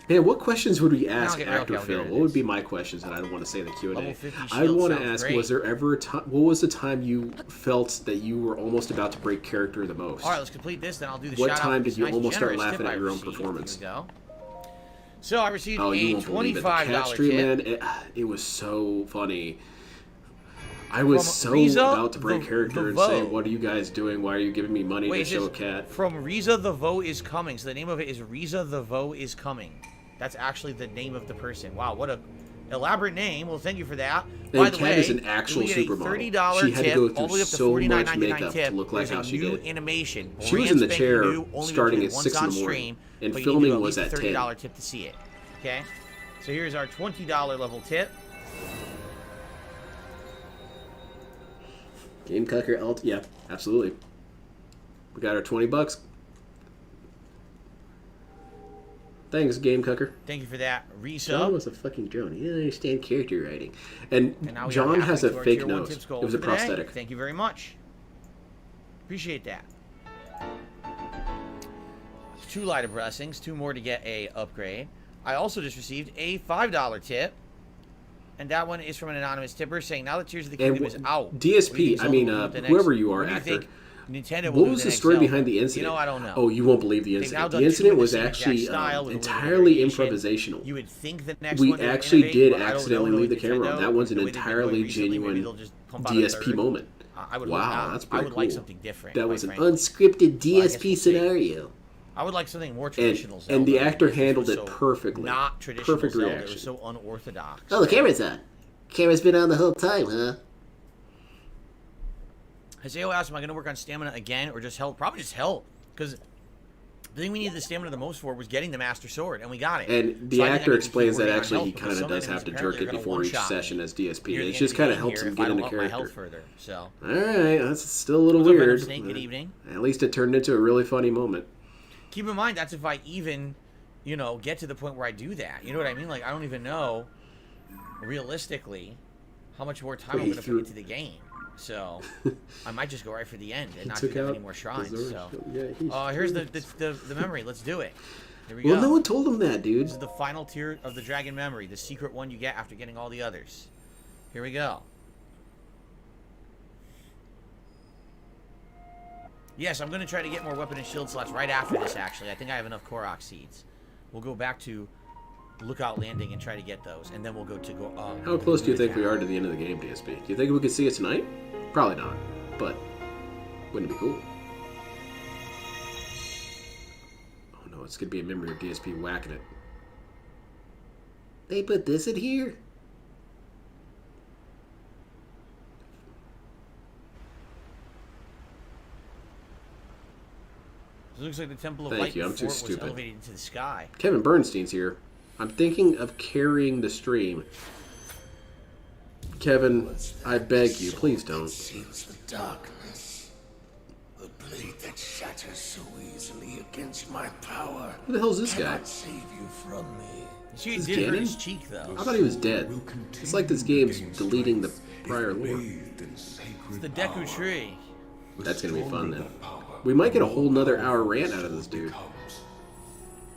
Man, what questions would we ask Actor Phil? What would be my questions that I'd want to say in the Q&A? I'd want to ask, was there ever a time, what was the time you felt that you were almost about to break character the most? All right, let's complete this, then I'll do the shout-out. What time did you almost start laughing at your own performance? Here we go. So I received a $25 Cat Stream, tip. Man, it was so funny. I was so about to break character and say, what are you guys doing? Why are you giving me money to show a cat? From Riza the Vo is coming. So the name of it is Riza the Vo is coming. That's actually the name of the person. Wow, what a elaborate name. Well, thank you for that. And By the Kat way, is an actual supermodel. She had to go through so much makeup to look like how she did. Animation. She was in the chair starting at 6 in the morning, and filming was at 10. $30 tip to see it. Okay, so here's our $20 level tip. Game Cucker alt, yeah, absolutely. We got our $20. Thanks, Game Cucker. Thank you for that. Resub. John was a fucking drone. He didn't understand character writing. And John has a fake nose. It was a prosthetic. Thank you very much. Appreciate that. 2 light of blessings. 2 more to get a upgrade. I also just received a $5 tip. And that one is from an anonymous tipper saying, now that Tears of the Kingdom is out. DSP, I mean, whoever you are, actor. Nintendo what was the story behind the incident? You know, I don't know. Oh, you won't believe the incident. The incident was actually entirely improvisational. You would think the next we actually did accidentally leave the camera on. That was an entirely genuine DSP moment. Wow, that's pretty cool. I would like something different. That was an unscripted DSP scenario. I would like something more traditional. And the actor handled it perfectly. Not traditional. Perfect reaction. It was so unorthodox. Oh, the camera's on. Camera's been on the whole time, huh? Haseo asked, am I going to work on stamina again or just health? Probably just health. Because the thing we needed the stamina the most for was getting the Master Sword, and we got it. And the actor explains that actually he kind of does have to jerk it before each session as DSP. It just kind of helps him get into character. Alright, that's still a little weird. Good evening. At least it turned into a really funny moment. Keep in mind, that's if I even, you know, get to the point where I do that. You know what I mean? Like, I don't even know, realistically, how much more time I'm going to put into the game. So I might just go right for the end and not do that many more shrines. So here's the memory. Let's do it. Here we go. Well, no one told him that, dude. This is the final tier of the dragon memory, the secret one you get after getting all the others. Here we go. Yes, I'm going to try to get more weapon and shield slots right after this, actually. I think I have enough Korok seeds. We'll go back to Lookout Landing and try to get those, and then we'll go to... How close do you think we are to the end of the game, DSP? Do you think we could see it tonight? Probably not, but wouldn't it be cool? Oh no, it's going to be a memory of DSP whacking it. They put this in here? It looks like the Temple of Light before it was elevated into the sky. Kevin Bernstein's here. I'm thinking of carrying the stream. Kevin, I beg you, please don't. Seals the darkness. The blade that shatters so easily against my power. Who the hell is this guy? Save you from me. She did hurt his cheek, though. I thought he was dead. It's like this game's deleting the prior lore. It's the Deku tree. That's gonna be fun then. We might get a whole nother hour rant out of this dude.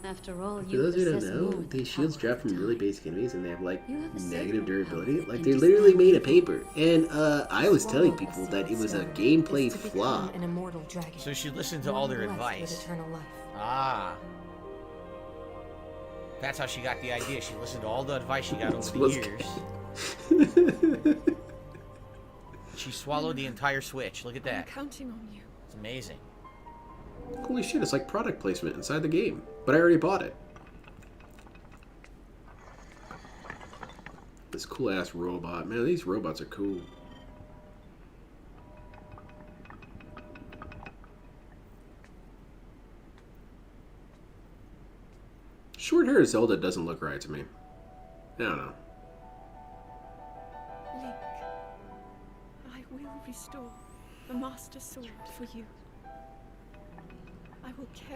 After all, For those who don't know, these shields drop from really basic enemies and they have like negative durability. Like they literally made a paper. And I was telling people that it was a gameplay flaw. So she listened to all their advice. Ah. That's how she got the idea. She listened to all the advice she got over the years. She swallowed the entire Switch. Look at that. I'm counting on you. It's amazing. Holy shit, it's like product placement inside the game. But I already bought it. This cool ass robot. Man, these robots are cool. Short hair Zelda doesn't look right to me. I don't know. Link, I will restore the Master Sword for you.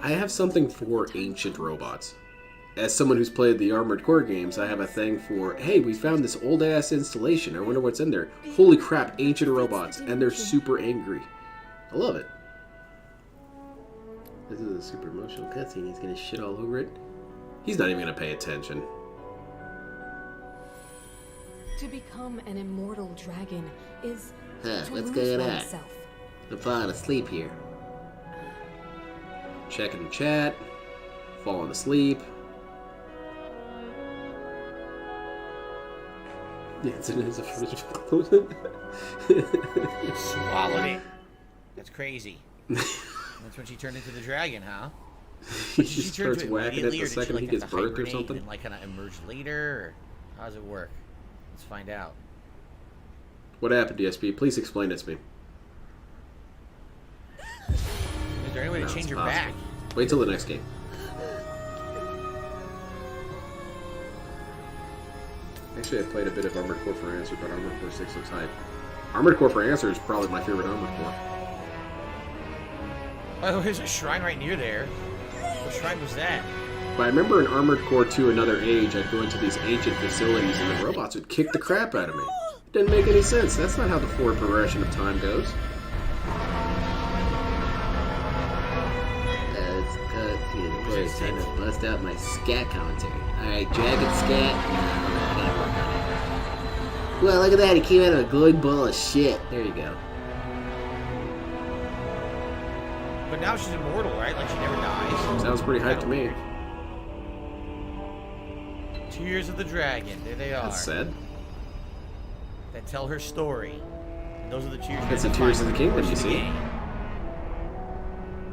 I have something for ancient robots. As someone who's played the Armored Core games, I have a thing for, hey, we found this old-ass installation. I wonder what's in there. Holy crap, ancient robots. And they're super angry. I love it. This is a super emotional cutscene. He's going to shit all over it. He's not even going to pay attention. To become an immortal dragon is What's going on? I'm falling asleep here. Checking the chat. Falling asleep. Yeah, it's in his original. Swallowed it. That's crazy. That's when she turned into the dragon, huh? He just starts whacking it the second he gets birthed or something. And like kind of emerge later, or how does it work? Let's find out. What happened, DSP? Please explain it to me. Is there any way to change your back? Wait till the next game. Actually, I played a bit of Armored Core for Answer, but Armored Core 6 looks hype. Armored Core for Answer is probably my favorite Armored Core. Oh, there's a shrine right near there. What shrine was that? But I remember in Armored Core 2 Another Age, I'd go into these ancient facilities and the robots would kick the crap out of me. It didn't make any sense. That's not how the forward progression of time goes. It's time to bust out my scat commentary. Alright, dragon scat. No, I gotta work on it. Well, look at that. He came out of a glowing ball of shit. There you go. But now she's immortal, right? Like she never dies. Sounds pretty hype to me. Tears of the Dragon. There they are. That's sad. That tell her story. And those are the tears. That's the Tears of the Kingdom, you see.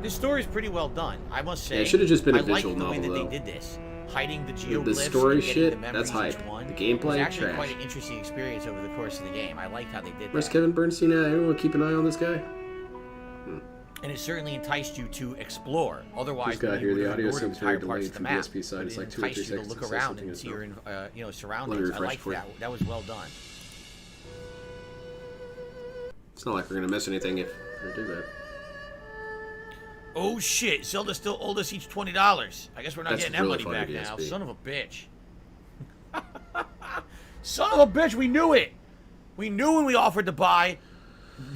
This story is pretty well done, I must say. Yeah, it should have just been a visual novel, though. I like the way that they did this. Hiding the geoglyphs, the story and shit, the that's hype. The gameplay, was actually trash. quite an interesting experience over the course of the game. I liked how they did Where's that. Kevin Bernstein at? Anyone keep an eye on this guy? And it certainly enticed you to explore. Otherwise, got here. The audio seems very delayed the from map. DSP side. It's like 2 or 3 enticed you to seconds look to say around something and see as your surroundings. I liked that. That was well done. It's not like we're gonna miss anything if we do that. Oh shit! Zelda still owed us each $20. I guess we're not That's getting that really money back funny, now. DSP. Son of a bitch! Son of a bitch! We knew it. We knew when we offered to buy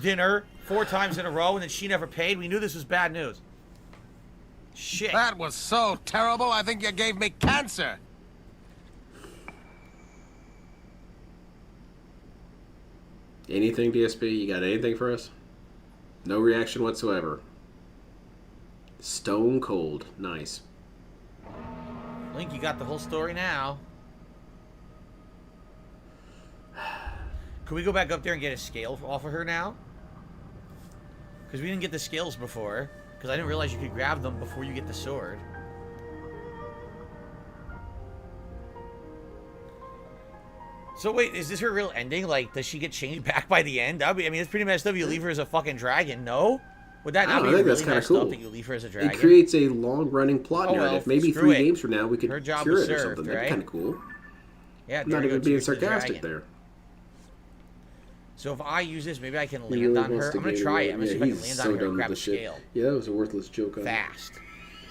dinner 4 times in a row and then she never paid. We knew this was bad news. Shit. That was so terrible, I think you gave me cancer. Anything, DSP? You got anything for us? No reaction whatsoever. Stone cold. Nice. Link, you got the whole story now. Can we go back up there and get a scale off of her now? Because we didn't get the scales before. Because I didn't realize you could grab them before you get the sword. So wait, is this her real ending? Like, does she get changed back by the end? That'd be, I mean, it's pretty messed up. You leave her as a fucking dragon. No? Would that not be really messed up that you leave her as a dragon? It creates a long-running plot narrative. Maybe 3 games from now we could cure it or something. That'd be kind of cool. Yeah, I'm not even being sarcastic there. So if I use this, maybe I can land on her. I'm going to try it. I'm going to see if I can land on her and grab a scale. Yeah, that was a worthless joke. Fast.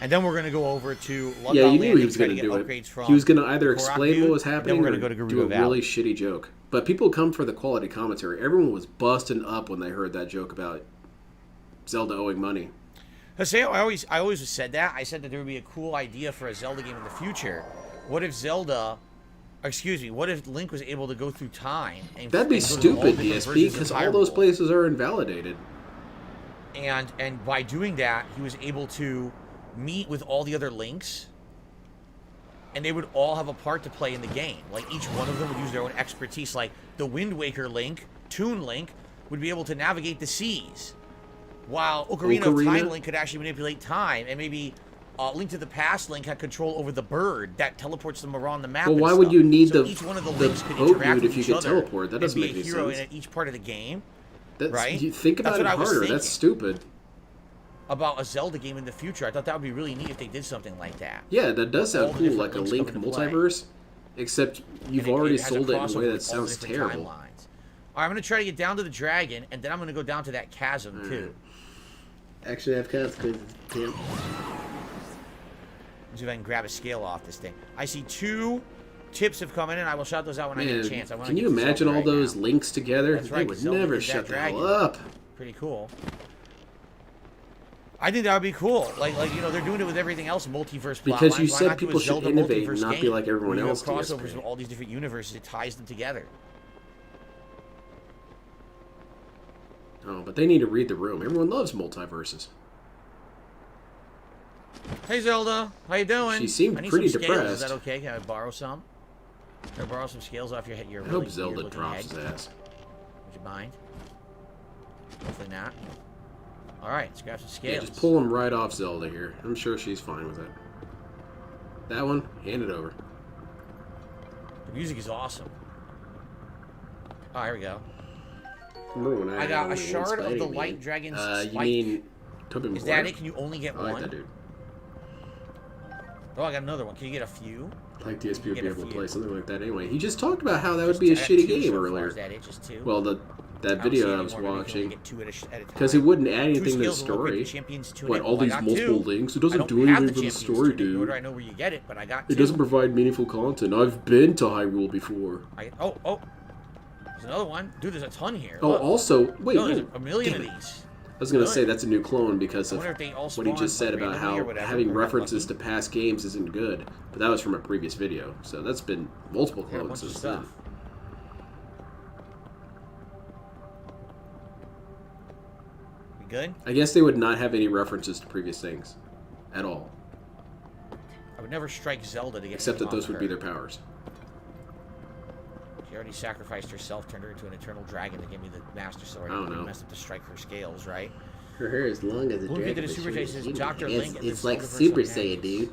And then we're going to go over to Lookout you knew he was going to do it. He was going to either explain what was happening or do a really shitty joke. But people come for the quality commentary. Everyone was busting up when they heard that joke about Zelda owing money. I always said that. I said that there would be a cool idea for a Zelda game in the future. What if what if Link was able to go through time? That'd be stupid, DSP, because all those places are invalidated. And by doing that, he was able to meet with all the other Links, and they would all have a part to play in the game. Like, each one of them would use their own expertise. Like, the Wind Waker Link, Toon Link, would be able to navigate the seas, while Ocarina of Time Link could actually manipulate time, and maybe Link to the Past Link had control over the bird that teleports them around the map. Well, why would you need each one of the Links could interact with each other teleport? That doesn't make any sense. And be a hero in each part of the game, right? You think about it harder. That's stupid. About a Zelda game in the future. I thought that would be really neat if they did something like that. Yeah, that does sound cool, like a Link multiverse. Except you've already sold it in a way that sounds terrible. All right, I'm going to try to get down to the dragon, and then I'm going to go down to that chasm, too. Actually, I've got to Let's see if I can grab a scale off this thing. I see 2 tips have come in, and I will shout those out when I get a chance. Can you imagine all those links together? They would never shut the hell up. Pretty cool. I think that would be cool. Like you know, they're doing it with everything else, multiverse plot because you said people should innovate and not be like everyone else. Crossovers with all these different universes, it ties them together. Oh, but they need to read the room. Everyone loves multiverses. Hey Zelda, how you doing? She seemed pretty depressed. Scales. Is that okay? Can I borrow some? Can I borrow some scales off your head? I hope Zelda drops his ass. Would you mind? Hopefully not. Alright, let's grab some scales. Yeah, just pull him right off Zelda here. I'm sure she's fine with it. That one, hand it over. The music is awesome. Oh, here we go. Remember when I got a shard of the light dragon's spike. You mean Tobey Maguire? Is that it? Can you only get one? I like that dude. Oh, I got another one. Can you get a few? I like DSP would be able to play something like that anyway. He just talked about how that would be a shitty game earlier. Is that it? Just 2? Well, that video I was watching, because it wouldn't add anything to the story. What, all these multiple links? It doesn't do anything for the story, dude. Nor do I know where you get it, but I got 2. It doesn't provide meaningful content. I've been to Hyrule before. Oh. There's another one. Dude, there's a ton here. Oh, also, wait. No, there's a million of these. I was going to say that's a new clone because of what he just said about how having references to past games isn't good. But that was from a previous video. So that's been multiple clones since then. We good? I guess they would not have any references to previous things. At all. I would never strike Zelda to get except that those would be their powers. She already sacrificed herself, turned her into an eternal dragon to give me the Master Sword. I don't know. Messed up to strike her scales, right? Her hair is long as a dragon. Look at the Super Chase. Dr. Link. It's like Super Saiyan, dude.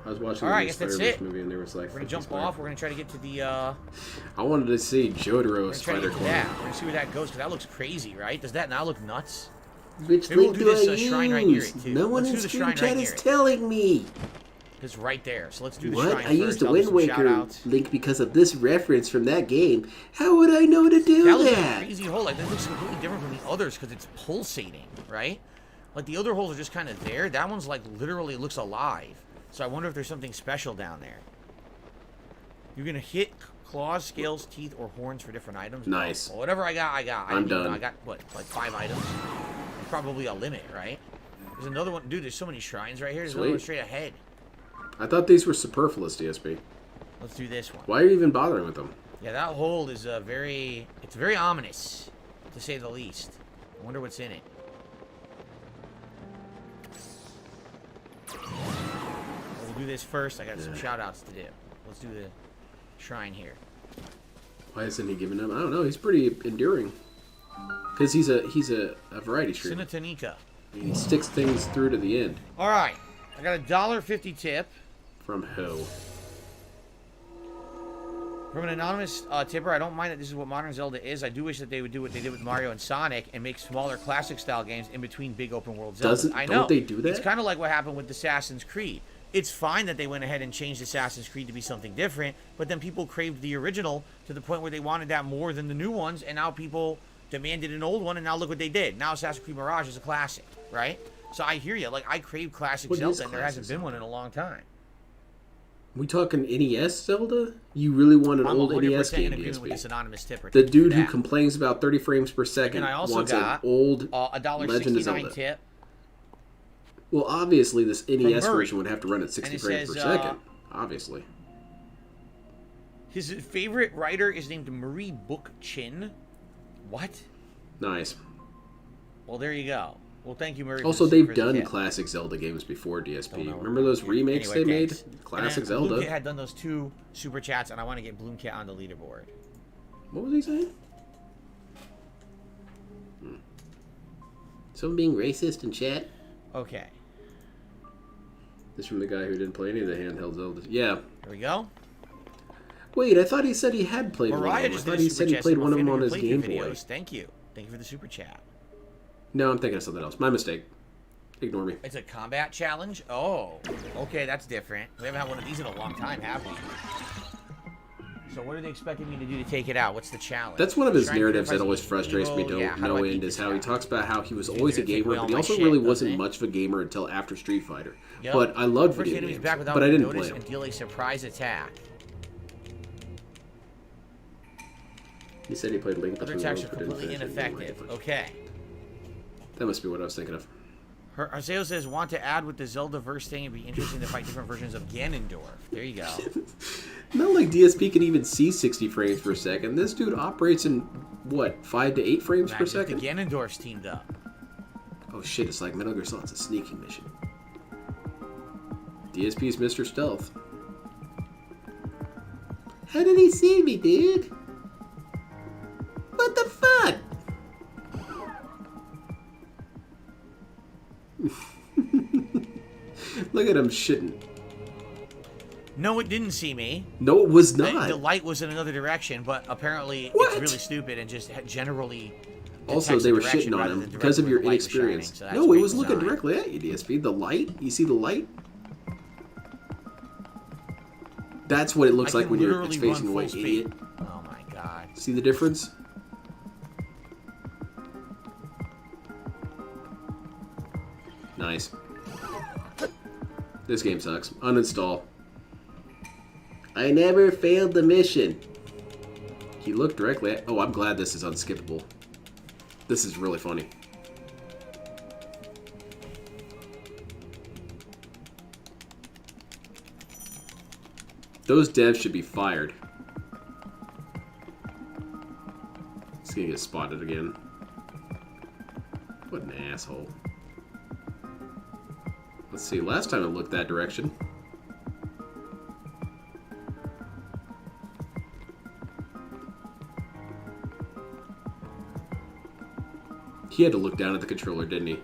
I was watching the Spider-Man movie and there was like. We're gonna jump off. We're gonna try to get to the. I wanted to see Jotaro's spider clone. We're gonna see where that goes because that looks crazy, right? Does that now look nuts? Which link do I use? No one in Stream Chat is telling me. It's right there. So let's do the shrine first. I used the Wind Waker link because of this reference from that game. How would I know to do that? Looks like a crazy hole. Like, that looks completely different from the others because it's pulsating, right? Like, the other holes are just kind of there. That one's, like, literally looks alive. So I wonder if there's something special down there. You're going to hit Claws, scales, teeth, or horns for different items. Nice. Well, whatever I got, I got. I'm done. I got, what, like 5 items? There's probably a limit, right? There's another one. Dude, there's so many shrines right here. There's another one straight ahead. I thought these were superfluous, DSP. Let's do this one. Why are you even bothering with them? Yeah, that hold is it's very ominous, to say the least. I wonder what's in it. We'll do this first. I got some shout-outs to do. Let's do the shrine here. Why isn't he giving them? I don't know. He's pretty enduring. Because he's a variety streamer. Sinatanika. He sticks things through to the end. All right. I got a $1.50 tip. From who? From an anonymous tipper. I don't mind that this is what modern Zelda is. I do wish that they would do what they did with Mario and Sonic and make smaller classic-style games in between big open-world Zeldas. I know. Don't they do that? It's kind of like what happened with Assassin's Creed. It's fine that they went ahead and changed Assassin's Creed to be something different, but then people craved the original to the point where they wanted that more than the new ones, and now people demanded an old one, and now look what they did. Now Assassin's Creed Mirage is a classic, right? So I hear you. Like, I crave classic Zelda, and there hasn't been one in a long time. We talking NES Zelda? You really want an old NES game, with this anonymous tipper. The dude who complains about 30 frames per second and I also wants got an old Legend of Zelda tip. Well, obviously, this NES version would have to run at 60 frames per second. Obviously. His favorite writer is named Murray Book Chin. What? Nice. Well, there you go. Well, thank you, Murray. Also, they've done classic Zelda games before, DSP. Remember those remakes they made? Classic Zelda. Bloomkit had done those 2 super chats, and I want to get Bloomkit on the leaderboard. What was he saying? Someone being racist in chat? Okay. This from the guy who didn't play any of the handheld Zeldas. Yeah. There we go. Wait, I thought he said he had played one of them. I thought he said he played one of them on his Game Boy. Thank you. Thank you for the super chat. No, I'm thinking of something else. My mistake. Ignore me. It's a combat challenge? Oh. Okay, that's different. We haven't had one of these in a long time, have we? So what are they expecting me to do to take it out? What's the challenge? That's one of his narratives that always frustrates me to no end, is how he talks about how he was always a gamer, but he also really wasn't much of a gamer until after Street Fighter. But I loved video games, but I didn't play them. And deal a surprise attack. He said he played Link Other attacks are completely ineffective. Okay. That must be what I was thinking of. Arceo says, want to add with the Zelda verse thing, it'd be interesting to fight different versions of Ganondorf. There you go. Not like DSP can even see 60 frames per second. This dude operates in, what, 5 to 8 frames per second? The Ganondorf's teamed up. Oh shit, it's like Metal Gear Solid. It's a sneaking mission. DSP's Mr. Stealth. How did he see me, dude? What the fuck? Look at him shitting. No, it didn't see me. No, it was not. The light was in another direction, but apparently it's really stupid and just generally. Also, they were shitting on him because of your inexperience. No, it was looking directly at you, DSP. The light? You see the light? That's what it looks like when it's facing away, idiot. Oh my god. See the difference? Nice. This game sucks. Uninstall. I never failed the mission. He looked directly at... Oh, I'm glad this is unskippable. This is really funny. Those devs should be fired. He's gonna get spotted again. What an asshole. Let's see, last time it looked that direction. He had to look down at the controller, didn't he?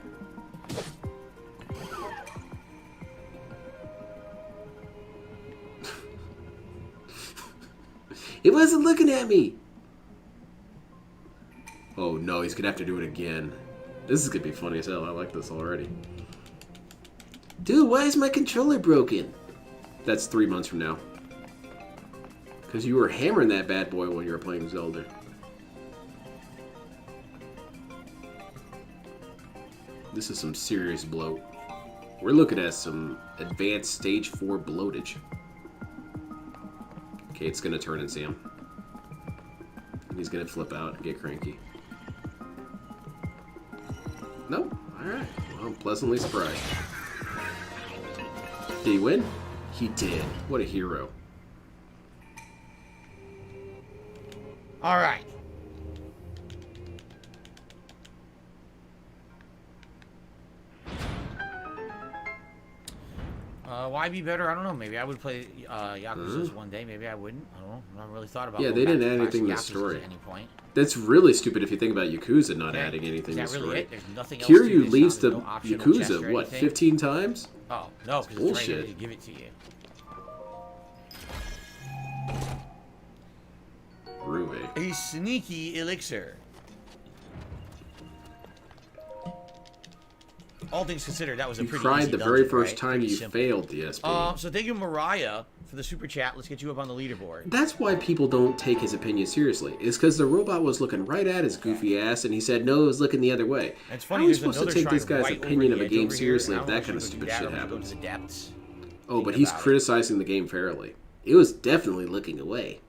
It wasn't looking at me! Oh no, he's gonna have to do it again. This is gonna be funny as hell. I like this already. Dude, why is my controller broken? That's 3 months from now. Because you were hammering that bad boy when you were playing Zelda. This is some serious bloat. We're looking at some advanced stage 4 bloatage. Kate's gonna turn and see him. He's gonna flip out and get cranky. Nope. Alright. Well, I'm pleasantly surprised. Did he win? He did. What a hero. All right. Why be better? I don't know. Maybe I would play Yakuza's one day. Maybe I wouldn't. I don't know. I haven't really thought about. Yeah, they didn't add anything to the story. At any point. That's really stupid if you think about Yakuza not adding anything to the story. Really it? There's nothing else to Kiryu this. leaves the No Yakuza, what, 15 times? Oh, no, because it's right here to give it to you. Ruve. A sneaky elixir. All things considered, that was a pretty easy cried the dungeon, very first right? time Pretty you simple. failed DSP. So thank you, Mariah, for the super chat. Let's get you up on the leaderboard. That's why people don't take his opinion seriously. It's because the robot was looking right at his goofy ass, and he said no, it was looking the other way. It's funny. How are we supposed to take this guy's opinion of a game seriously if that kind of stupid shit happens? Oh, but he's criticizing the game fairly. It was definitely looking away.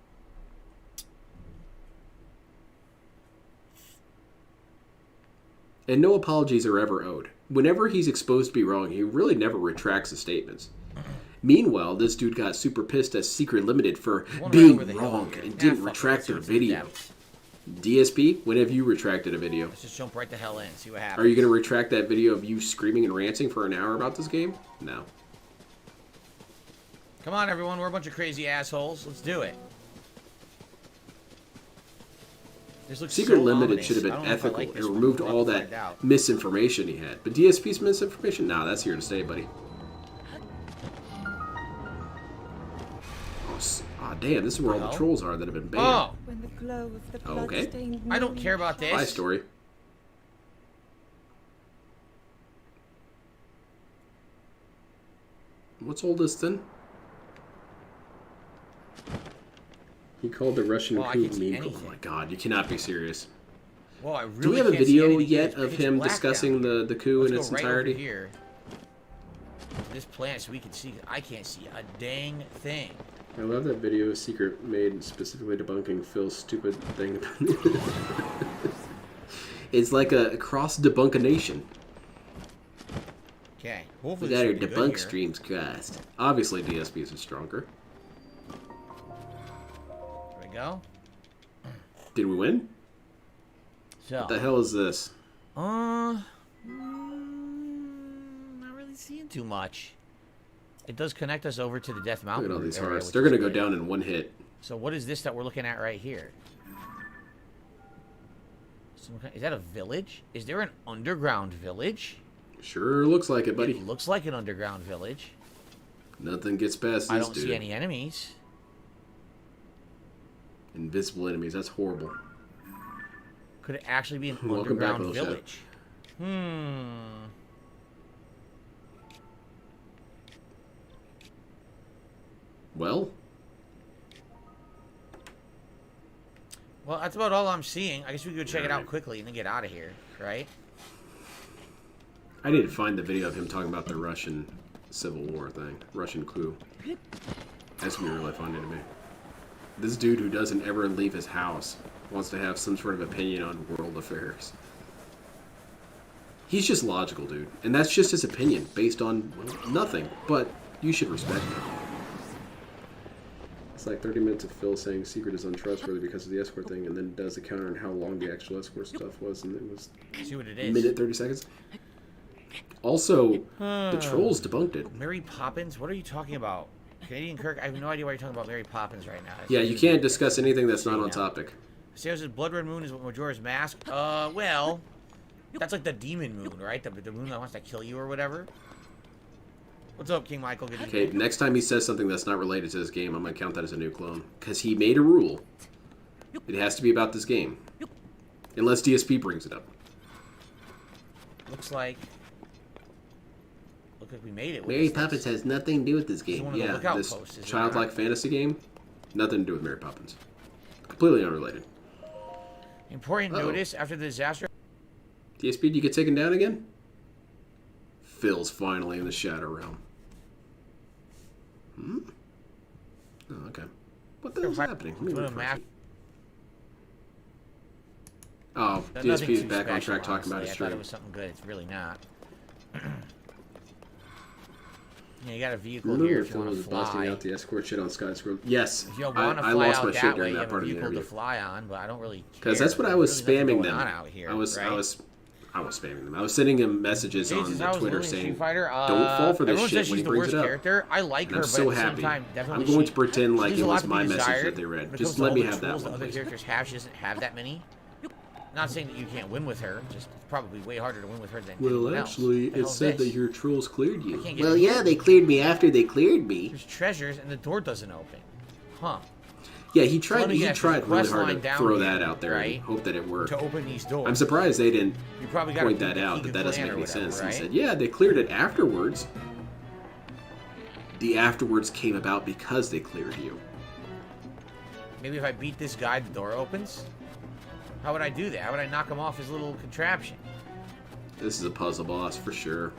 And no apologies are ever owed. Whenever he's exposed to be wrong, he really never retracts his statements. Meanwhile, this dude got super pissed at Secret Limited for being wrong and didn't retract their video. DSP, when have you retracted a video? Let's just jump right the hell in, see what happens. Are you going to retract that video of you screaming and ranting for an hour about this game? No. Come on, everyone. We're a bunch of crazy assholes. Let's do it. Secret Limited should have been ethical and removed all that misinformation he had. But DSP's misinformation? Nah, that's here to stay, buddy. Oh, damn, this is where all the trolls are that have been banned. Oh. When the glow of the Okay. I don't care about this. My story. What's all this then? He called the Russian coup meme. Oh my god, you cannot be serious. Well, I really Do we have a video yet of him discussing the coup in its entirety? Here. This planet so we can see. I can't see a dang thing. I love that video Secret made specifically debunking Phil's stupid thing. It's like a cross-debunkination. Okay. Hopefully we got our debunk streams crossed. Obviously, DSPs are stronger. There we go. Did we win? So. What the hell is this? Not really seeing too much. It does connect us over to the Death Mountain. Look at all these hearts. They're going to go down in one hit. So what is this that we're looking at right here? Is that a village? Is there an underground village? Sure looks like it, buddy. It looks like an underground village. Nothing gets past this dude. I don't see any enemies. Invisible enemies. That's horrible. Could it actually be an underground village? Well, that's about all I'm seeing. I guess we could go check it out quickly and then get out of here, right? I need to find the video of him talking about the Russian Civil War thing. Russian coup. That's going to be really funny to me. This dude who doesn't ever leave his house wants to have some sort of opinion on world affairs. He's just logical, dude. And that's just his opinion based on nothing. But you should respect him. It's like 30 minutes of Phil saying Secret is untrustworthy because of the escort thing, and then does the counter on how long the actual escort stuff was, and it was see what it is. Minute 30 seconds. Also, the trolls debunked it. Mary Poppins? What are you talking about? Canadian Kirk? I have no idea why you're talking about Mary Poppins right now. Yeah, you can't discuss anything that's not on topic. Sarah says Blood Red Moon is Majora's Mask. Well, that's like the demon moon, right? The moon that wants to kill you or whatever. What's up, King Michael? Good okay, next time he says something that's not related to this game, I'm going to count that as a new clone. Because he made a rule. It has to be about this game. Unless DSP brings it up. Looks like we made it. Mary Poppins has nothing to do with this game. Yeah, this childlike fantasy game, nothing to do with Mary Poppins. Completely unrelated. Important notice, after the disaster... DSP, do you get taken down again? Phil's finally in the Shadow Realm. Oh, okay. What the hell's happening? Let me refresh it. Oh, DSP is back on track talking about his stream. I thought it was something good. It's really not. Yeah, you got a vehicle here if you want to fly. Busting out the escort shit on Skyscroll. Yes, if you want to I fly lost out my shit that during way, that part of the you have a interview. vehicle to fly on, but I don't really care. Because that's what I was spamming them. Out here, I was spamming them. I was sending him messages on Twitter saying, "Don't fall for this shit when he brings it up." I like her, I'm so happy. I'm going to pretend like it was my message that they read. Just let me have that one. Other characters have. She doesn't have that many. Not saying that you can't win with her, just probably way harder to win with her than anyone else. Well, actually, it said that your trolls cleared you. Well, yeah, they cleared me after they cleared me. There's treasures and the door doesn't open. Huh. Yeah, he tried really hard to throw that out there right? and hope that it worked. To open these doors. I'm surprised they didn't point that out, that doesn't make any sense. Right? He said, yeah, they cleared it afterwards. The afterwards came about because they cleared you. Maybe if I beat this guy, the door opens? How would I do that? How would I knock him off his little contraption? This is a puzzle boss for sure.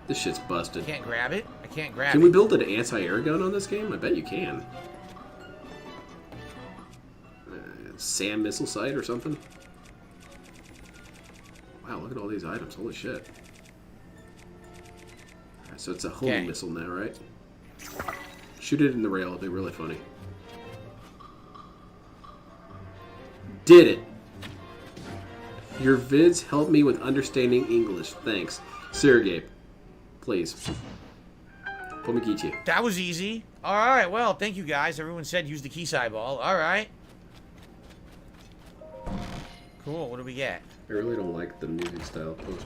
This shit's busted. I can't grab it? I can't grab it. Can we build an anti-air gun on this game? I bet you can. SAM missile sight or something? Wow, look at all these items. Holy shit. Alright, so it's a homing missile now, right? Shoot it in the rail. It'll be really funny. Did it! Your vids help me with understanding English. Thanks. Sergey, please. Pomikichi. That was easy. Alright, well, thank you guys. Everyone said use the key ball. Alright. Cool, what do we get? I really don't like the music style post.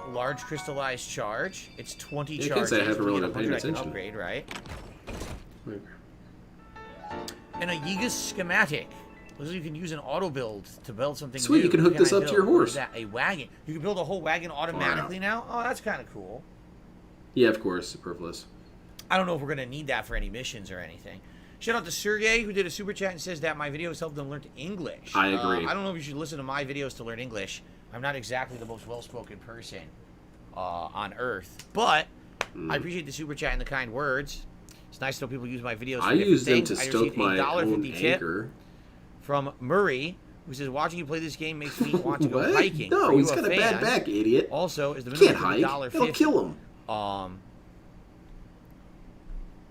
Large crystallized charge. It's 20 charges. I can't say I haven't really been paying attention. Upgrade, right? And a Yiga schematic. Looks like you can use an auto build to build something Sweet, new. you can hook this up to your horse. That, a wagon. You can build a whole wagon automatically now? Oh, that's kind of cool. Yeah, of course. Superfluous. I don't know if we're going to need that for any missions or anything. Shout out to Sergey, who did a super chat and says that my videos helped them learn English. I agree. I don't know if you should listen to my videos to learn English. I'm not exactly the most well-spoken person on Earth, but I appreciate the super chat and the kind words. It's nice to know people use my videos for I use them to stoke my own anger. From Murray, who says, watching you play this game makes me want to go hiking. No, he's got a bad back, idiot. Also, is the minimum tip $1.50? It'll kill him.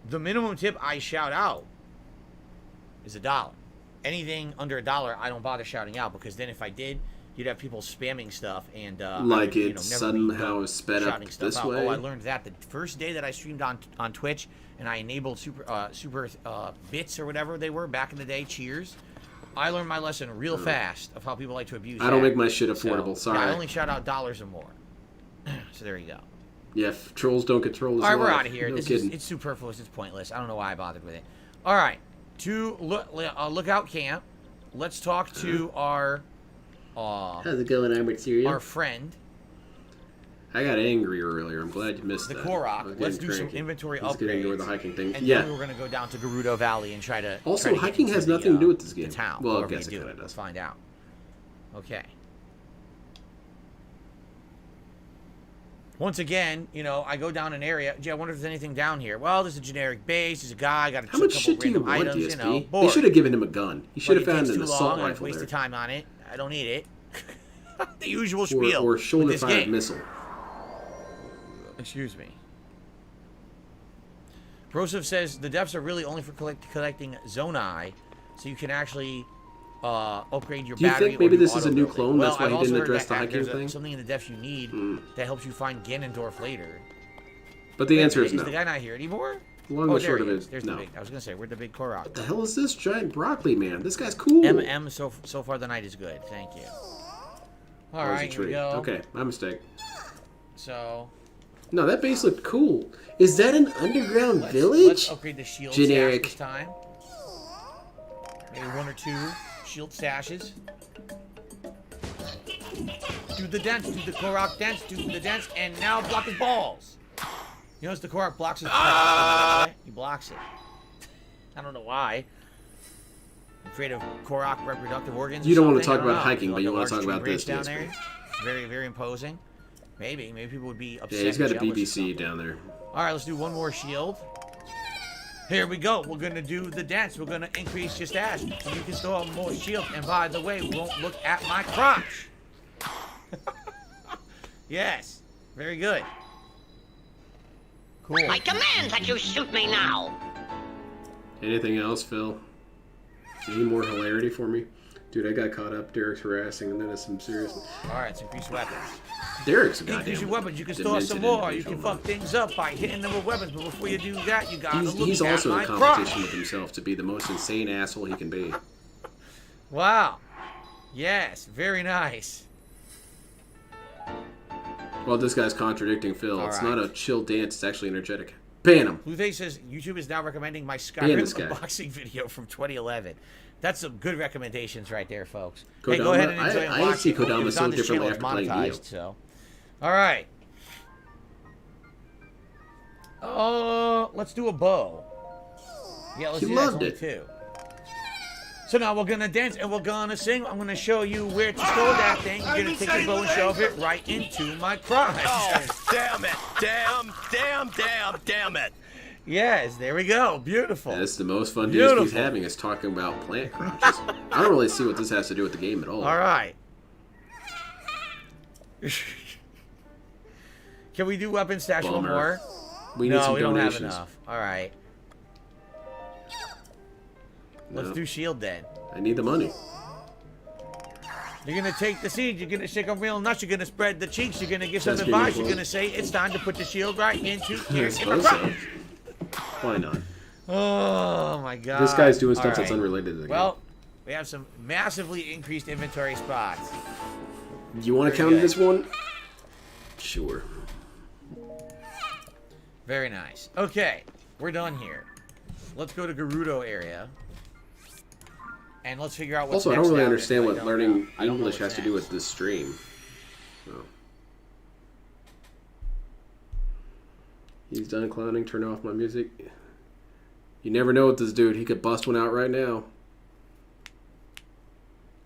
The minimum tip I shout out is $1. Anything under $1, I don't bother shouting out, because then if I did, you'd have people spamming stuff and like it somehow sped up this way. Oh, I learned that the first day that I streamed on Twitch and I enabled super bits or whatever they were back in the day. Cheers. I learned my lesson real fast of how people like to abuse. I don't make my shit affordable. Sorry. Yeah, I only shout out dollars or more. So there you go. Yeah, if trolls don't control this. All right, we're out of here. No It's superfluous. It's pointless. I don't know why I bothered with it. All right, to Lookout Camp. Let's talk to our. How's it going, Armored Cereal? Our friend. I got angry earlier. I'm glad you missed the that. Korok. Let's do some inventory upgrades. Getting over the hiking thing. And then we're going to go down to Gerudo Valley and try to. Also, hiking has nothing to do with this game. The town. Well, I guess it kind of does. Let's find out. Okay. Once again, I go down an area. Gee, I wonder if there's anything down here. Well, there's a generic base. There's a guy. Got a couple random items. DSP? They should have given him a gun. He should have found an assault rifle there. Wasted time on it. I don't need it. The usual spiel. Or shoulder-fired missile. Excuse me. Broseph says the devs are really only for collecting Zonai, so you can actually upgrade your battery. Do you think maybe this is a new clone? That's why he didn't address the hiking thing? Something in the devs you need that helps you find Ganondorf later. But the answer is no. Is the guy not here anymore? Long and short of it, there's no. the big. I was gonna say, where'd the big Korok? What the hell is this giant broccoli man? This guy's cool. So far the night is good. Thank you. All right, here we go. Okay, my mistake. So. No, that base looked cool. Is that an underground village? Let's upgrade the shield stash this time. Maybe 1 or 2 shield stashes. Do the dance, do the Korok dance, do the dance, and now block his balls. You notice the Korok blocks his balls. He blocks it. I don't know why. afraid of Korok reproductive organs. You don't want to something? talk I about know. hiking, but you want to talk about this down DSP. there. Very, very imposing. Maybe people would be upset. Yeah, he's got a and jealous or BBC something. down there. All right, let's do one more shield. Here we go. We're gonna do the dance. We're gonna increase your stash, and you can still have more shield. And by the way, won't look at my crotch. Yes, very good. Cool. I command that you shoot me now. Anything else, Phil? Any more hilarity for me? Dude, I got caught up. Derek's harassing, and then it's some serious... All right, let's increase weapons. Derek's a goddamn... Increase your weapons. You can store some more. You can fuck things up by hitting them with weapons. But before you do that, you gotta look He's at also my in competition crotch. with himself to be the most insane asshole he can be. Wow. Yes, very nice. Well, this guy's contradicting Phil. All It's right. not a chill dance. It's actually energetic. Ban him. Blueface says YouTube is now recommending my this Skyrim guy. unboxing video from 2011. That's some good recommendations right there, folks. Kodama, Hey, go ahead and enjoy I see watching. Kodama It's so on this differently channel, after it's playing monetized, so. All right. Let's do a bow. Yeah, let's He do that. It's loved only it. 2. So now we're gonna dance and we're gonna sing. I'm gonna show you where to store that thing. You're gonna take your bow and shove it right into my crotch. Oh, damn it. Damn it. Yes, there we go. Beautiful. Yeah, this is the most fun Beautiful. DSP's having is talking about plant crotches. I don't really see what this has to do with the game at all. All right. Can we do weapon stash one Bummer. more? We need No, some we don't have donations. enough. All right. Let's No. do shield then. I need the money. You're gonna take the seed. You're gonna shake a real nuts. You're gonna spread the cheeks. You're gonna give some That's pretty advice. cool. You're gonna say it's time to put the shield right into I here in my suppose so. crotch. Why not? Oh my god. This guy's doing stuff All that's right. unrelated to the Well, we have some massively increased inventory spots. game. You want to very counter good. this one? Sure. Very nice. Okay, we're done here. Let's go to Gerudo area. And let's figure out what's Also, I next don't really down understand there. what I don't learning know. I don't know English has what's to do next. with this stream. Oh. He's done clowning. Turn off my music. You never know with this dude. He could bust one out right now.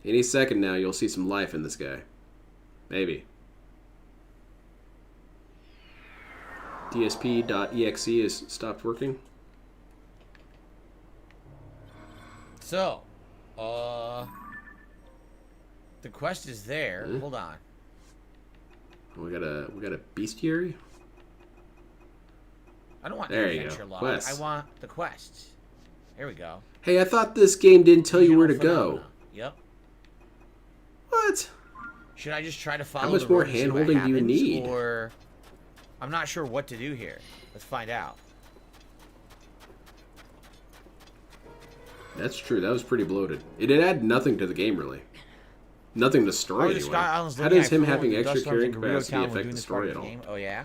Any second now, you'll see some life in this guy. Maybe. DSP.exe has stopped working. So, the quest is there. Hmm? Hold on. We got a bestiary. I don't want There the you go. adventure log. Quests. I want the quests. There we go. Hey, I thought this game didn't tell you where to Regional go. phenomena. Yep. What? Should I just try to follow much the more road and see what hand-holding do you happens, need? Or I'm not sure what to do here. Let's find out. That's true. That was pretty bloated. It had added nothing to the game, really. Nothing to story, Oh, the anyway. Sky Islands How looking does at him Fluent having with extra dust storms carrying in Gerudo capacity Town when affect doing the this part story of at all? game. Oh, yeah?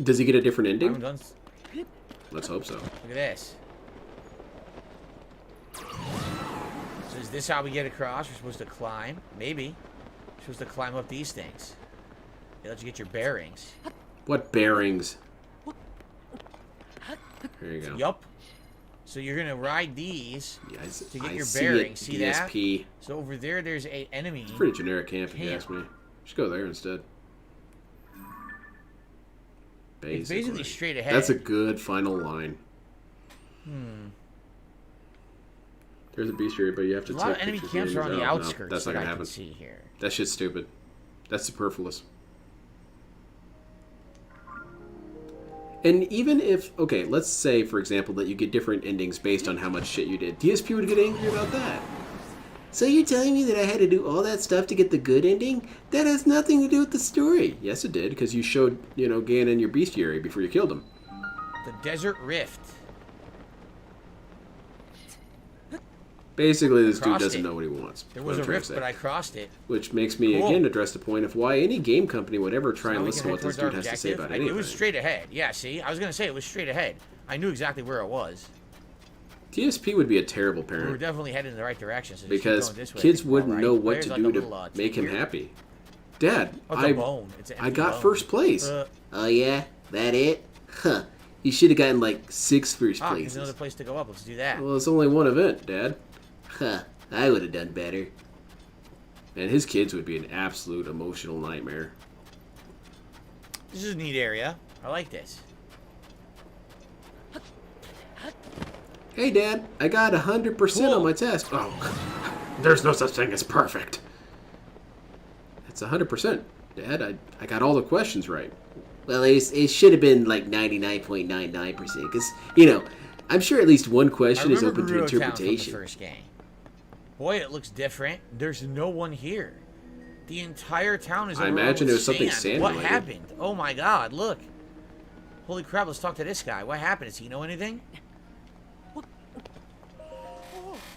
Does he get a different I ending? haven't done... Let's hope so. Look at this. So is this how we get across? We're supposed to climb? Maybe. We're supposed to climb up these things. They let you get your bearings. What bearings? There you go. Yup. So you're gonna ride these Yeah, to get I your see bearings. it, See DSP. that? So over there, there's a enemy. It's pretty generic camp, if you Camp. ask me. Just go there instead. It's basically straight ahead. That's a good final line. There's a bestiary, but you have to A take lot of enemy pictures camps are on of the it. Oh, no, outskirts. that's not that gonna I happen. can see here. That shit's stupid. That's superfluous. And even if, okay, let's say, for example, that you get different endings based on how much shit you did. DSP would get angry about that. So you're telling me that I had to do all that stuff to get the good ending? That has nothing to do with the story. Yes, it did, because you showed, Ganon your bestiary before you killed him. The Desert Rift. Basically, this dude Crossed doesn't it. know what he wants. There what was I'm a trying to rift, say. but I crossed it. Which makes me, Cool. again, address the point of why any game company would ever try Now and we listen can to head what this towards dude our has to say objective. about anything. It was straight ahead. Yeah, see? I was going to say it was straight ahead. I knew exactly where it was. DSP would be a terrible We were parent. definitely headed in the right direction. So just keep Because going this way. kids All wouldn't right. know what There's to like do a to little, make him here. happy. Dad, Oh, it's a bone. It's an I empty got bone. first place. Oh yeah? That it? Huh. You should have gotten like 6 first There's places. another place to go up. Let's do that. Well, it's only one event, Dad. Huh, I would have done better. And his kids would be an absolute emotional nightmare. This is a neat area. I like this. Hey, Dad, I got 100% on my test. Oh, there's no such thing as perfect. It's 100%. Dad, I got all the questions right. Well, it should have been like 99.99%, because, you know, I'm sure at least one question is open to interpretation. From the first game. Boy, it looks different. There's no one here. The entire town is I imagine it was something sand What related. happened? Oh my god, look. Holy crap, let's talk to this guy. What happened? Does he know anything?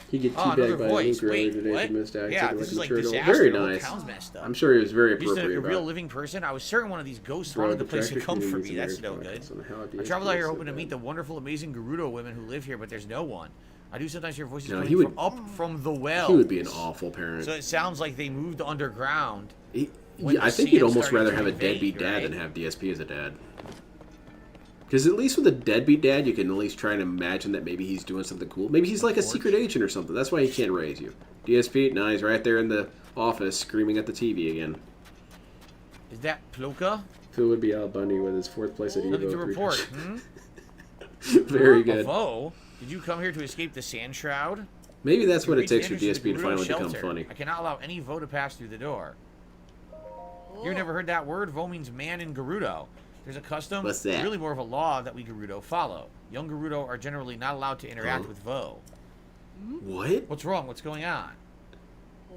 He get teabagged by a Luke earlier today what? for missed acts. Yeah, this is like disaster. Very The whole nice. town's messed up. I'm sure he was very He's appropriate a real about living person. I was certain one of these ghosts wanted the place to come for me. That's no good. I traveled out here hoping to meet the wonderful, amazing Gerudo women who live here, but there's no one. I do sometimes hear voices coming from up from the well. He would be an awful parent. So it sounds like they moved underground. I think you'd almost rather have a deadbeat dad than have DSP as a dad. Because at least with a deadbeat dad, you can at least try and imagine that maybe he's doing something cool. Maybe he's like a secret agent or something. That's why he can't raise you. DSP, no, he's right there in the office screaming at the TV again. Is that Ploka? Phil would be Al Bundy with his 4th place at Evo. Nothing to report. Very good. Vo, did you come here to escape the sand shroud? Maybe that's what it takes for DSP to finally become funny. I cannot allow any Vo to pass through the door. You've never heard that word? Vo means man in Gerudo. There's a custom, What's that? really more of a law that we Gerudo follow. Young Gerudo are generally not allowed to interact with Vo. What? What's wrong? What's going on?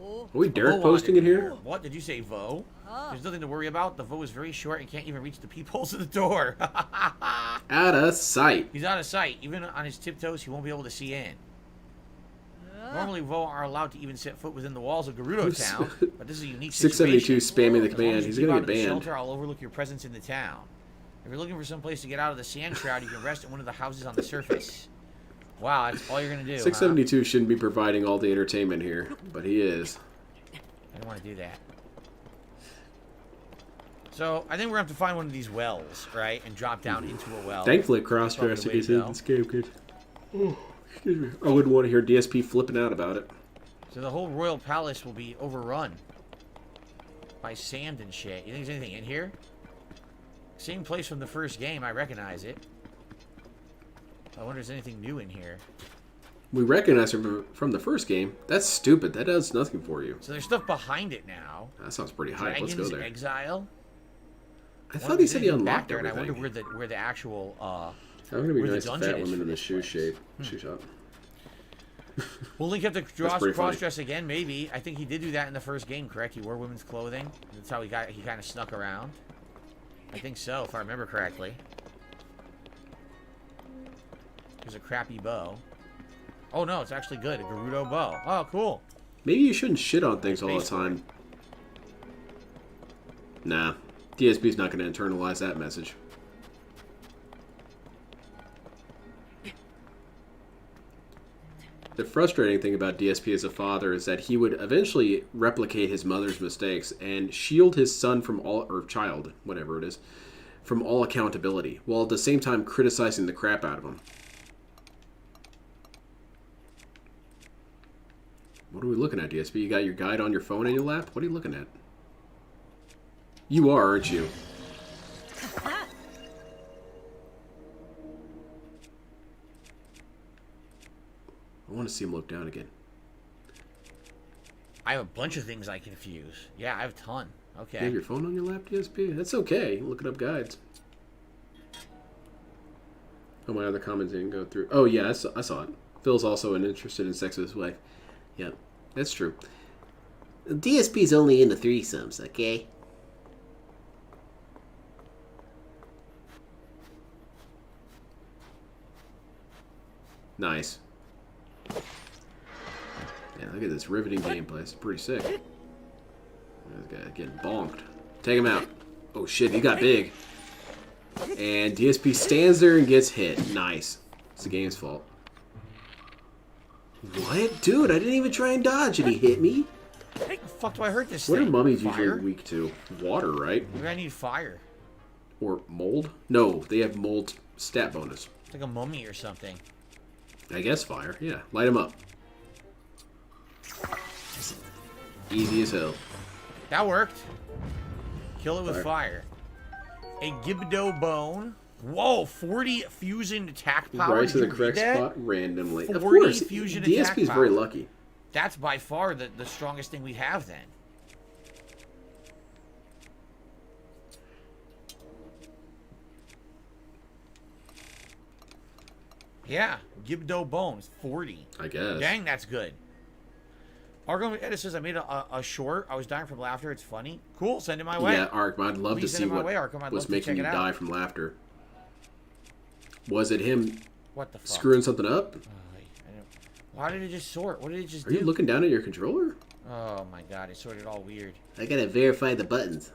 Are we Derek posting it here? What? Did you say Vo? There's nothing to worry about. The Vo is very short and can't even reach the peepholes of the door. Out of sight. He's out of sight. Even on his tiptoes, he won't be able to see in. Normally, Vo are allowed to even set foot within the walls of Gerudo Town, but this is a unique situation. 672 spamming the command. He's going to get banned. Shelter, I'll overlook your presence in the town. If you're looking for some place to get out of the sand shroud, you can rest in one of the houses on the surface. Wow, that's all you're going to do, 672 shouldn't be providing all the entertainment here, but he is. I don't want to do that. So, I think we're going to have to find one of these wells, right? And drop down into a well. Thankfully, cross-dressing is in this game, good. Oh, excuse me. I wouldn't want to hear DSP flipping out about it. So the whole royal palace will be overrun by sand and shit. You think there's anything in here? Same place from the first game. I recognize it. I wonder if there's anything new in here. We recognize him from the first game. That's stupid. That does nothing for you. So there's stuff behind it now. That sounds pretty hype. Let's go there. Exile. I thought he said he unlocked there, everything. and I wonder where the actual I'm gonna be nice fat woman in the shoe shape. Shoe shop. Will Link have to cross-dress again? Maybe. I think he did do that in the first game, correct? He wore women's clothing. That's how he kind of snuck around. I think so, if I remember correctly. There's a crappy bow. Oh no, it's actually good. A Gerudo bow. Oh, cool. Maybe you shouldn't shit on things all the time. Nah. DSP's not going to internalize that message. The frustrating thing about DSP as a father is that he would eventually replicate his mother's mistakes and shield his son from all, or child, whatever it is, from all accountability, while at the same time criticizing the crap out of him. What are we looking at, DSP? You got your guide on your phone in your lap? What are you looking at? You are, aren't you? I want to see him look down again. I have a bunch of things I confuse. Yeah, I have a ton. Okay. You have your phone on your lap, DSP? That's okay. Looking up guides. Oh, my other comments didn't go through. Oh, yeah, I saw it. Phil's also interested in sex with his wife. Yeah, that's true. DSP's only into threesomes, okay? Nice. Yeah, look at this riveting gameplay. It's pretty sick. This guy getting bonked. Take him out. Oh shit, he got big. And DSP stands there and gets hit. Nice. It's the game's fault. What? Dude, I didn't even try and dodge and he hit me. Hey, the fuck do I hurt this What thing? are mummies Fire? usually weak to? Water, right? Maybe I need fire. Or mold? No, they have mold stat bonus. It's like a mummy or something. I guess fire. Yeah, light him up. Easy as hell. That worked. Kill it with fire. A Gibdo bone. Whoa, 40 fusion attack power. Right to the correct spot randomly. 40 of course, fusion DSP attack is power. very lucky. That's by far the strongest thing we have then. Yeah, Gibdo bones, 40. I guess. Dang, that's good. Arkham Edit says, I made a short. I was dying from laughter. It's funny. Cool, send it my way. Yeah, Arkham, I'd love to see what was making you die from laughter. Was it him what the fuck? Screwing something up? Why did it just sort? What did it just do? do? Are you looking down at your controller? Oh my god, it sorted all weird. I gotta verify the buttons.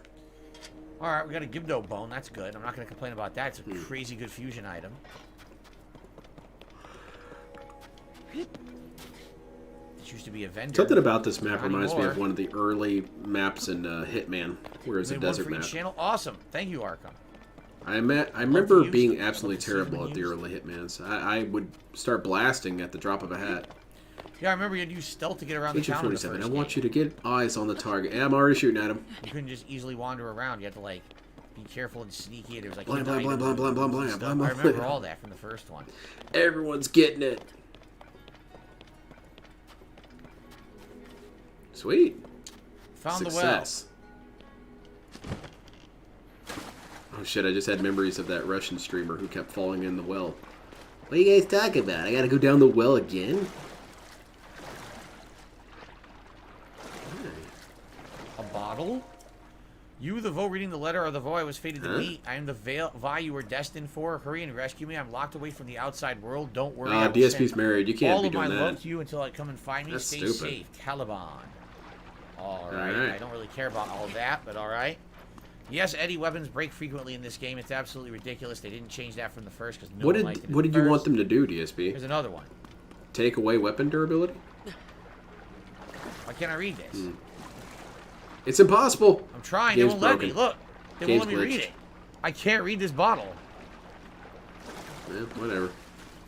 Alright, we got a Gibdo bone. That's good. I'm not going to complain about that. It's a crazy good fusion item. This used to be a vendor. Something about this map reminds me of one of the early maps in Hitman, where it's a desert map. Channel? Awesome. Thank you, Arkham. I remember being absolutely terrible at the early Hitmans. I would start blasting at the drop of a hat. Yeah, I remember you had to use stealth to get around the town. 47. I want you to get eyes on the target. Yeah, I'm already shooting at him. You couldn't just easily wander around. You had to, like, be careful and sneaky. There was, like, blam. I remember all that from the first one. Everyone's getting it. Sweet. Found Success. The well. Oh shit, I just had memories of that Russian streamer who kept falling in the well. What are you guys talking about? I gotta go down the well again? A bottle? You, the Vo, reading the letter, or the Vo I was fated to meet. I am the Vi you were destined for. Hurry and rescue me. I'm locked away from the outside world. Don't worry. DSP's married. You can't be doing that. All of my love to you until I come and find me. That's Stay stupid. safe. Taliban. Alright. I don't really care about all of that, but alright. Yes, Eddie, weapons break frequently in this game. It's absolutely ridiculous. They didn't change that from the first because no one liked it. What did you want them to do, DSP? Here's another one. Take away weapon durability? Why can't I read this? It's impossible. I'm trying. Game's They won't let broken. me. Look. They won't let me read it. I can't read this bottle. Yeah, whatever.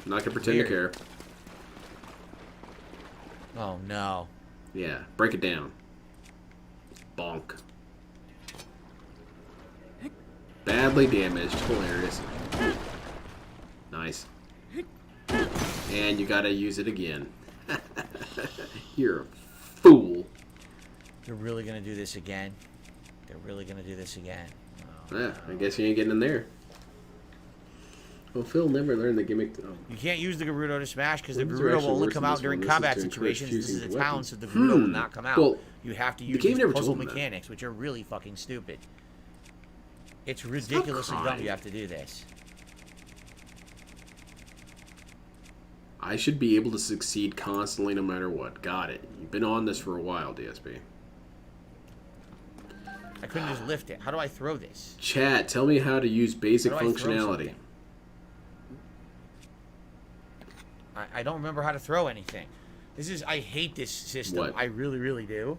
I'm not going to pretend to care. Oh, no. Yeah, break it down. Bonk. Badly damaged. Hilarious. Nice. And you gotta use it again. You're a fool. They're really gonna do this again. They're really gonna do this again. Oh, yeah, I guess you ain't getting in there. Well, Phil never learned the gimmick. You can't use the Gerudo to smash because the Gerudo will only come out during combat situations. This is a talent, so the Gerudo will not come out. Well, you have to use these puzzle mechanics, which are really fucking stupid. It's ridiculously dumb you have to do this. I should be able to succeed constantly no matter what. Got it. You've been on this for a while, DSP. I couldn't just lift it. How do I throw this? Chat, tell me how to use basic functionality. I don't remember how to throw anything. I hate this system. What? I really, really do.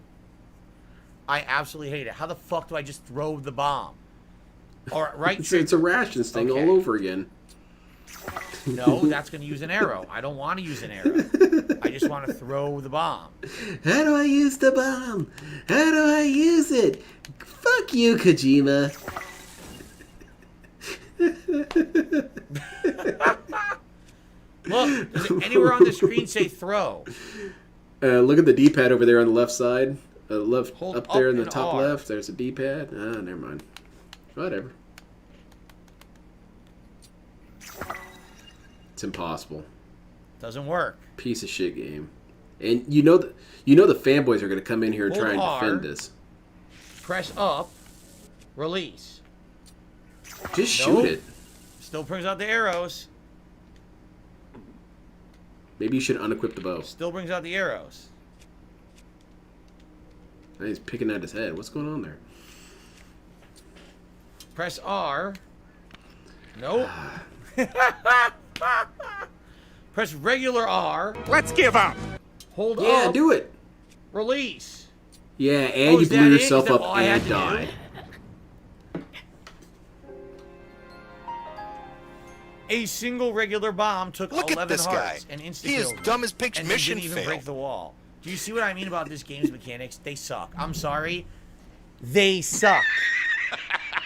I absolutely hate it. How the fuck do I just throw the bomb? Or right? It's a rations thing all over again. No, that's going to use an arrow. I don't want to use an arrow. I just want to throw the bomb. How do I use the bomb? How do I use it? Fuck you, Kojima. Look, does it anywhere on the screen say throw? Look at the D-pad over there on the left side. Hold up there in the and top R. left. There's a D-pad. Ah, never mind. Whatever. It's impossible. Doesn't work. Piece of shit game. And you know the fanboys are going to come in here and Hold try and R, defend this. Press up. Release. Just shoot it. Still brings out the arrows. Maybe you should unequip the bow. Still brings out the arrows. Now he's picking at his head. What's going on there? Press R. Nope. Press regular R. Let's give up. Hold up. Yeah, do it. Release. Yeah, and you blew yourself up and died. A single regular bomb took Look 11 at this hearts guy. and He is insta-killed dumb as Pink's and mission didn't even fail. break the wall. Do you see what I mean about this game's mechanics? They suck. I'm sorry. They suck.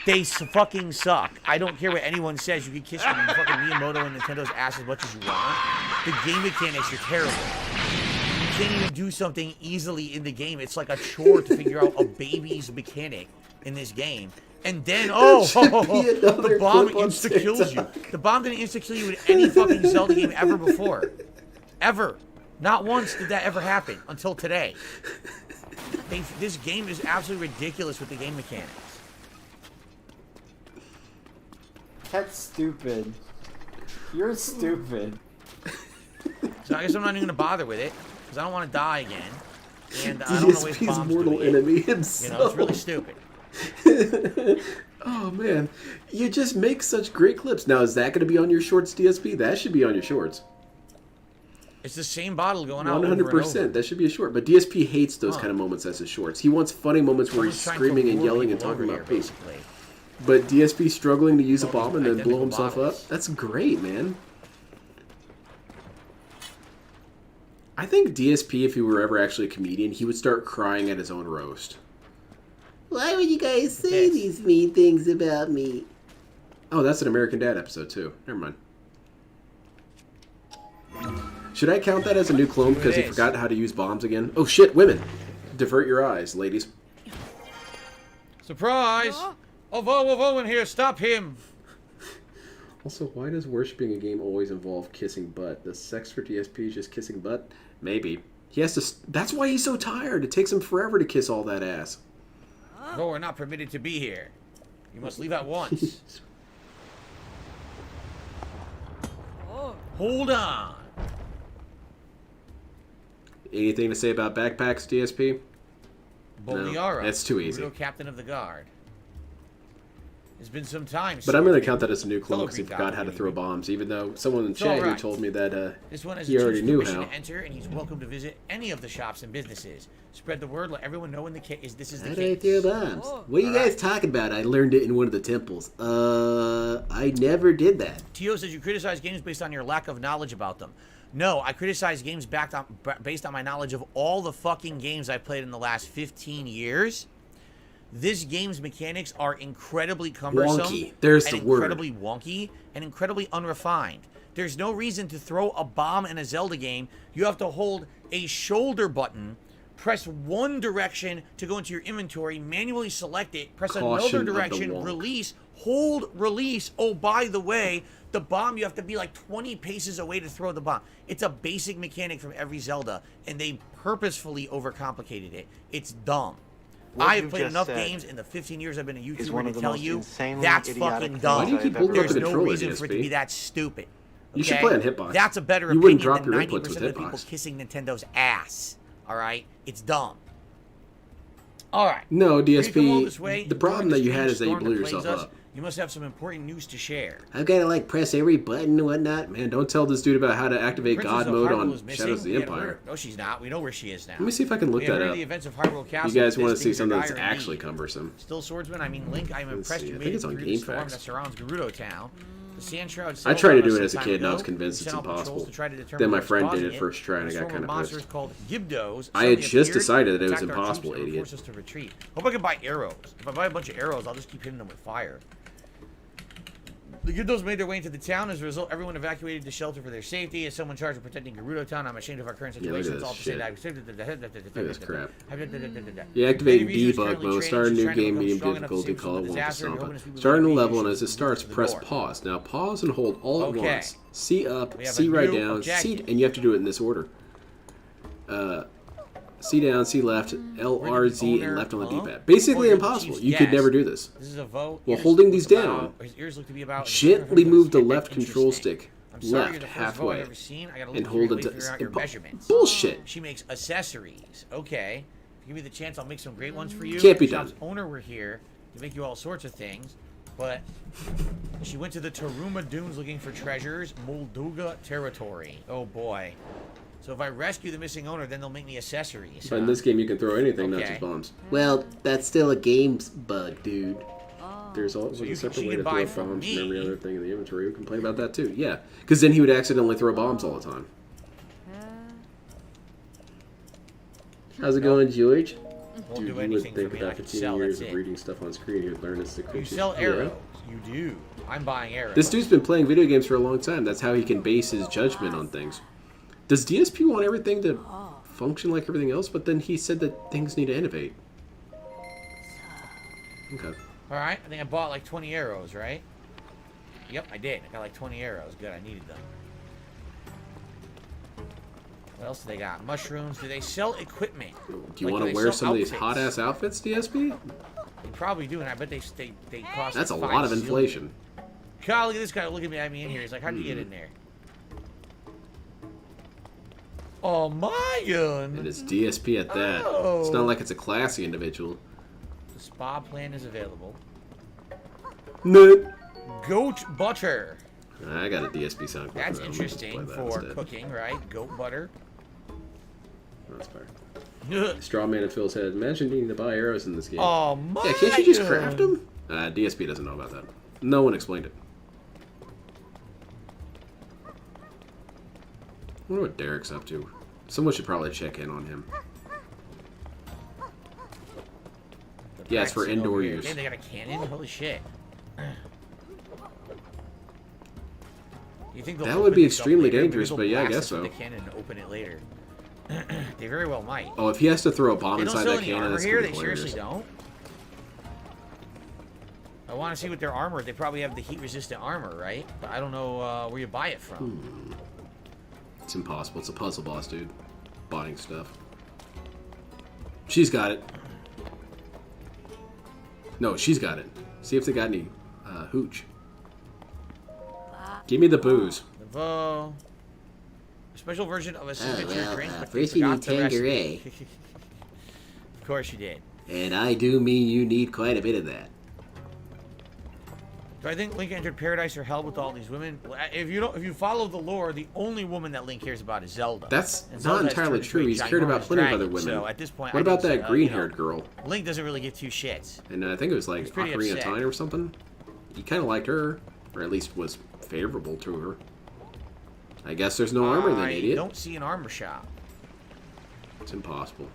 They fucking suck. I don't care what anyone says. You can kiss fucking Miyamoto and Nintendo's ass as much as you want. The game mechanics are terrible. You can't even do something easily in the game. It's like a chore to figure out a baby's mechanic in this game. And then, the bomb insta-kills you. The bomb gonna insta-kill you in any fucking Zelda game ever before. Ever. Not once did that ever happen until today. This game is absolutely ridiculous with the game mechanics. That's stupid. You're stupid. So I guess I'm not even gonna bother with it because I don't want to die again, and I don't want to waste bombs. Mortal enemy himself. You know, it's really stupid. Oh man, you just make such great clips. Now is that going to be on your shorts, DSP? That should be on your shorts. It's the same bottle going out 100%. That should be a short. But DSP hates those kind of moments as his shorts. He wants funny moments where he's screaming and yelling and talking about poop. But DSP struggling to use a bomb and then blow himself up. That's great, man. I think DSP, if he were ever actually a comedian, he would start crying at his own roast. Why would you guys say these mean things about me? Oh, that's an American Dad episode, too. Never mind. Should I count that as a new clone because he forgot how to use bombs again? Oh, shit, women. Divert your eyes, ladies. Surprise! Owen here, stop him! Also, why does worshipping a game always involve kissing butt? Does sex for DSP just kissing butt? Maybe. He has to... That's why he's so tired. It takes him forever to kiss all that ass. No, we're not permitted to be here. You must leave at once. Hold on. Anything to say about backpacks, DSP? Boliara, no, that's too easy. Captain of the Guard. It's been some time. But I'm going to count that as a new clone because he forgot how to throw bombs, even though someone in chat here told me that this one has he already knew how. To enter, and he's welcome to visit any of the shops and businesses. Spread the word, let everyone know when this is the case. How do I throw bombs? What are you guys talking about? I learned it in one of the temples. I never did that. Tio says you criticize games based on your lack of knowledge about them. No, I criticize games based on my knowledge of all the fucking games I've played in the last 15 years. This game's mechanics are incredibly cumbersome. Wonky. There's the word. Incredibly wonky and incredibly unrefined. There's no reason to throw a bomb in a Zelda game. You have to hold a shoulder button, press one direction to go into your inventory, manually select it, press another direction, release, hold, release. Oh, by the way, the bomb, you have to be like 20 paces away to throw the bomb. It's a basic mechanic from every Zelda, and they purposefully overcomplicated it. It's dumb. I've played enough games in the 15 years I've been a YouTuber to tell you that's fucking dumb. Why do you keep holding up the There's no controller, reason for it to DSP? be that stupid. Okay? You should play on Hitbox. That's a better you wouldn't opinion drop than your 90% inputs of with the people Hitbox. kissing Nintendo's ass. Alright? It's dumb. Alright. No, DSP, This way, the problem that you had is that you blew yourself up. You must have some important news to share. I've got to like press every button and whatnot. Man, don't tell this dude about how to activate God mode on Shadows of the Empire. No, she's not. We know where she is now. Let me see if I can look that up. The events of Hyrule Castle. You guys want to see something that's actually cumbersome. Still swordsman. I mean, Link, I'm impressed you made it through the storm that surrounds Gerudo Town. The Sand Shroud I tried to do it as a kid and I was convinced it's impossible. Then my friend did it first try and I got kind of pissed. I had just decided that it was impossible, idiot. Hope I can buy arrows. If I buy a bunch of arrows, I'll just keep hitting them with fire. The Gibdos made their way into the town. As a result, everyone evacuated to shelter for their safety. As someone charged with protecting Gerudo Town, I'm ashamed of our current situation. It's all to say that. Look at this crap. You activate debug mode, start a new game, medium difficulty, call it Wonka Stompa. Start a new level, and as it starts, press pause. Now pause and hold all at once. C up, C right down, C, and you have to do it in this order. C down, C left, L, R, Z, and left on the D-pad. Basically impossible. You could never do this. This is a vote. While holding these down, gently move the left control stick left halfway and hold it. Bullshit. She makes accessories. Okay. Give me the chance, I'll make some great ones for you. Can't be done. Owner were here to make you all sorts of things, but she went to the Taruma Dunes looking for treasures, Molduga territory. Oh boy. So if I rescue the missing owner, then they'll make me accessories. But in this game, you can throw anything, not just bombs. Well, that's still a game's bug, dude. There's also a separate way to throw bombs from every other thing in the inventory. We can complain about that too. Yeah, because then he would accidentally throw bombs all the time. How's it going, George? Won't Dude, do you would anything think for me. about I can 15 sell. years That's of it. reading stuff on screen, you'd learn it's the You creatures. sell arrows. You do. I'm buying arrows. This dude's been playing video games for a long time. That's how he can base his judgment on things. Does DSP want everything to function like everything else? But then he said that things need to innovate. Okay. Alright, I think I bought like 20 arrows, right? Yep, I did. I got like 20 arrows. Good, I needed them. What else do they got? Mushrooms. Do they sell equipment? Do you want to wear some of these hot-ass outfits, DSP? They probably do, and I bet they cost. That's a like lot of 5 zillion. inflation. God, look at this guy looking at me in here. He's like, how'd you get in there? Oh, Mayan! And it's DSP at that. Oh. It's not like it's a classy individual. The spa plan is available. No. Goat butter. I got a DSP sound. That's interesting for cooking, right? Goat butter. That's fair. Straw Man and Phil's head. Imagine needing to buy arrows in this game. Oh, my yeah, can't you just craft them? DSP doesn't know about that. No one explained it. I wonder what Derek's up to. Someone should probably check in on him. Yeah, it's for indoor use. Man, they got a cannon? Holy shit. You think that would be extremely dangerous, but yeah, I guess so. The cannon and open it later. They very well might. Oh, if he has to throw a bomb inside that cannon, that's here. gonna be They seriously don't. I want to see what their armor. They probably have the heat-resistant armor, right? But I don't know where you buy it from. It's impossible. It's a puzzle boss, dude. Buying stuff. She's got it. No, she's got it. See if they got any hooch. Give me the booze. A special version of a signature drink. But first you need Tanqueray. Of course you did. And I do mean you need quite a bit of that. Do I think Link entered paradise or hell with all these women? If you follow the lore, the only woman that Link cares about is Zelda. That's not entirely true. He's cared about plenty of other women. So at this point, what about that green-haired girl? Link doesn't really give two shits. And I think it was like Ocarina of Time or something. He kind of liked her, or at least was favorable to her. I guess there's no armor then, idiot. I don't see an armor shop. It's impossible.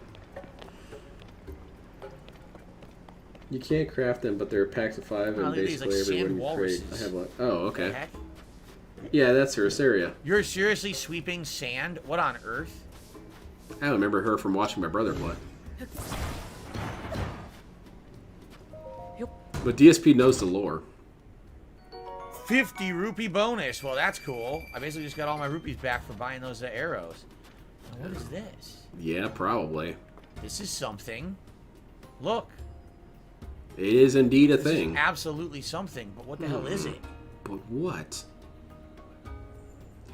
You can't craft them, but they're packs of 5, and basically everyone you trade. I have like, oh, okay. Yeah, that's Ursaria. You're seriously sweeping sand? What on earth? I remember her from watching my brother play. But DSP knows the lore. 50 rupee bonus. Well, that's cool. I basically just got all my rupees back for buying those arrows. What is this? Yeah, probably. This is something. Look. It is indeed a this thing. Is absolutely something, but what the hell is it? But what?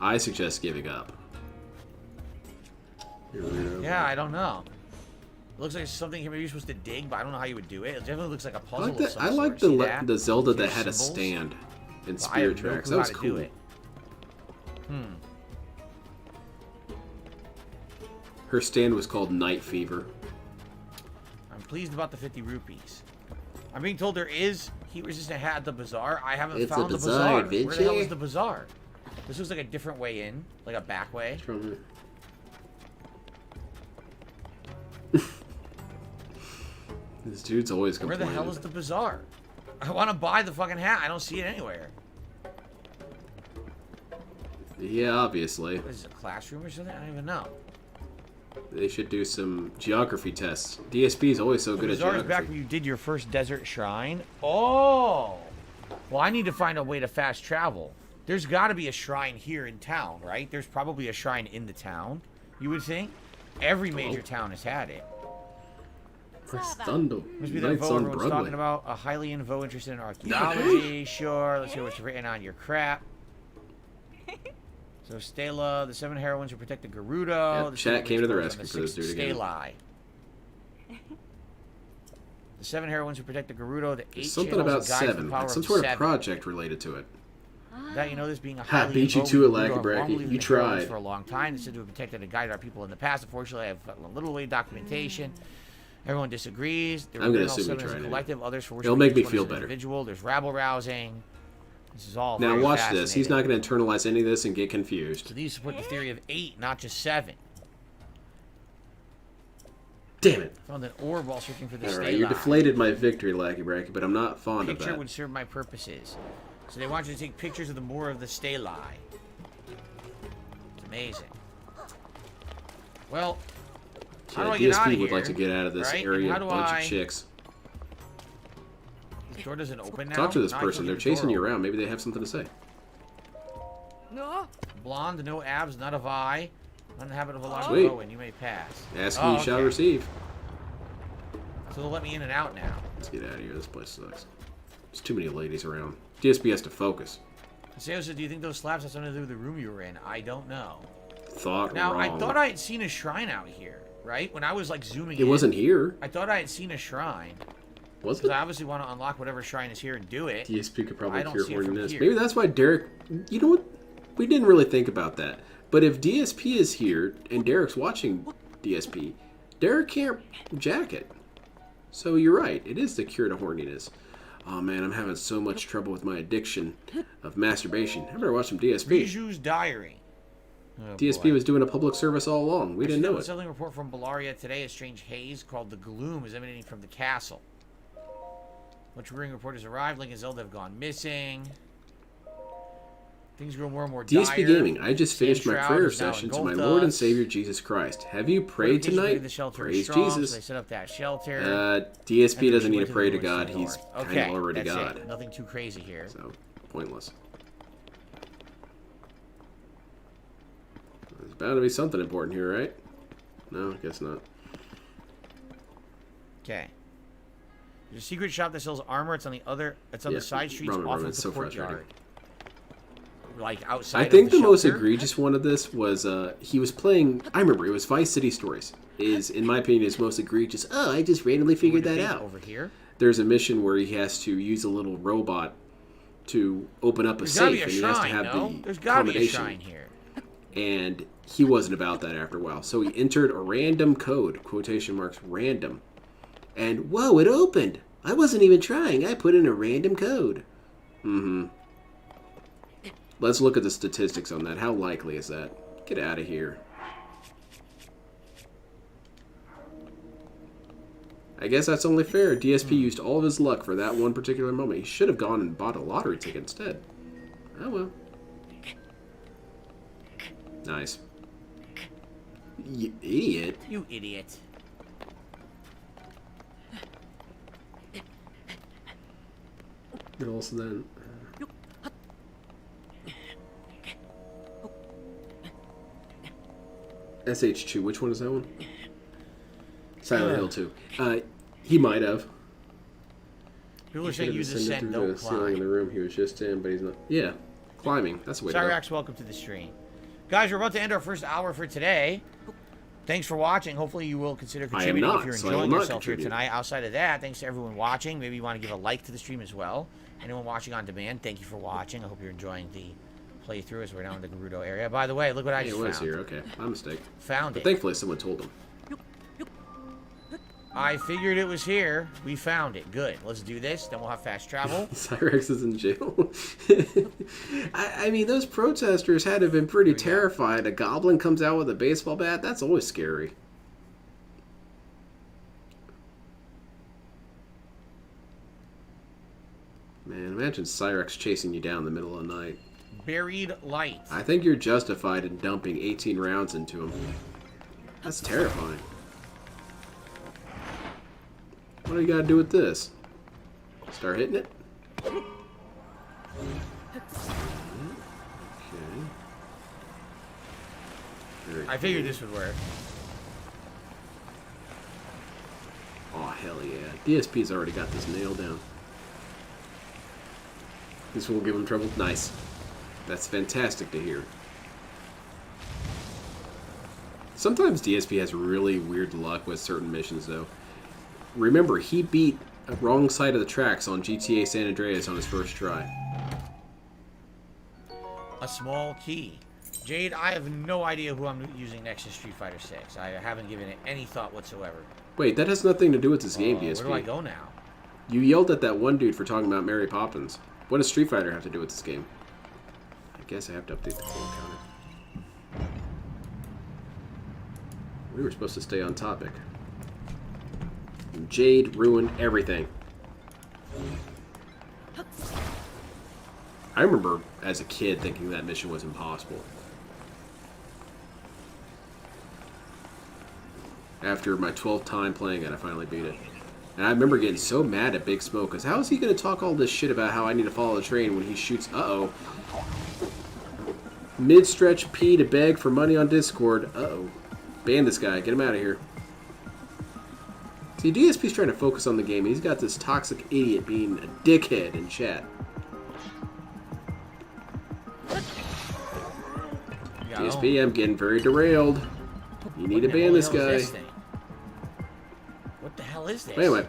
I suggest giving up. Yeah, I don't know. It looks like something maybe you're supposed to dig, but I don't know how you would do it. It definitely looks like a puzzle. I like the Zelda that had a stand in Spirit Tracks. That was cool. Her stand was called Night Fever. I'm pleased about the 50 rupees. I'm being told there is heat-resistant hat at the bazaar. I haven't found the bazaar. Where the hell is the bazaar? This looks like a different way in, like a back way. This dude's always complaining. Where the hell is the bazaar? I want to buy the fucking hat. I don't see it anywhere. Yeah, obviously. What is it, a classroom or something? I don't even know. They should do some geography tests. DSP is always so good at geography. The back where you did your first desert shrine. Oh! Well, I need to find a way to fast travel. There's got to be a shrine here in town, right? There's probably a shrine in the town, you would think. Every major town has had it. Prestundo. Must be that vote everyone's talking about. A highly in vote interested in archaeology. Sure. Let's see what's written on your crap. So Stela, the 7 heroines who protect the Gerudo. Yep, chat came to the rescue for this dude again. Stelae. The 7 heroines who protect the Gerudo. The 8 something about 7, like some sort of project related to it. That you know this being a highly beat you to it, Lackey Bracky. You tried. For a long time. They said to have protected and guided our people in the past. Unfortunately, I have a little way documentation. Everyone disagrees. I'm going to assume you tried it. Collective, others for it'll make me feel better. Individual. There's rabble rousing. This is all now watch this. He's not going to internalize any of this and get confused. So these support the theory of 8, not just 7. Damn it. Found an orb while searching for the stay Alright, you deflated my victory, Lackey Bracky, but I'm not fond of that. Picture would serve my purposes. So they want you to take pictures of the more of the stali. It's amazing. Well, how do I get out of DSP here? would like to get out of this area, a bunch of chicks. This door doesn't open now? Talk to this person. They're chasing you around. Maybe they have something to say. No. Blonde, no abs, not of eye. Uninhabit of a lot Sweet. of and you may pass. Ask and you shall receive. So they'll let me in and out now. Let's get out of here. This place sucks. There's too many ladies around. DSP has to focus. Sayo said, do you think those slabs have something to do with the room you were in? I don't know. Thought now, wrong. I thought I had seen a shrine out here, right? When I was like zooming in. It wasn't here. I thought I had seen a shrine. Was it? Because I obviously want to unlock whatever shrine is here and do it. DSP could probably cure it from horniness. here. Maybe that's why Derek... You know what? We didn't really think about that. But if DSP is here and Derek's watching DSP, Derek can't jack it. So you're right. It is the cure to horniness. Oh man, I'm having so much trouble with my addiction of masturbation. I better watch some DSP. Biju's diary. Oh, DSP boy. was doing a public service all along. We didn't know it. A settling report from Bellaria today. A strange haze called the Gloom is emanating from the castle. Much worrying reporters arrived. Link and Zelda have gone missing. Things grow more and more dire. DSP Gaming, I just finished my prayer session to my Lord and Savior Jesus Christ. Have you prayed tonight? Praise Jesus. So they set up that shelter. DSP doesn't need to pray to God. He's kind of already that's God. It. Nothing too crazy here. So, pointless. There's bound to be something important here, right? No, I guess not. Okay. There's a secret shop that sells armor. It's on the other. It's on the side streets off of the so courtyard. Like outside. I think of the most shelter. egregious one of this was he was playing. I remember it was Vice City Stories. Is in my opinion his most egregious. Oh, I just randomly figured that out. Over here. There's a mission where he has to use a little robot to open up a safe, and he has to have the There's gotta be a shrine here. And he wasn't about that after a while, so he entered a random code, quotation marks random, and whoa, it opened. I wasn't even trying. I put in a random code. Mm-hmm. Let's look at the statistics on that. How likely is that? Get out of here. I guess that's only fair. DSP used all of his luck for that one particular moment. He should have gone and bought a lottery ticket instead. Oh well. Nice. You idiot. You idiot. But also then... SH2, which one is that one? Silent Hill 2. He might have. People are saying use ascent, don't climb. Ceiling in the room he was just in, but he's not. Yeah, climbing. That's the way to go. Cyrax, welcome to the stream. Guys, we're about to end our first hour for today. Thanks for watching. Hopefully you will consider contributing if you're enjoying yourself here tonight. Outside of that, thanks to everyone watching. Maybe you want to give a like to the stream as well. Anyone watching on demand, thank you for watching. I hope you're enjoying the playthrough as we're down in the Gerudo area. By the way, look what I just found. It was here. Okay, my mistake. Found it. But thankfully someone told him. I figured it was here. We found it. Good. Let's do this. Then we'll have fast travel. Cyrex is in jail. I mean, those protesters had to have been pretty terrified. A goblin comes out with a baseball bat. That's always scary. Man, imagine Cyrex chasing you down in the middle of the night. Buried light. I think you're justified in dumping 18 rounds into him. That's terrifying. What do you gotta do with this? Start hitting it? Okay. I figured this would work. Oh, hell yeah. DSP's already got this nailed down. This will give him trouble? Nice. That's fantastic to hear. Sometimes DSP has really weird luck with certain missions, though. Remember, he beat a wrong side of the tracks on GTA San Andreas on his first try. A small key. Jade, I have no idea who I'm using next in Street Fighter 6. I haven't given it any thought whatsoever. Wait, that has nothing to do with this game, DSP. Where do I go now? You yelled at that one dude for talking about Mary Poppins. What does Street Fighter have to do with this game? I guess I have to update the coin counter. We were supposed to stay on topic. Jade ruined everything. I remember as a kid thinking that mission was impossible. After my 12th time playing it, I finally beat it. And I remember getting so mad at Big Smoke, because how is he going to talk all this shit about how I need to follow the train when he shoots... Uh-oh. Mid-stretch P to beg for money on Discord. Uh-oh. Ban this guy. Get him out of here. See, DSP's trying to focus on the game. He's got this toxic idiot being a dickhead in chat. DSP, I'm getting very derailed. You need to ban this guy. What the hell is this? But anyway,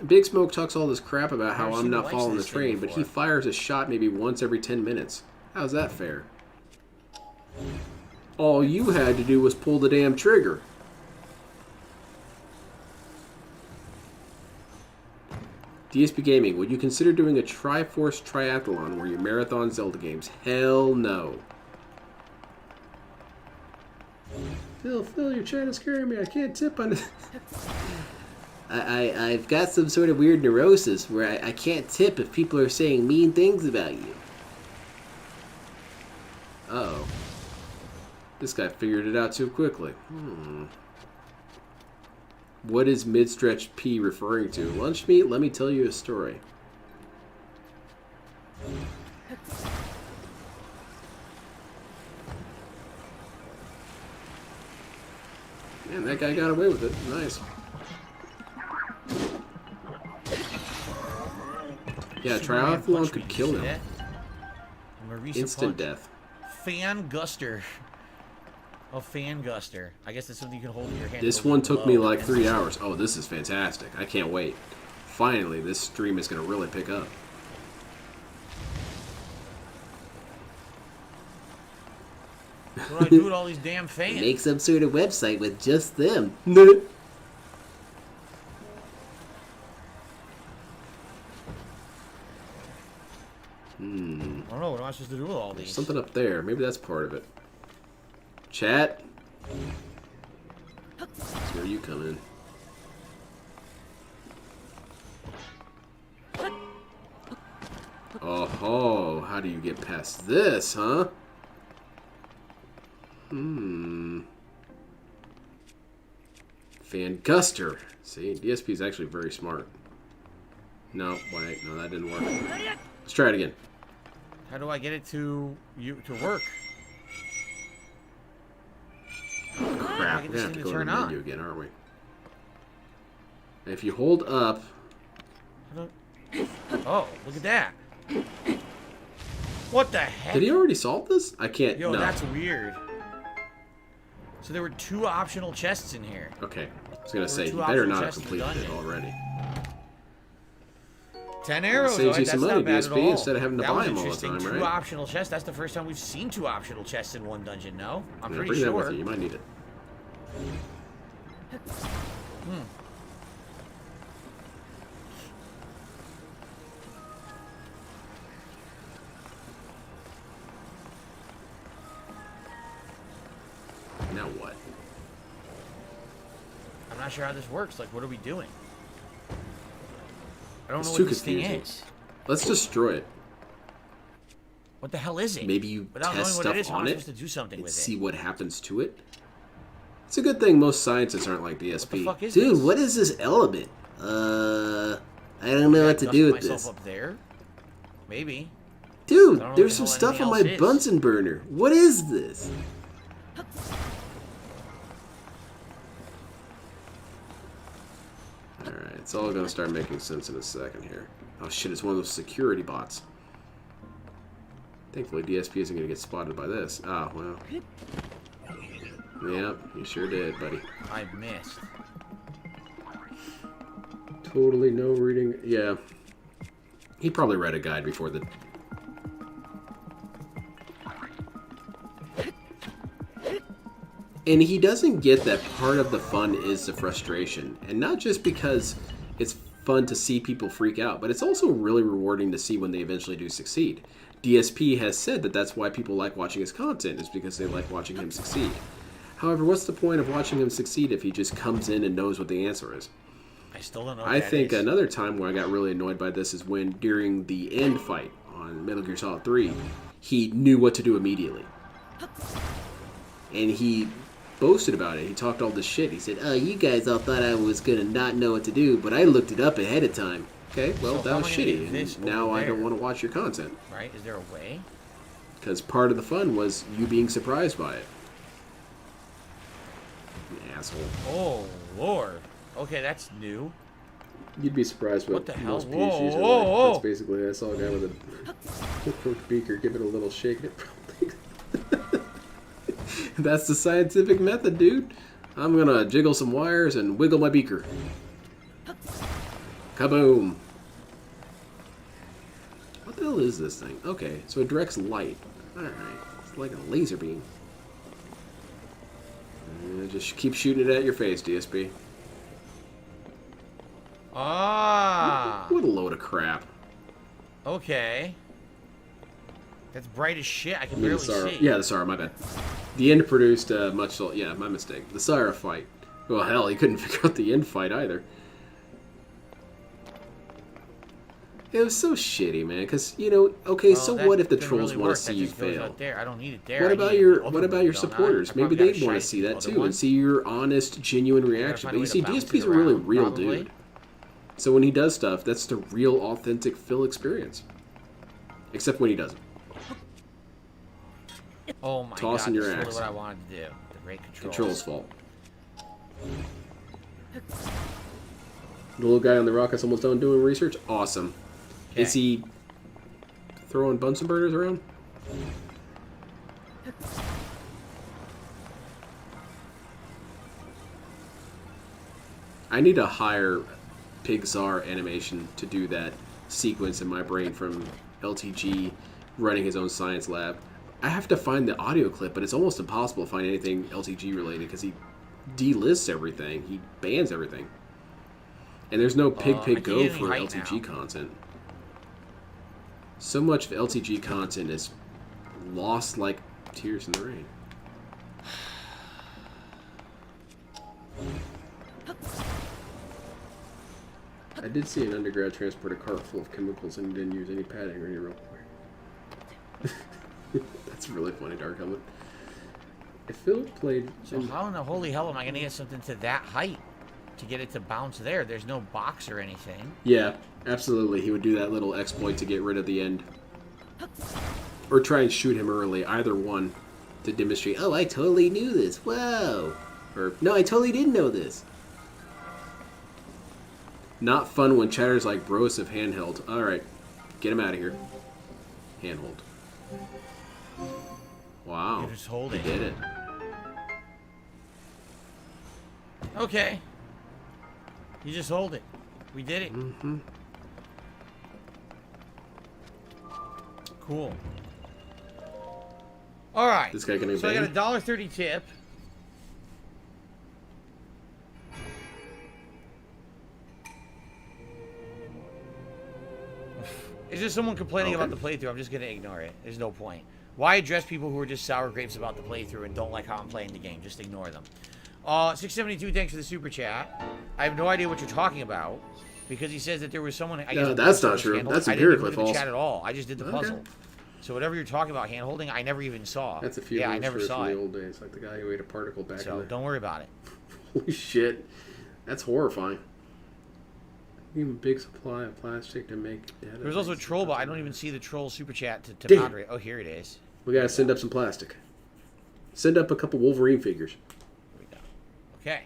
Big Smoke talks all this crap about how I'm not following the train, but he fires a shot maybe once every 10 minutes. How's that fair? All you had to do was pull the damn trigger. DSP Gaming, would you consider doing a Triforce Triathlon where you marathon Zelda games? Hell no. Phil, your chat is scaring me. I can't tip on it. I've got some sort of weird neurosis where I can't tip if people are saying mean things about you. Uh-oh. This guy figured it out too quickly. What is mid-stretch P referring to? Lunch meat? Let me tell you a story. Man, that guy got away with it. Nice. Yeah, triathlon could kill him. Instant death. Fan Guster. Oh, Fan Guster. I guess that's something you can hold in your hand. This one took me like 3 hours. Oh, this is fantastic. I can't wait. Finally, this stream is going to really pick up. What do I do with all these damn fans? Make some sort of website with just them. I don't know. What am I supposed to do with all these? There's something up there. Maybe that's part of it. Chat. That's where you come in. Oh, how do you get past this, huh? Fanguster. See, DSP is actually very smart. No, wait, no, that didn't work. Let's try it again. How do I get it to work? Crap, we're gonna have to go to the menu again, aren't we? If you hold up... Oh, look at that. What the heck? Did he already solve this? I can't... Yo, no. that's weird. So there were 2 optional chests in here. Okay. I was going to say, you better not have completed it already. 10 arrows, saves you that's some not money, bad DSP, at all. instead of having to buy them all the time, 2 right? optional chests. That's the first time we've seen 2 optional chests in one dungeon, no? I'm pretty bring sure. that with you. You might need it. Now what? I'm not sure how this works. Like, what are we doing? I don't know It's too what this thing confusing. is. Let's destroy it. What the hell is it? Maybe you Without test knowing what stuff it is, on I'm it supposed to do something and with see it. what happens to it. It's a good thing most scientists aren't like DSP. What the fuck is Dude, this? what is this element? I don't know what to do with this. Up there? Maybe. Dude, I don't know there's what some the hell stuff on my anything else is. Bunsen burner. What is this? Alright, it's all going to start making sense in a second here. Oh shit, it's one of those security bots. Thankfully, DSP isn't going to get spotted by this. Ah, well. Yep, you sure did, buddy. I missed. Totally no reading. Yeah. He probably read a guide before the... And he doesn't get that part of the fun is the frustration. And not just because it's fun to see people freak out, but it's also really rewarding to see when they eventually do succeed. DSP has said that that's why people like watching his content, is because they like watching him succeed. However, what's the point of watching him succeed if he just comes in and knows what the answer is? I still don't know. I think another time where I got really annoyed by this is when during the end fight on Metal Gear Solid 3, he knew what to do immediately. And he boasted about it. He talked all this shit. He said, "Oh, you guys all thought I was gonna not know what to do, but I looked it up ahead of time." Okay, well, that was shitty. And now I don't want to watch your content. Right? Is there a way? Because part of the fun was you being surprised by it. You asshole. Oh, Lord. Okay, that's new. You'd be surprised what the hell? most PCs are like. That's basically, I saw a guy with a beaker give it a little shake. That's the scientific method, dude. I'm gonna jiggle some wires and wiggle my beaker. Kaboom! What the hell is this thing? Okay, so it directs light. Alright, it's like a laser beam. Just keep shooting it at your face, DSP. Ah! What a load of crap. Okay. That's bright as shit. I can barely see. Yeah, the Sara, my bad. The end produced much... Yeah, my mistake. The Sara fight. Well, hell, he couldn't figure out the end fight either. It was so shitty, man. Because, you know, okay, well, so what if the trolls want to see you fail? I don't need it there. What about your supporters? Maybe they'd want to see that too and see your honest, genuine reaction. But you see, DSP's a really real dude. So when he does stuff, that's the real, authentic Phil experience. Except when he doesn't. Oh my Tossing God, your that's axe. What I wanted to do. The great controls. Control's fault. The little guy on the rock is almost done doing research. Awesome. Okay. Is he throwing Bunsen burners around? I need a higher Pixar animation to do that sequence in my brain from LTG running his own science lab. I have to find the audio clip, but it's almost impossible to find anything LTG related because he delists everything. He bans everything. And there's no Pig Go for LTG content. So much of LTG content is lost like tears in the rain. I did see an undergrad transport a cart full of chemicals and didn't use any padding or any rope. That's really funny, Dark Helmet. If Phil played... So how in the holy hell am I going to get something to that height to get it to bounce there? There's no box or anything. Yeah, absolutely. He would do that little exploit to get rid of the end. Or try and shoot him early. Either one. To demonstrate, oh, I totally knew this. Whoa. Or, no, I totally didn't know this. Not fun when chatter's like bros of handheld. Alright. Get him out of here. Handhold. Wow. You just hold it. He did it. Okay. You just hold it. We did it. Mm-hmm. Cool. All right. This guy gonna so I got a $1.30 tip. Is there someone complaining about the playthrough? I'm just gonna ignore it. There's no point. Why address people who are just sour grapes about the playthrough and don't like how I'm playing the game? Just ignore them. 672, thanks for the super chat. I have no idea what you're talking about because he says that there was someone. No, that's not true. That's empirically false. I didn't look at the chat at all. I just did the puzzle. So whatever you're talking about, hand holding, I never even saw. That's a few. Yeah, I never saw from it. The old days, like the guy who ate a particle back. So don't worry about it. Holy shit, that's horrifying. Even a big supply of plastic to make. There's also a troll, but I don't even see the troll super chat to moderate. Oh, here it is. We gotta send up some plastic. Send up a couple Wolverine figures. Here we go. Okay,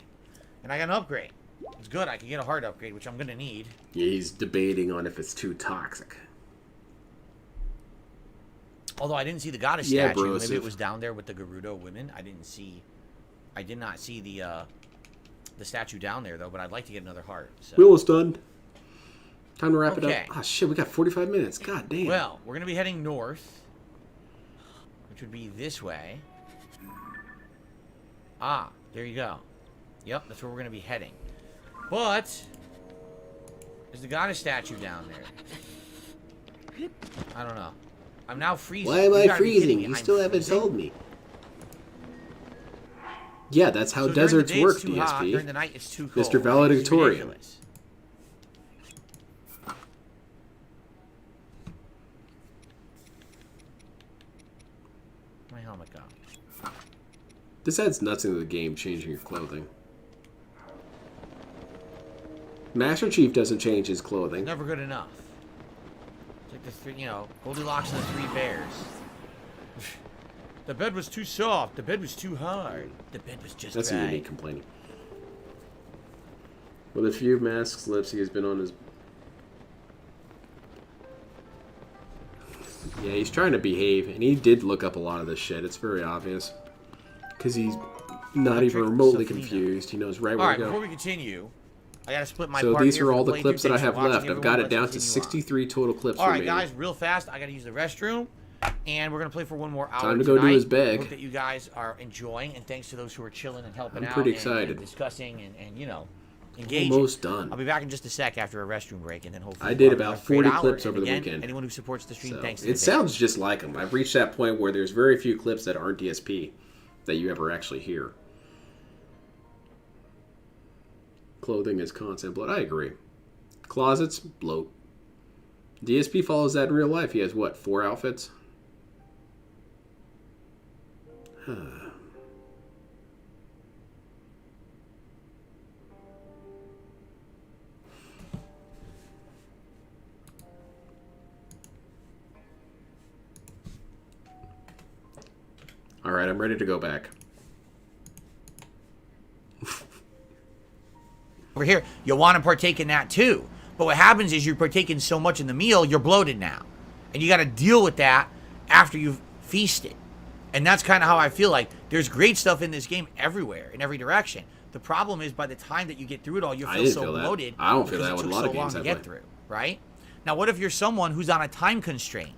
and I got an upgrade. It's good. I can get a hard upgrade, which I'm gonna need. Yeah, he's debating on if it's too toxic. Although I didn't see the goddess statue. Maybe it was down there with the Gerudo women. I did not see the statue down there though. But I'd like to get another heart. So. Wheel is done. Time to wrap it up. Ah, shit, we got 45 minutes. God damn. Well, we're gonna be heading north, which would be this way. Ah, there you go. Yep, that's where we're gonna be heading. But there's the goddess statue down there. I don't know. I'm now freezing. Why am I freezing? You still haven't told me. Yeah, that's how deserts work, DSP. During the night, it's too cold. Mr. Valedictorian. Restream.com. This adds nothing to the game changing your clothing. Master Chief doesn't change his clothing. Never good enough. It's like the three, you know, Goldilocks and the Three Bears. The bed was too soft. The bed was too hard. The bed was just That's right. a unique complaining. With a few masks lips, he has been on his... Yeah, he's trying to behave, and he did look up a lot of this shit. It's very obvious. Because he's not even remotely confused. He knows right where to go. Before we continue, I gotta split my So part these here are all for the clips that I have left. I've got it down to continue 63 total clips on. All right, remaining. guys, real fast. I gotta use the restroom, and we're gonna play for one more hour. Time to go do his bag. Hope that you guys are enjoying, and thanks to those who are chilling and helping out. I'm pretty and excited. discussing and you know, engaging. Almost done. I'll be back in just a sec after a restroom break, and then hopefully I did we'll have about a great 40 hour. clips And over the again, weekend. Anyone who supports the stream, So, thanks. it sounds just like him. I've reached that point where there's very few clips that aren't DSP that you ever actually hear. Clothing is constant bloat. I agree. Closets, bloat. DSP follows that in real life. He has, what, 4 outfits? Alright, I'm ready to go back. Over here, you want to partake in that too. But what happens is you're partaking so much in the meal, you're bloated now. And you got to deal with that after you've feasted. And that's kind of how I feel like. There's great stuff in this game everywhere, in every direction. The problem is by the time that you get through it all, you feel so bloated. I don't feel that with a lot of games to I get play. through, right? Now, what if you're someone who's on a time constraint?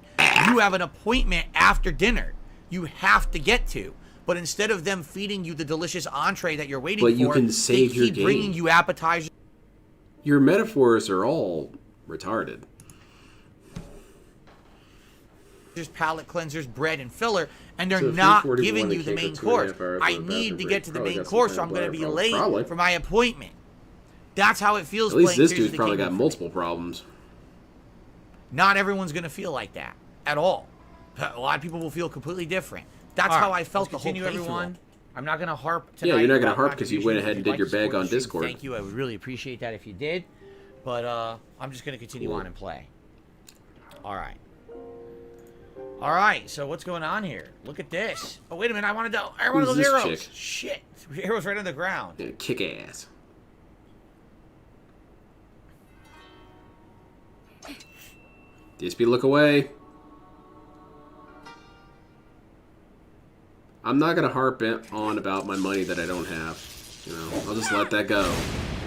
You have an appointment after dinner you have to get to. But instead of them feeding you the delicious entree that you're waiting for, you can save they keep your bringing game. you appetizers. Your metaphors are all retarded. Just palate cleansers, bread, and filler, and they're So if not you're 41 giving you and the can't main go 2.5 course. hours I in the need bathroom to break, get to the probably main got some course, so kind I'm of going to be bladder late problem. for my appointment. That's how it feels. At least playing this Tears dude's of the probably Kingdom got for me. multiple problems. Not everyone's going to feel like that at all. A lot of people will feel completely different. That's how I felt the whole playthrough. Everyone. I'm not going to harp tonight. Yeah, you're not going to about harp because you went ahead and did your bag on Discord. Thank you. I would really appreciate that if you did. But I'm just going to continue on and play. All right. All right. So what's going on here? Look at this. Oh, wait a minute. I wanted those this arrows. chick? Shit. Arrows right on the ground. Yeah, kick ass. DSP, look away. I'm not going to harp on about my money that I don't have. You know, I'll just let that go.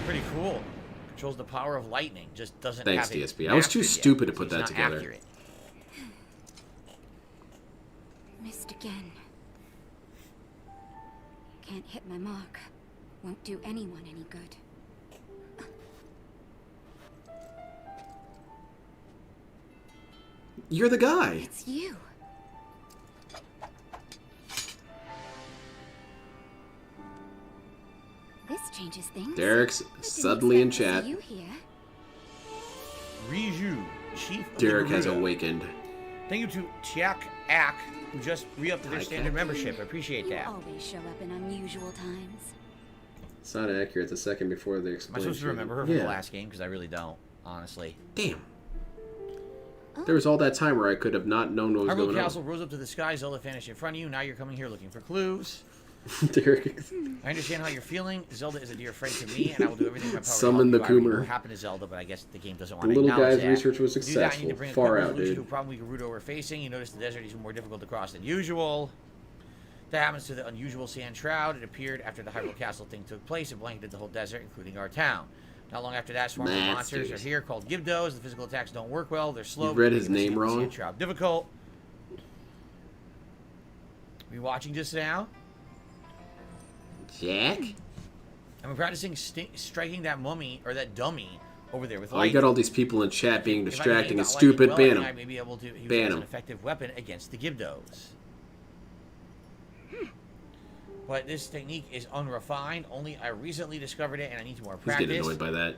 Pretty cool. Controls the power of lightning. Just doesn't Thanks, have it DSP. I was too mastered yet, stupid to so put it's that not together. accurate. Missed again. Can't hit my mark. Won't do anyone any good. You're the guy. It's you. This changes things. Derek's suddenly in chat. You here? Riju, Chief of Derek the has Garuda. awakened. Thank you to Chiak Ak, who just re-upped their standard membership. I appreciate You that. always show up in unusual times. It's not accurate. The second before the Am I explanation. supposed to remember her from the last game? Because I really don't, honestly. Damn. There was all that time where I could have not known what was Hyrule going Castle rose up to the sky. Zelda vanished in front of you. Now you're coming here looking for clues. on. Derek. I understand how you're feeling. Zelda is a dear friend to me, and I will do everything in my power Summon to the help you. I already know Coomer. what happened to Zelda, but I guess the game doesn't The want to little acknowledge guy's that. research was To do that, I need successful. to bring a Far quick out, resolution dude. to a problem we Gerudo are facing. You notice the desert is more difficult to cross than usual. That happens to the unusual sand shroud. It appeared after the Hyrule Castle thing took place. It blanketed the whole desert, including our town. Not long after that, swarms of monsters are here called Gibdos. The physical attacks don't work well. They're slow. You read his making the name escape from the wrong? sand shroud difficult. Are you watching just now? Jack? I've been practicing striking that mummy or that dummy over there with Oh, you lightning. got all these people in chat being If I distracting and got lightning stupid. well, Ban I them. may be able to use Ban it as 'em. an effective weapon against the Gibdos. But this technique is unrefined. Only I recently discovered it, and I need more He's practice. getting annoyed by that.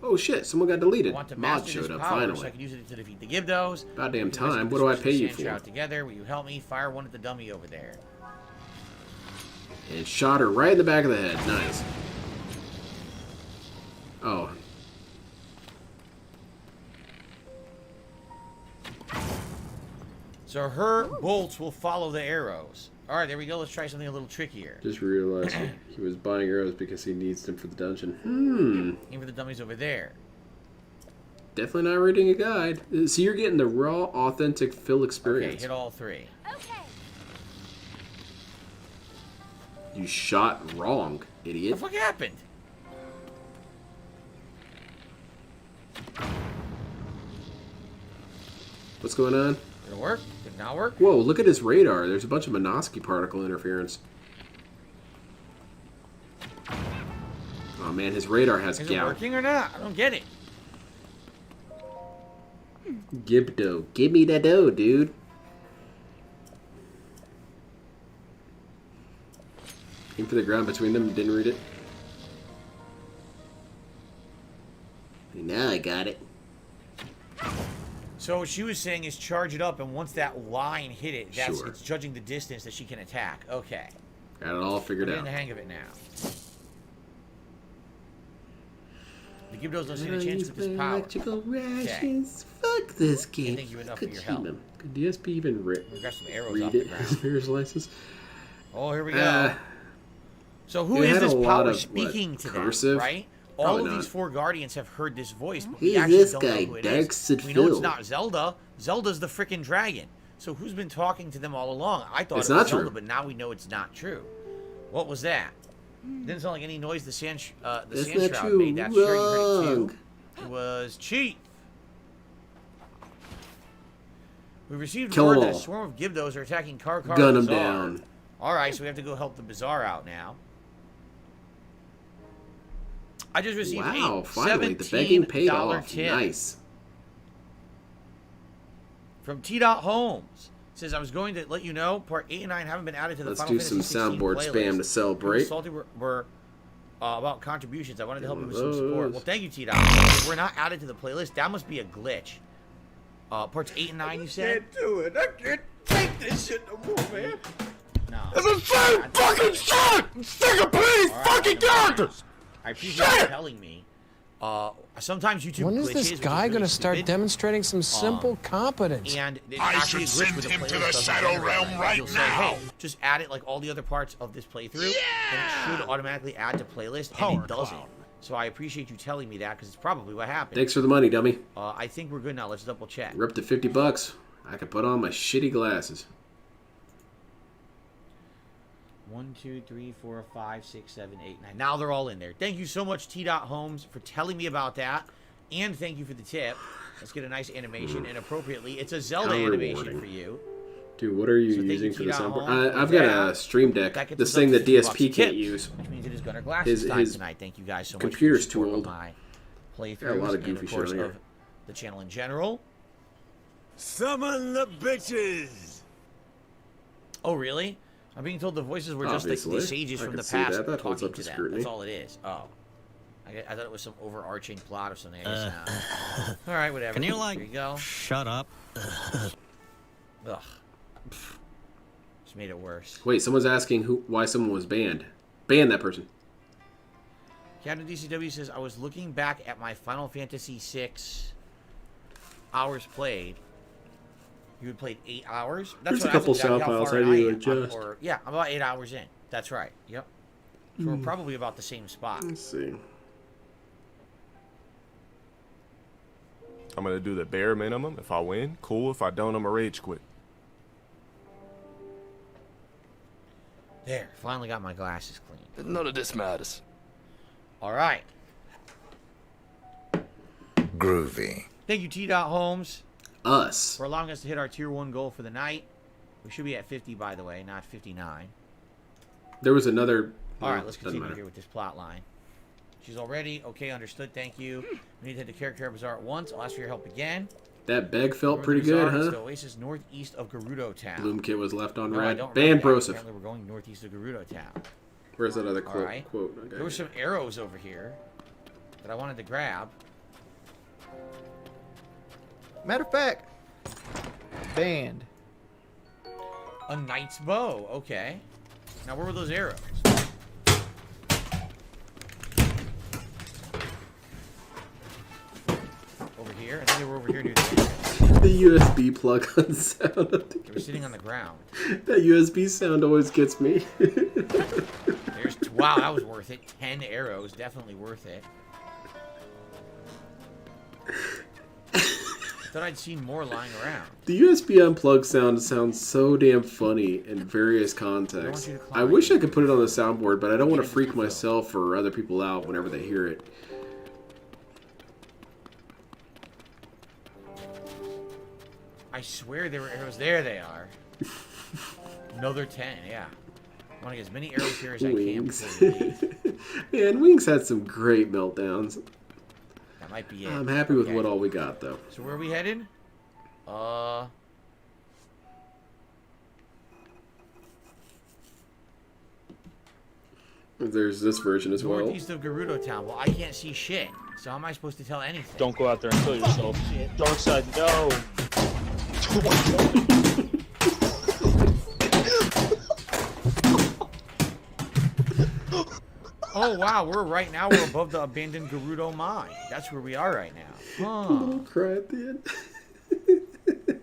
Oh shit, someone got deleted. I want to Mod master showed this up, power finally. so I can use it to defeat the Gibdos. Goddamn time, what do I pay you for? Together. Will you help me? Fire one at the dummy over there. And shot her right in the back of the head. Nice. Oh. So her bolts will follow the arrows. All right, there we go. Let's try something a little trickier. Just realized he was buying arrows because he needs them for the dungeon. Aim for the dummies over there. Definitely not reading a guide. So you're getting the raw, authentic Phil experience. Okay, hit all three. Okay. You shot wrong, idiot. What the fuck happened? What's going on? Did it work? Did it not work? Whoa, look at his radar. There's a bunch of Minovsky particle interference. Oh man, his radar has Is gout. it working or not? I don't get it. Gibdo. Give me that dough, dude. Aim for the ground between them. Didn't read it. Now I got it. So what she was saying is charge it up, and once that line hit it, Sure. it's judging the distance that she can attack. Okay. Got it all figured I'm out. getting the hang of it now. The Gibdos don't stand a chance with this power. Electrical rations. Fuck this game. Thank you enough for your help. Could DSP even We got some arrows read off it? the ground. His marriage license. Oh, here we go. So who it is had this a lot power of, speaking what, to cursive? them, right? Probably All of not. these four guardians have heard this voice, but Who's we actually this don't guy? know who it Dark is. Sid We know it's Phil. not Zelda. Zelda's the freaking dragon. So who's been talking to them all along? I thought It's it was not Zelda, true. but now we know it's not true. What was that? Didn't sound like any noise the Sand That's Sand not Shroud true. made. That's sure you heard it Wrong. too. It was cheat. We received Kill word 'em that a all. swarm of Gibdos are attacking Car Gun 'em Bazaar. down. All right, so we have to go help the Bazaar out now. I just received Wow, a finally, the begging paid $17 off. tip Nice. from T. Holmes. Says, I was going to let you know, part 8 and 9 haven't been added to the Let's Final do Fantasy some 16 soundboard playlist. spam to celebrate. Salty were about contributions. I wanted to help you with some Those. support. Well, thank you, T. We're not added to the playlist. That must be a glitch. Parts 8 and 9, you said? Can't do it. I can't take this shit no more, man. No. It's the same fucking shit! Stick a please, fucking characters! I appreciate you telling me. Sometimes YouTube When is glitches, this which guy really going to start stupid. demonstrating some simple competence? And it I actually should glitched with send him to playlist the doesn't Shadow generate Realm that. right You'll say, now. hey, just add it like all the other parts of this playthrough, and it should automatically add to playlist, and it doesn't. So I appreciate you telling me that, because it's probably what happened. Thanks for the money, dummy. I think we're good now. Let's double check. We're up to $50. I can put on my shitty glasses. 1, 2, 3, 4, 5, 6, 7, 8, 9. Now they're all in there. Thank you so much, T. Holmes, for telling me about that. And thank you for the tip. Let's get a nice animation. And appropriately, it's a Zelda animation for you. Dude, what are you So thank using you, for the T. soundboard? Holmes, I've for got that. a Stream Deck. That gets This us thing up that to $50 DSP can't tips, use. Which means it is Gunner Glasses time his tonight. Thank you guys so much computer's for too your support old. of my playthroughs. Got a lot of and, goofy of course, shit on of here. the channel in general. Summon the bitches! Oh, really? I'm being told the voices were just like the Obviously. sages I from can the see past that. That holds talking up to to them. scrutiny. That's all it is. Oh. I thought it was some overarching plot or something. I guess not. All right, whatever. Can you, like, there you go. shut up? Ugh. Just made it worse. Wait, someone's asking why someone was banned. Ban that person. Captain DCW says, I was looking back at my Final Fantasy VI hours played. You had played 8 hours? There's what a couple that's exactly sound how files far I need to am. adjust. Yeah, I'm about 8 hours in. That's right. Yep. So we're probably about the same spot. Let's see. I'm gonna do the bare minimum. If I win, cool. If I don't, I'm a rage quit. There. Finally got my glasses clean. None of this matters. All right. Groovy. Thank you, T. Holmes. Us. For allowing us to hit our tier 1 goal for the night. We should be at 50, by the way, not 59. There was another... All right, let's doesn't continue matter. here with this plot line. She's all ready. Okay, understood. Thank you. We need to head to Character Bazaar at once. I'll ask for your help again. That beg felt We're pretty in the good, Bazaar. It's huh? the oasis northeast of Gerudo Town. Bloom Kit was left on All right, red. don't Ban remember that. Broseph. Apparently we're going northeast of Gerudo Town. Where's that other All quote? right. Okay. There were some arrows over here that I wanted to grab. Matter of fact, banned. A knight's bow. Okay. Now where were those arrows? Over here? I think they were over here near the The USB plug-on sound. They were sitting on the ground. That USB sound always gets me. Wow, that was worth it. 10 arrows, definitely worth it. I thought I'd seen more lying around. The USB unplug sound sounds so damn funny in various contexts. I wish I could put it on the soundboard, but I don't want to freak myself or other people out whenever they hear it. I swear there were arrows. There they are. Another 10, yeah. I want to get as many arrows here as I can before we leave. Man, Wings had some great meltdowns. That might be it. I'm happy with what all we got, though. So where are we headed? There's this version as well. Northeast of Gerudo Town. Well, I can't see shit. So how am I supposed to tell anything? Don't go out there and kill yourself. Dark side, no. Oh wow, we're above the abandoned Gerudo mine. That's where we are right now. A little cry at the end.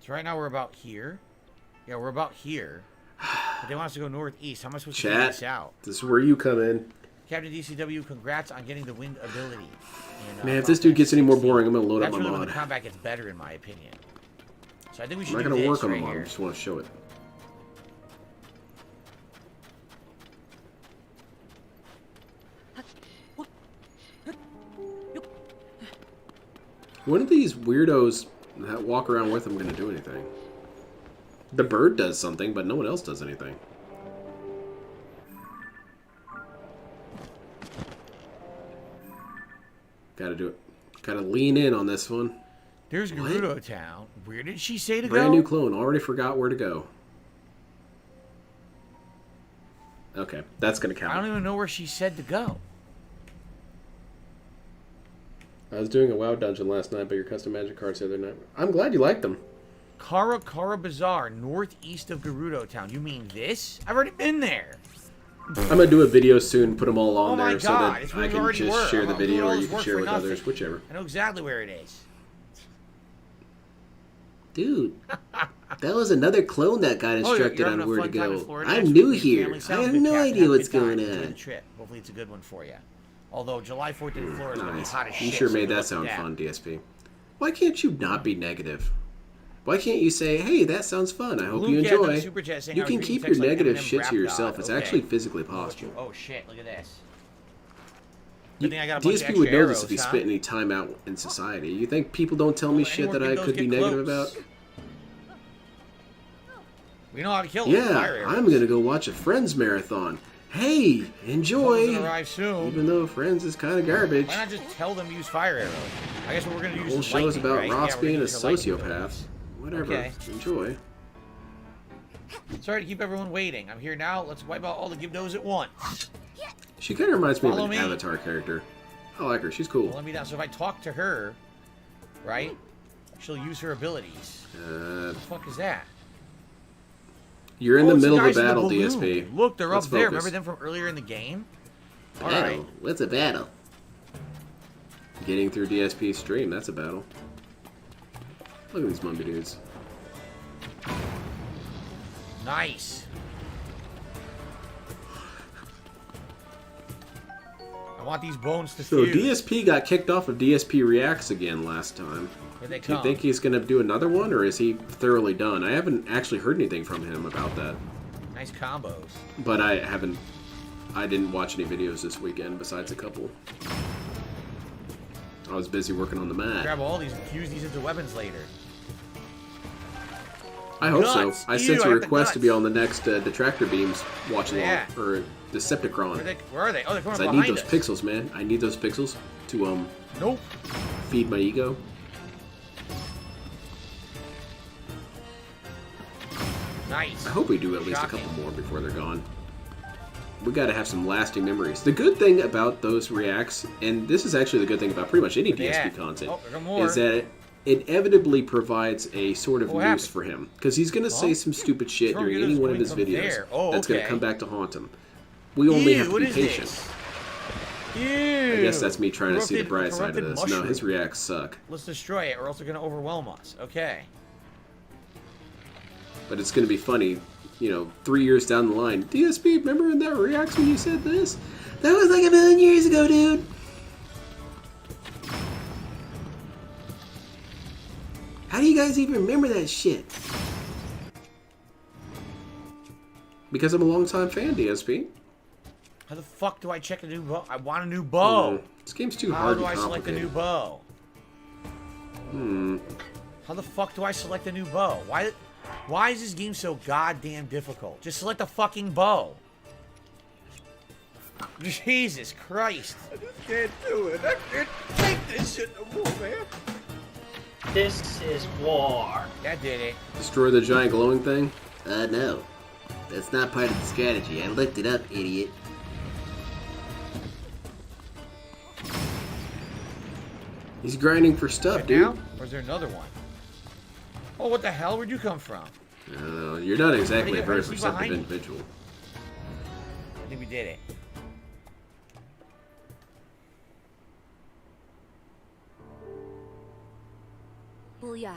So right now we're about here. Yeah, we're about here. But they want us to go northeast. How am I supposed to figure this out? This is where you come in. Captain DCW, congrats on getting the wind ability. And, man, if this dude gets any more boring, I'm gonna load up my That's really mod. when the combat gets better, in my opinion. So I think we should I'm not do gonna this work on right the mod. here. I just want to show it. One of these weirdos that walk around with him gonna do anything? The bird does something, but no one else does anything. Gotta do it. Gotta lean in on this one. There's Gerudo Town. Where did she say to go? Brand new clone. Already forgot where to go. Okay, that's gonna count. I don't even know where she said to go. I was doing a WoW dungeon last night, but your custom magic cards the other night. I'm glad you liked them. Kara Bazaar, northeast of Gerudo Town. You mean this? I've already been there. I'm gonna do a video soon, put them all on there so God, that I can just share the video or you can share with others, whichever. I know exactly where it is. Dude, that was another clone that got instructed on where to go. I'm new here. I have no idea what's going on. Hopefully it's a good one for you. Although July 4th in Florida is going to be hot as shit. You sure made that sound fun, DSP. Why can't you not be negative? Why can't you say, hey, that sounds fun. I hope you enjoy. You can keep your negative shit to yourself. It's actually physically possible. Oh, shit. Look at this. DSP would know this if he spent any time out in society. You think people don't tell me shit that I could be negative about? We know how to kill them. Yeah, I'm going to go watch a Friends marathon. Hey, enjoy. Arrive soon. Even though Friends is kind of garbage. Why not just tell them to use fire arrows? I guess what we're going to use the whole is show's lightning, about right? Ross being a sociopath. Whatever. Okay. Enjoy. Sorry to keep everyone waiting. I'm here now. Let's wipe out all the Gibdos at once. She kind of reminds me of Follow an me. Avatar character. I like her. She's cool. Well, let me down. So if I talk to her, right, she'll use her abilities. What the fuck is that? You're in the it's middle the of a guys in the battle, balloon. DSP. Look, they're Let's up there. focus. Remember them from earlier in the game? All Battle? right. What's a battle? Getting through DSP's stream, that's a battle. Look at these mummy dudes. Nice. I want these bones to So fuse. DSP got kicked off of DSP Reacts again last time. Here they Do you come. think he's going to do another one, or is he thoroughly done? I haven't actually heard anything from him about that. Nice combos. But I didn't watch any videos this weekend besides a couple. I was busy working on the mat. Grab all these and fuse these into weapons later. I hope Guts. so. I Ew, sent I a got the request to guts. be on the next Detractor Beams watch along, Yeah. or Decepticon. Where are they? Oh, they're coming 'Cause I behind need those us. pixels, man. I need those pixels to Nope. feed my ego. Nice. I hope we do at least Shocking. a couple more before they're gone. we got to have some lasting memories. The good thing about those reacts, and this is actually the good thing about pretty much any DSP content, is that it inevitably provides a sort of noose for him. Because he's going to say some stupid shit during any one of his videos that's going to come back to haunt him. We only have to be patient. I guess that's me trying to see the bright side of this. No, his reacts suck. Let's destroy it, or else they're going to overwhelm us. Okay. But it's going to be funny, you know, 3 years down the line. DSP, remember in that reacts when you said this? That was like 1,000,000 years ago, dude. How do you guys even remember that shit? Because I'm a longtime fan, DSP. How the fuck do I check a new bow? I want a new bow. This game's too hard and complicated. How do I select a new bow? Hmm. How the fuck do I select a new bow? Why is this game so goddamn difficult? Just select a fucking bow. Jesus Christ. I just can't do it. I can't take this shit no more, man. This is war. That did it. Destroy the giant glowing thing? No. That's not part of the strategy. I looked it up, idiot. He's grinding for stuff, right dude. Now? Or is there another one? Oh, what the hell? Where'd you come from? I don't know. You're not exactly a very perceptive individual. I think we did it. Bulyara,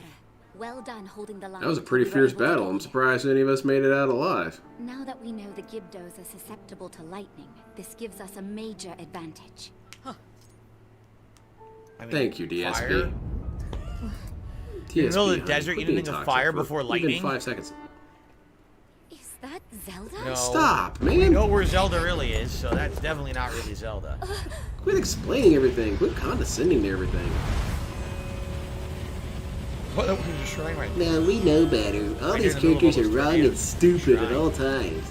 well done holding the line. That was a pretty fierce battle. I'm surprised any of us made it out alive. Now that we know the Gibdos are susceptible to lightning, this gives us a major advantage. Huh. I mean, thank you, DSP. Fire? DSP, in the middle of the desert, you didn't think of fire before lightning? Even 5 seconds. Is that Zelda? No. Stop, man. We know where Zelda really is, so that's definitely not really Zelda. Quit explaining everything. Quit condescending to everything. What? There's a shrine right there. Now we know better. All these characters are wrong and stupid at all times.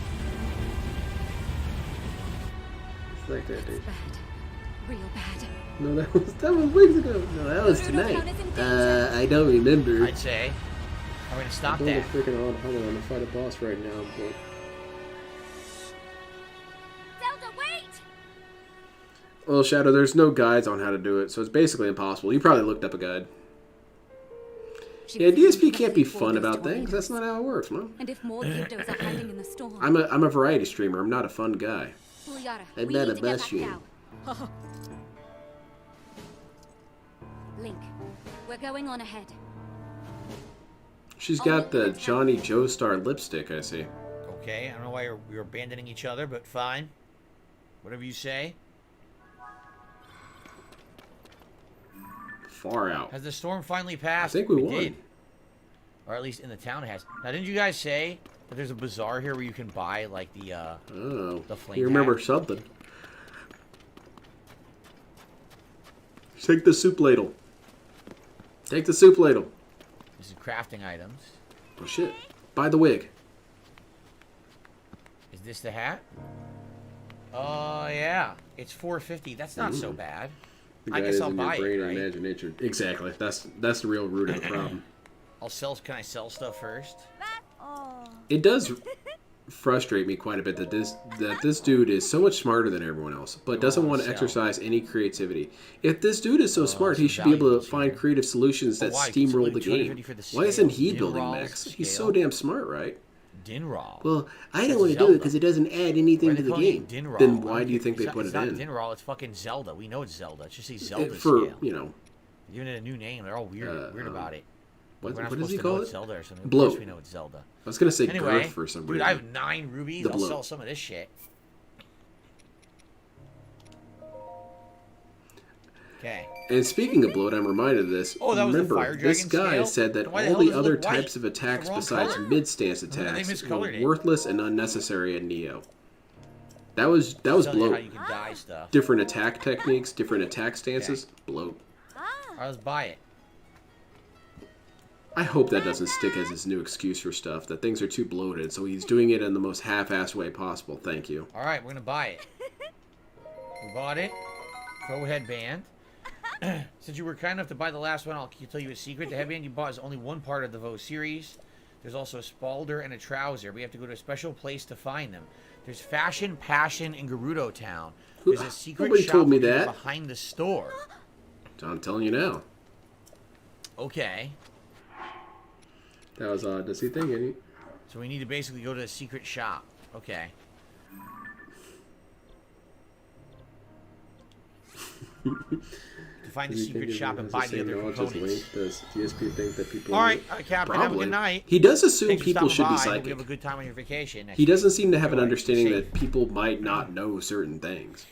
It's like that, dude. Bad. Real bad. No, that was weeks ago. No, that was tonight. I don't remember. I'd say. I'm gonna stop I'm that. freaking odd hunter to fight a boss right now, but... Zelda, wait! Well, Shadow, there's no guides on how to do it, so it's basically impossible. You probably looked up a guide. Yeah, DSP can't be fun about things. That's not how it works, man. And if more Gibdos are hiding in the storm. I'm a variety streamer. I'm not a fun guy. I'm not a mushroom. Link, we're going on ahead. She's got the Johnny Joestar lipstick, I see. Okay, I don't know why you're abandoning each other, but fine. Whatever you say. Far out. Has the storm finally passed? I think we won. Did. Or at least in the town it has. Now, didn't you guys say that there's a bazaar here where you can buy, like, the flame You remember something. Take the soup ladle. Take the soup ladle. This is crafting items. Oh, shit. Buy the wig. Is this the hat? Oh, yeah. It's $4.50. That's not so bad. I guess I'll buy it, right? Imagination. Exactly. That's the real root of the problem. Can I sell stuff first? It does frustrate me quite a bit that this dude is so much smarter than everyone else, but doesn't want to exercise any creativity. If this dude is so smart, he should be able to find creative solutions that steamroll the game. Why isn't he building mechs? He's so damn smart, right? Dinral. Well, I don't want to do it because it doesn't add anything to the game. Then why do you think they put it in? It's not Dinral, it's fucking Zelda. We know it's Zelda. It's just a Zelda for, scale. you know. Giving it a new name. They're all weird about it. What does he call it? Zelda or something. Bloat. Of course we know it's Zelda. I was going to say anyway, Girth for some reason. Dude, I have 9 rubies. I'll sell some of this shit. Okay. And speaking of bloat, I'm reminded of this. Oh, that was remember, the fire dragon this guy scale? said that Why the all hell the does it other look white? types of attacks Wrong besides color? mid-stance They attacks were miscolored it. worthless and unnecessary in Neo. That was bloat. How you can dye stuff. Different attack techniques, different attack stances. Okay. Bloat. All right, let's buy it. I hope that doesn't stick as his new excuse for stuff, that things are too bloated, so he's doing it in the most half-assed way possible. Thank you. All right, we're going to buy it. We bought it. Faux headband. Since you were kind enough to buy the last one, I'll tell you a secret. The headband you bought is only one part of the Vo series. There's also a Spalder and a Trouser. We have to go to a special place to find them. There's Fashion Passion in Gerudo Town. There's a secret Nobody shop told me that. behind the store. I'm telling you now. Okay. That was does he think any? So we need to basically go to a secret shop. Okay. To find the secret shop and buy the other components. Does DSP think that people? All right, Captain. Have a good night. He does assume Thanks people should be by. psychic. We have a good time on your vacation. He doesn't seem to have an understanding that people might not know certain things.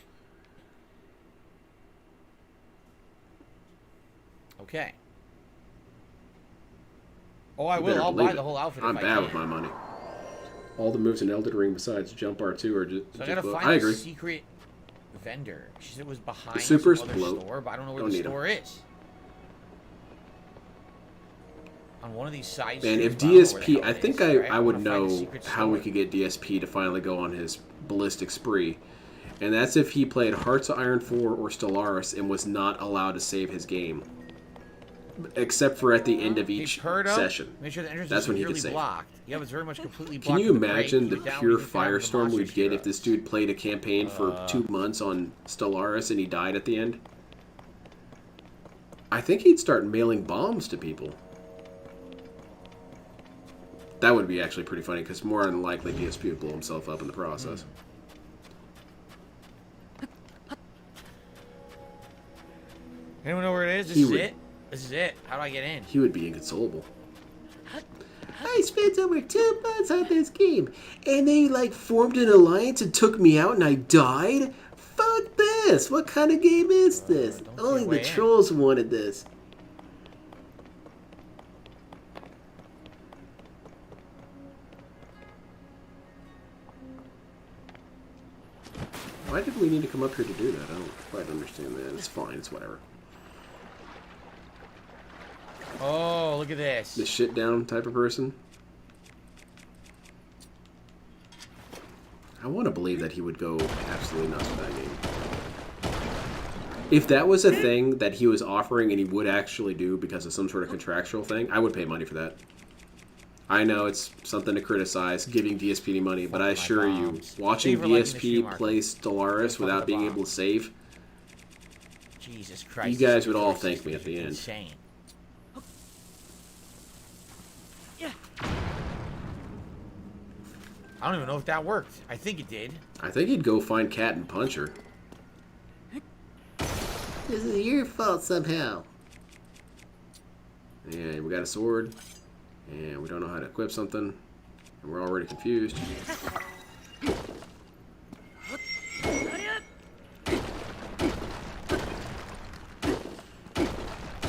Okay. Oh, I will. I'll buy the whole outfit. I'm bad with my money. All the moves in Elden Ring besides jump R2 are just. So I gotta find the secret vendor. She said it was behind some other store, but I don't know where the store is. On one of these sides. Man, if DSP, I think I would know how we could get DSP to finally go on his ballistic spree. And that's if he played Hearts of Iron 4 or Stellaris and was not allowed to save his game. Except for at the end of each session. Make sure the entrance That's is when he could save. blocked. Yeah, it's very much completely blocked. Can you imagine the pure firestorm we'd get if this dude played a campaign for 2 months on Stellaris and he died at the end? I think he'd start mailing bombs to people. That would be actually pretty funny, because more than likely DSP would blow himself up in the process. Anyone know where it is? This is it? This is it. How do I get in? He would be inconsolable. I spent over 2 months on this game, and they like formed an alliance and took me out, and I died? Fuck this! What kind of game is this? Only the trolls wanted this. Why did we need to come up here to do that? I don't quite understand that. It's fine. It's whatever. Oh, look at this. The shit down type of person. I want to believe that he would go absolutely nuts with that game. If that was a thing that he was offering and he would actually do because of some sort of contractual thing, I would pay money for that. I know it's something to criticize, giving DSP any money, but I assure you, watching DSP play Stellaris without being able to save, Jesus Christ, you guys would all thank me at the end. Insane. I don't even know if that worked. I think it did. I think he'd go find Cat and punch her. This is your fault somehow. And we got a sword. And we don't know how to equip something. And we're already confused.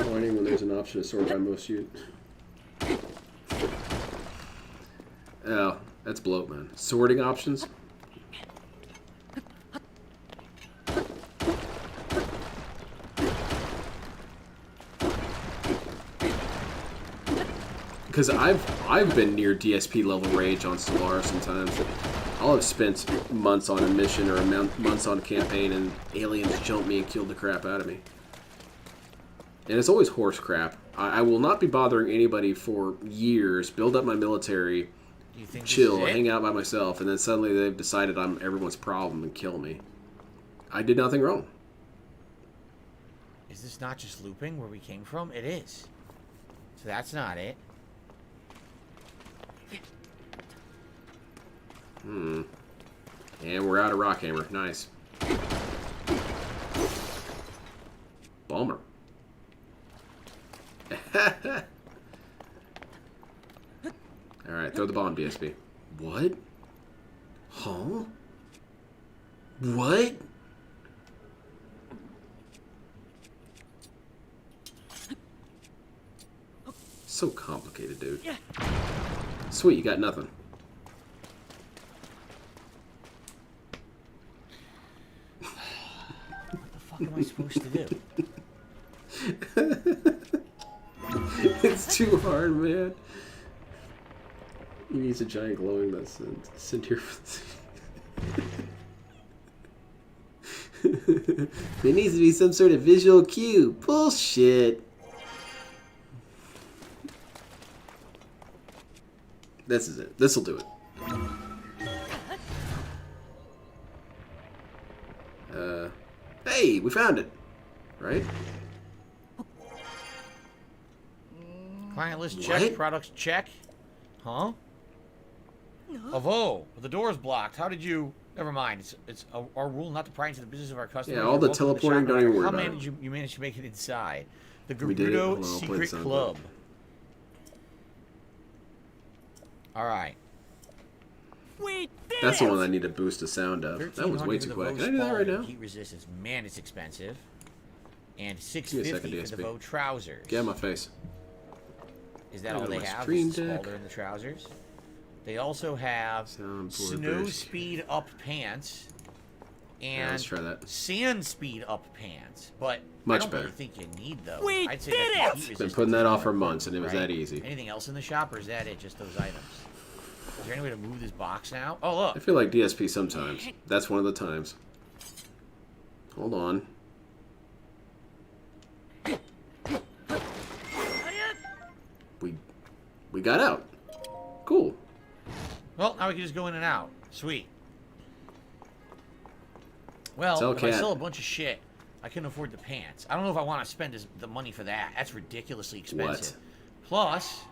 Warning when there's an option to sort by most use. Oh, that's bloat, man. Sorting options? Because I've been near DSP level rage on Stellaris sometimes. I'll have spent months on a mission or months on a campaign and aliens jump me and kill the crap out of me. And it's always horse crap. I will not be bothering anybody for years, build up my military, chill, hang out by myself, and then suddenly they've decided I'm everyone's problem and kill me. I did nothing wrong. Is this not just looping where we came from? It is. So that's not it. And we're out of Rockhammer. Nice. Bummer. Alright, throw the bomb, DSP. What? Huh? What? So complicated, dude. Sweet, you got nothing. What am I supposed to do? It's too hard, man. He needs a giant glowing that's center. There needs to be some sort of visual cue. Bullshit. This is it. This'll do it. Hey, we found it. Right? Client list check. What? Products check. Huh? Avo, the door's blocked. How did you... Never mind. It's our rule not to pry into the business of our customers. Yeah, all the teleporting, don't even worry about it. You managed to make it inside. The We did it. Hold Gerudo on, I'll play Secret the sound Club. Alright. That's the one I need to boost the sound of. That was way too quick. Can I do that right now? Heat resistance. Man, it's expensive. And Give me a second, $6.50 for the DSP. bow trousers. Get out of my face. Is that all they have? Stream Is it Deck. smaller in the trousers? They also have snow speed up pants and let's try that. sand speed up pants. But Much I don't better. really think you need those. We I'd say did that the it! heat Been resistance putting that is off for important, months, and it was right? that easy. Anything else in the shop, or is that it? Just those items? Is there any way to move this box now? Oh, look. I feel like DSP sometimes. That's one of the times. Hold on. We got out. Cool. Well, now we can just go in and out. Sweet. Well, Tell if I Cat. sell a bunch of shit, I can afford the pants. I don't know if I want to spend the money for that. That's ridiculously expensive. Plus,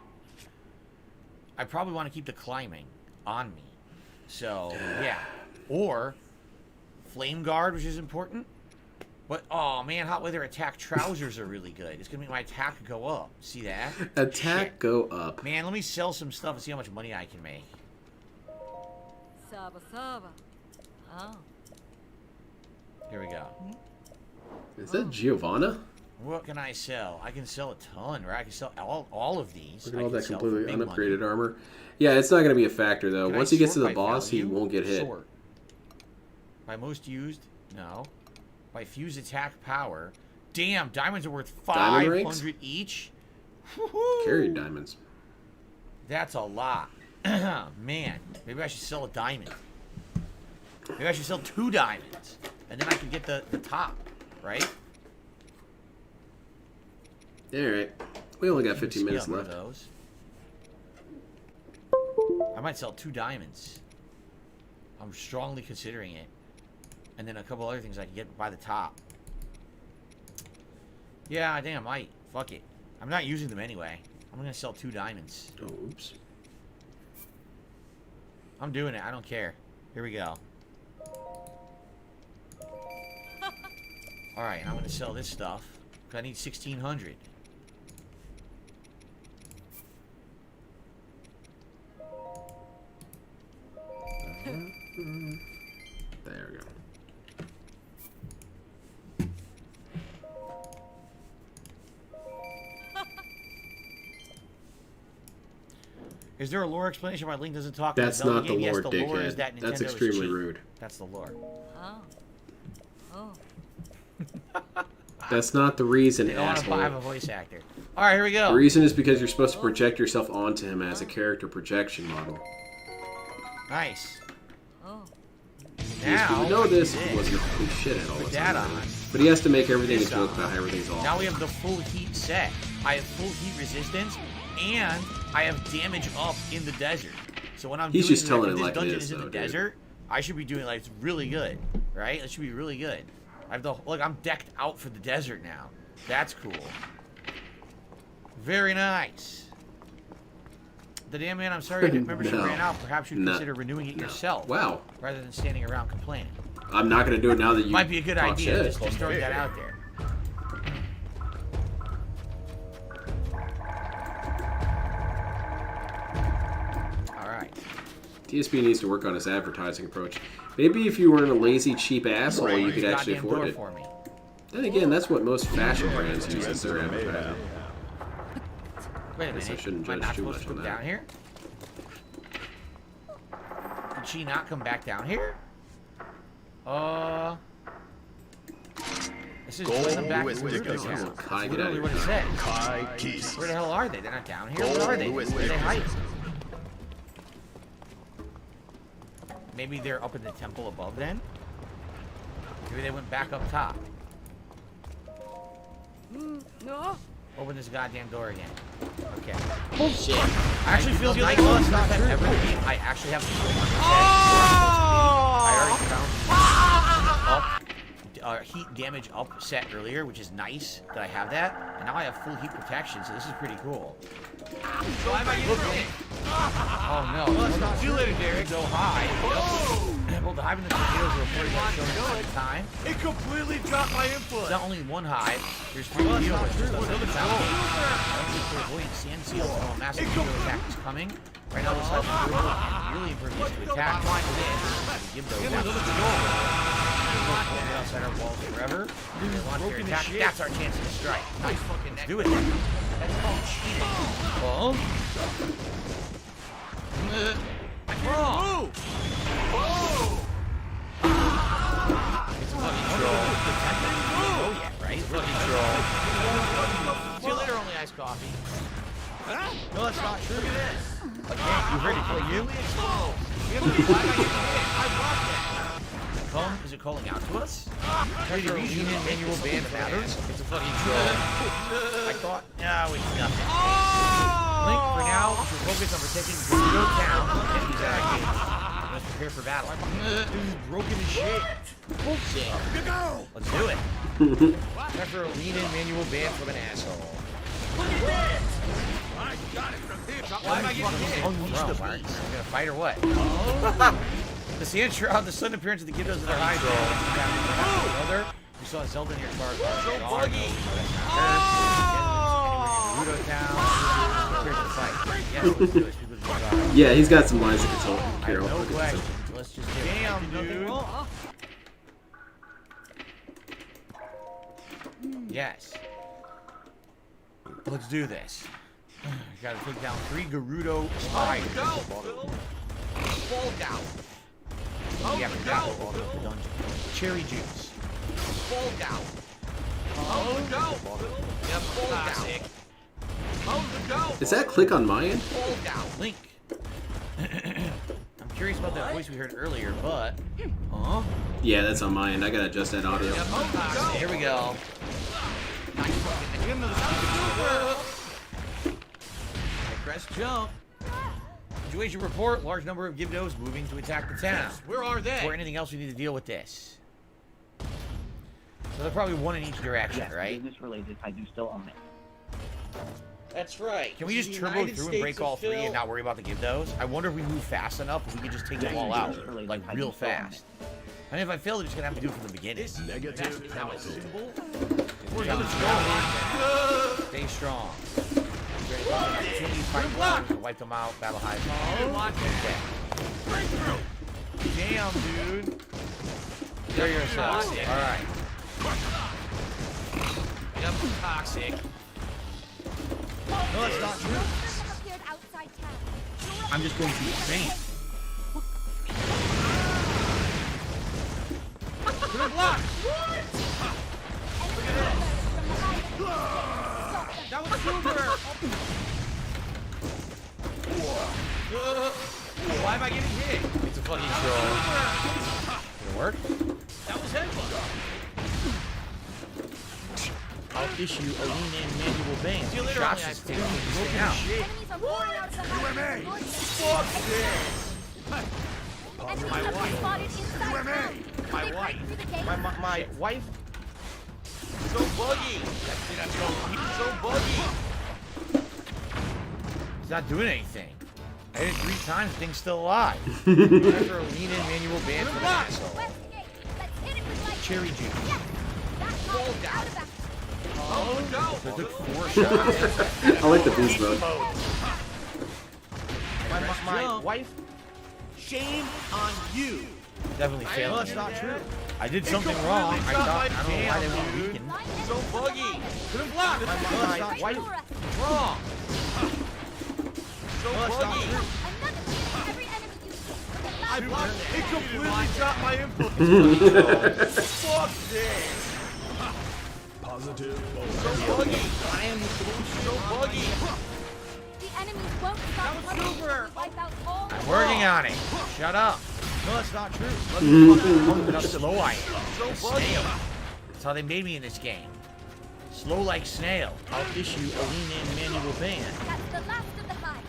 I probably want to keep the climbing on me. So, yeah. Or, flame guard, which is important. But, oh man, hot weather attack trousers are really good. It's going to make my attack go up. See that? Attack Shit. go up. Man, let me sell some stuff and see how much money I can make. Saba Saba. Oh. Here we go. Is that Giovanna? What can I sell? I can sell a ton, right? I can sell all of these. Look at I all can that sell for completely big unupgraded money. armor. Yeah, it's not going to be a factor, though. Can I Once he gets to sort the by boss, he value? won't get hit. Sort. By most used? No. By fused attack power. Damn, diamonds are worth Diamond rings? 500 each? Carried diamonds. That's a lot. Man, maybe I should sell a diamond. Maybe I should sell 2 diamonds. And then I could get the top, right? Alright. We only got 15 minutes Scale left. those. I might sell 2 diamonds. I'm strongly considering it. And then a couple other things I can get by the top. Yeah, damn, I might. Fuck it. I'm not using them anyway. I'm gonna sell 2 diamonds. Oh, oops. I'm doing it. I don't care. Here we go. Alright, I'm gonna sell this stuff. 'Cause I need 1,600. There we go. Is there a lore explanation why Link doesn't talk? That's in the not the Zelda game? lore, Yes, the lore is dickhead. that Nintendo That's is extremely cheap. rude. That's the lore. Oh. That's not the reason, They don't want to asshole. have a voice actor. All right, here we go. The reason is because you're supposed to project yourself onto him as a character projection model. Nice. Oh. Yes, Now we know this we wasn't complete shit at all. Put the that time. on. But he has to make everything a This joke on. about how everything's awful. Now we have the full heat set. I have full heat resistance, and I have damage up in the desert. So when I'm He's doing just telling it this like it dungeon is, is in the though, dude. desert, I should be doing like it's really good, right? It should be really good. I have the look. I'm decked out for the desert now. That's cool. Very nice. The damn man, I'm sorry your membership No. ran out. Perhaps you'd No. consider renewing it No. yourself. Wow. Rather than standing around complaining. I'm not going to do it now that you Might be a good talk idea. shit. Just throwing that out there. Alright. DSP needs to work on his advertising approach. Maybe if you weren't a lazy, cheap asshole, you could actually Goddamn afford door it. for me. Then again, that's what most fashion brands use as their advertising. Wait a Guess I minute. shouldn't Am I judge not too supposed much to on come that. down here? Did she not come back down here? This is putting them back to where they're Kai, That's get out literally of what it here. said. Kai Keys. Where the hell are they? They're not down here. Where are they? Where are they hiding? Maybe they're up in the temple above then? Maybe they went back up top. No. Open this goddamn door again. Okay. Bullshit. I actually feel like the first time ever in the game, I actually have to I already found heat damage up set earlier, which is nice that I have that. And now I have full heat protection, so this is pretty cool. Why am I looking? Oh no. Well, see you later, Derek. Go high. Well, the hive in the potatoes are reported by showing at the time. It completely dropped my input. It's not only one hive. There's 3 to deal with. Sand seals and a massive hero attack is coming. Right now, this hive is brutal and really impervious to attack. Give those outside our walls forever. Launch their attack. That's our chance to strike. Nice fucking neck. Do it. That's called cheating. Well. Wrong. It's a fucking troll. Oh yeah, right? Fucking troll. See you later, only iced coffee. No, that's not true. Again, you heard it. For you? Is it calling out to us? Ready to read unit manual band matters? It's a fucking troll. I thought, no, it's nothing. Link, for now, we should focus on protecting Bloat town and these gates. Let's prepare for battle. Dude's broken as shit. Bullshit. Let's do it. Time for a lean-in manual band from an asshole. Look at this! I got it from here. Why am I getting hit? Unleash the beast. You gonna fight or what? The sand shroud, the sudden appearance of the Gibdos of their high brother. We saw Zelda near Clark. So buggy. Yeah, he's got some lines to control. Carol. No question. Let's just damn, dude. Yes. Let's do this. Gotta take down 3 Gerudo spiders. Fall down. Yeah, we got the dungeon. Cherry juice. Fall down. Oh no! Yeah, fall down. Oh no! Is that click on my end? Fall down. Link. I'm curious about that voice we heard earlier, but yeah, that's on my end. I gotta adjust that audio. Here we go. Press jump. Situation report, large number of Gibdos moving to attack the town. Where are they? Or anything else we need to deal with this? So they're probably one in each direction, right? Business related, I do still own it. That's right. Can we just turbo through and break all 3 and not worry about the Gibdos? I wonder if we move fast enough if we could just take them all out, like real fast. And if I fail, they're just gonna have to do it from the beginning. Negative. Stay strong. Wipe them out. Battle high. Damn, dude. Clear yourself. Alright. Yep, toxic. No, that's not true. I'm just going to faint. Good luck! That was super! Why am I getting hit? It's a fucking troll. Did it work? That was headbutt. I'll issue a lean-in manual bane. Shots just take this out. Fuck this! My wife. My wife. So buggy. So buggy. He's not doing anything. I hit it 3 times, the thing's still alive. After a lean-in manual ban for an asshole. Cherry juice. Fall down. Oh no! So it took 4 shots. I like the beast mode. My wife. Shame on you. Definitely failed. That's not true. I did something wrong. I don't know why they were weakened. So buggy. Couldn't block. My wife. Wrong. So buggy. I blocked it. It completely dropped my input. Fuck this. Positive. So buggy. I am so buggy. The enemies won't stop coming to wipe out all the I'm working on it. Shut up. No, that's not true. Look how slow I am. So buggy. That's how they made me in this game. Slow like snail. I'll issue a lean-in manual ban. That's the last of the hives.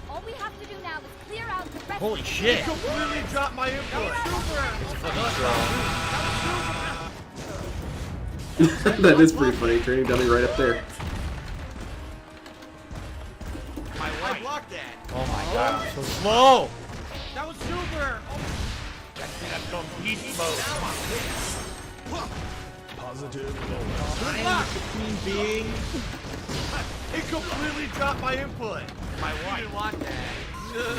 All we have to do now is clear out the rest. Holy shit! It completely dropped my input. It's a fucking troll. That is pretty funny. Training dummy right up there. I blocked that. Oh my god, I'm so slow! That was super. That's complete mode. Positive. Between being. It completely dropped my input. My wife. Didn't want that.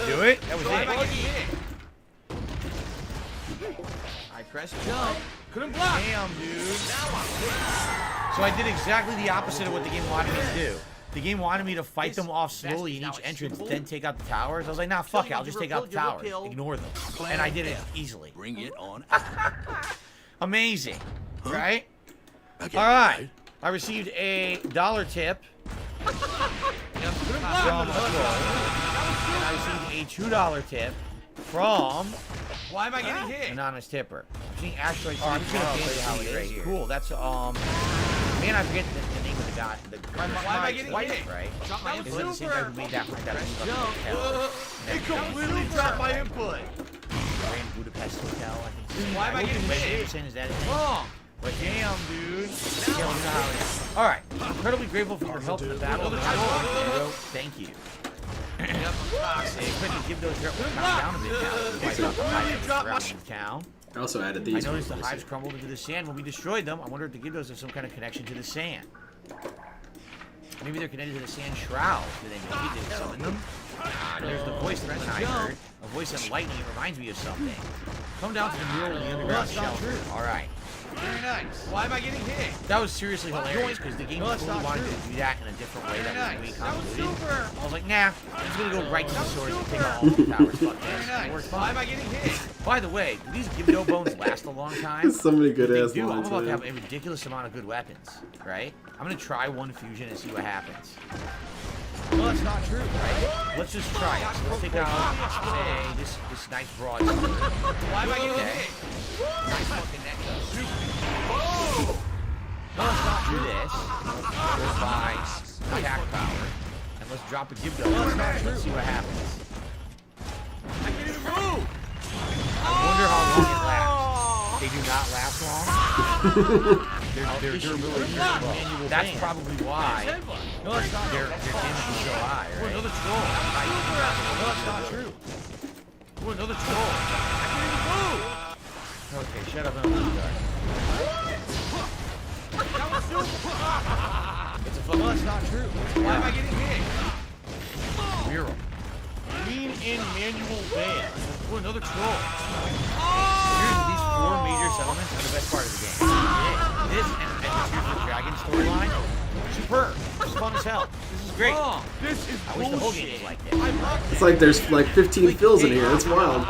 Do it? That was Why it. am I getting hit? I pressed jump. Couldn't block. Damn, dude. So I did exactly the opposite of what the game wanted me to do. The game wanted me to fight them off slowly in each entrance, then take out the towers. I was like, nah, fuck it. I'll just take out the towers. Ignore them. And I did it easily. Bring it on. Amazing. Right? Alright. I received a $1 tip from a troll. And I received a $2 tip from Why am I getting hit? anonymous tipper. I'm seeing asteroids. I'm just gonna ban how it is. Cool. That's man, I forget the name of the guy. Why am I getting White, hit? right? Drop my Is it the same guy who made that hotel? It completely dropped my input. Grand Budapest Hotel, I think. Why am I getting hit? Is that his name? Wrong. But damn, dude. Yeah, we know how it is. All right. Incredibly grateful for your help in the battle. Thank you. Couldn't give those down a bit now. Town. I also added these. I noticed the hives crumbled into the sand when we destroyed them. I wonder if the Gibdos have some kind of connection to the sand. Maybe they're connected to the sand shroud. Do they maybe they summon them? There's the voice that I heard. A voice of lightning. It reminds me of something. Come down to the mural in the underground shelter. All right. Very nice. Why am I getting hit? That was seriously hilarious because the game totally wanted to do that in a different way that was way convoluted. I was like, nah, I'm just gonna go right to the source and take out all the towers. Fuck this. It works fine. Why am I getting hit? By the way, do these Gibdo bones last a long time? So many good ass I'm lines. about to have a ridiculous amount of good weapons, right? I'm gonna try one fusion and see what happens. Well, that's not true, right? Let's just try it. So let's take out, say, this nice broad. Why am I getting hit? Nice fucking necklace. No, let's not do this. Let's buy attack power. And let's drop a Gibdo. Let's see what happens. I can't even move. I wonder how long it lasts. They do not last long. They're durability. That's probably why. No, it's not. Their damage is so high, right? Another troll. No, it's not true. Another troll. I can't even move. Okay, shut up and let me start. It's a fucking. No, it's not true. Why am I getting hit? Mural. Lean in manual ban. Oh, another troll. Here's these 4 major settlements are the best part of the game. This and Here's the Dragon storyline. Superb. This is fun as hell. This is great. This is I wish the whole game was like this. It's like there's like 15 fills in here. That's wild.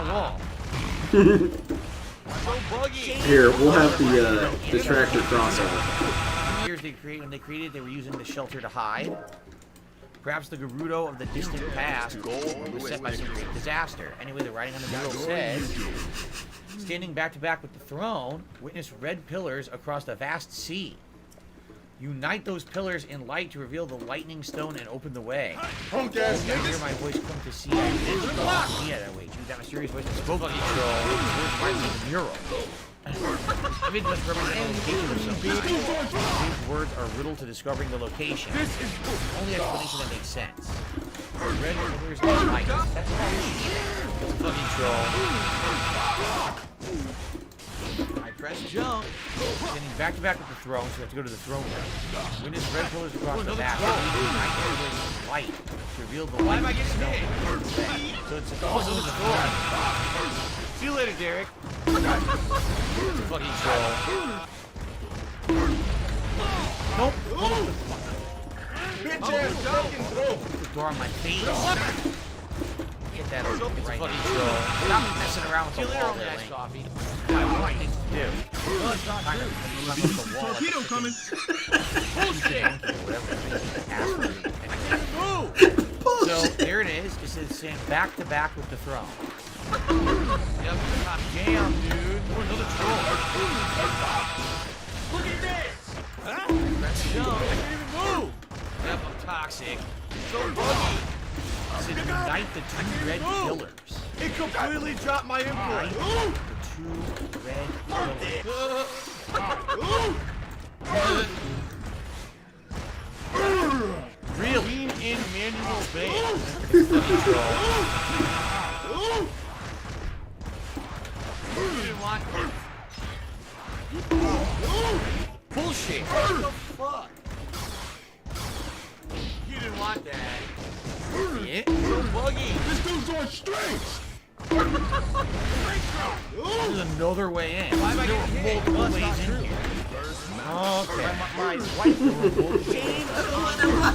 Here, we'll have the tractor crossover. Years when they created, they were using the shelter to hide. Perhaps the Gerudo of the distant past was set by some great disaster. Anyway, the writing on the mural says, standing back to back with the throne, witness red pillars across the vast sea. Unite those pillars in light to reveal the lightning stone and open the way. Punk ass I hear my voice come to see. I wait, dude, that mysterious voice that spoke on the mural. Image must represent a location of some kind. These words are riddle to discovering the location. This is the only explanation that makes sense. Red pillars and light. That's a fucking troll. I press jump. Standing back to back with the throne, so we have to go to the throne room. Witness red pillars across the map. Light to reveal the light. Why am I getting hit? So it's a door. See you later, Derek. It's a fucking troll. Nope. Bitch ass fucking throw. Put the door on my face. Get that over. It's a fucking troll. Stop messing around with the wall there, Link. Coffee. I want things to do. No, it's not true. Torpedo coming. Bullshit. So there it is. It says stand back to back with the throne. Yep. Damn, dude. Another troll. Look at this. Press Jump. I can't even move. Yep, I'm toxic. So buggy. To ignite the 2 red pillars. It completely dropped my input. The 2 red pillars. Real. Lean in manual base. You didn't want that. Bullshit. What the fuck? You didn't want that. Yeah. So buggy. This dude's on straight. There's another way in. Why am I getting multiple ways in here? Okay. My wife game.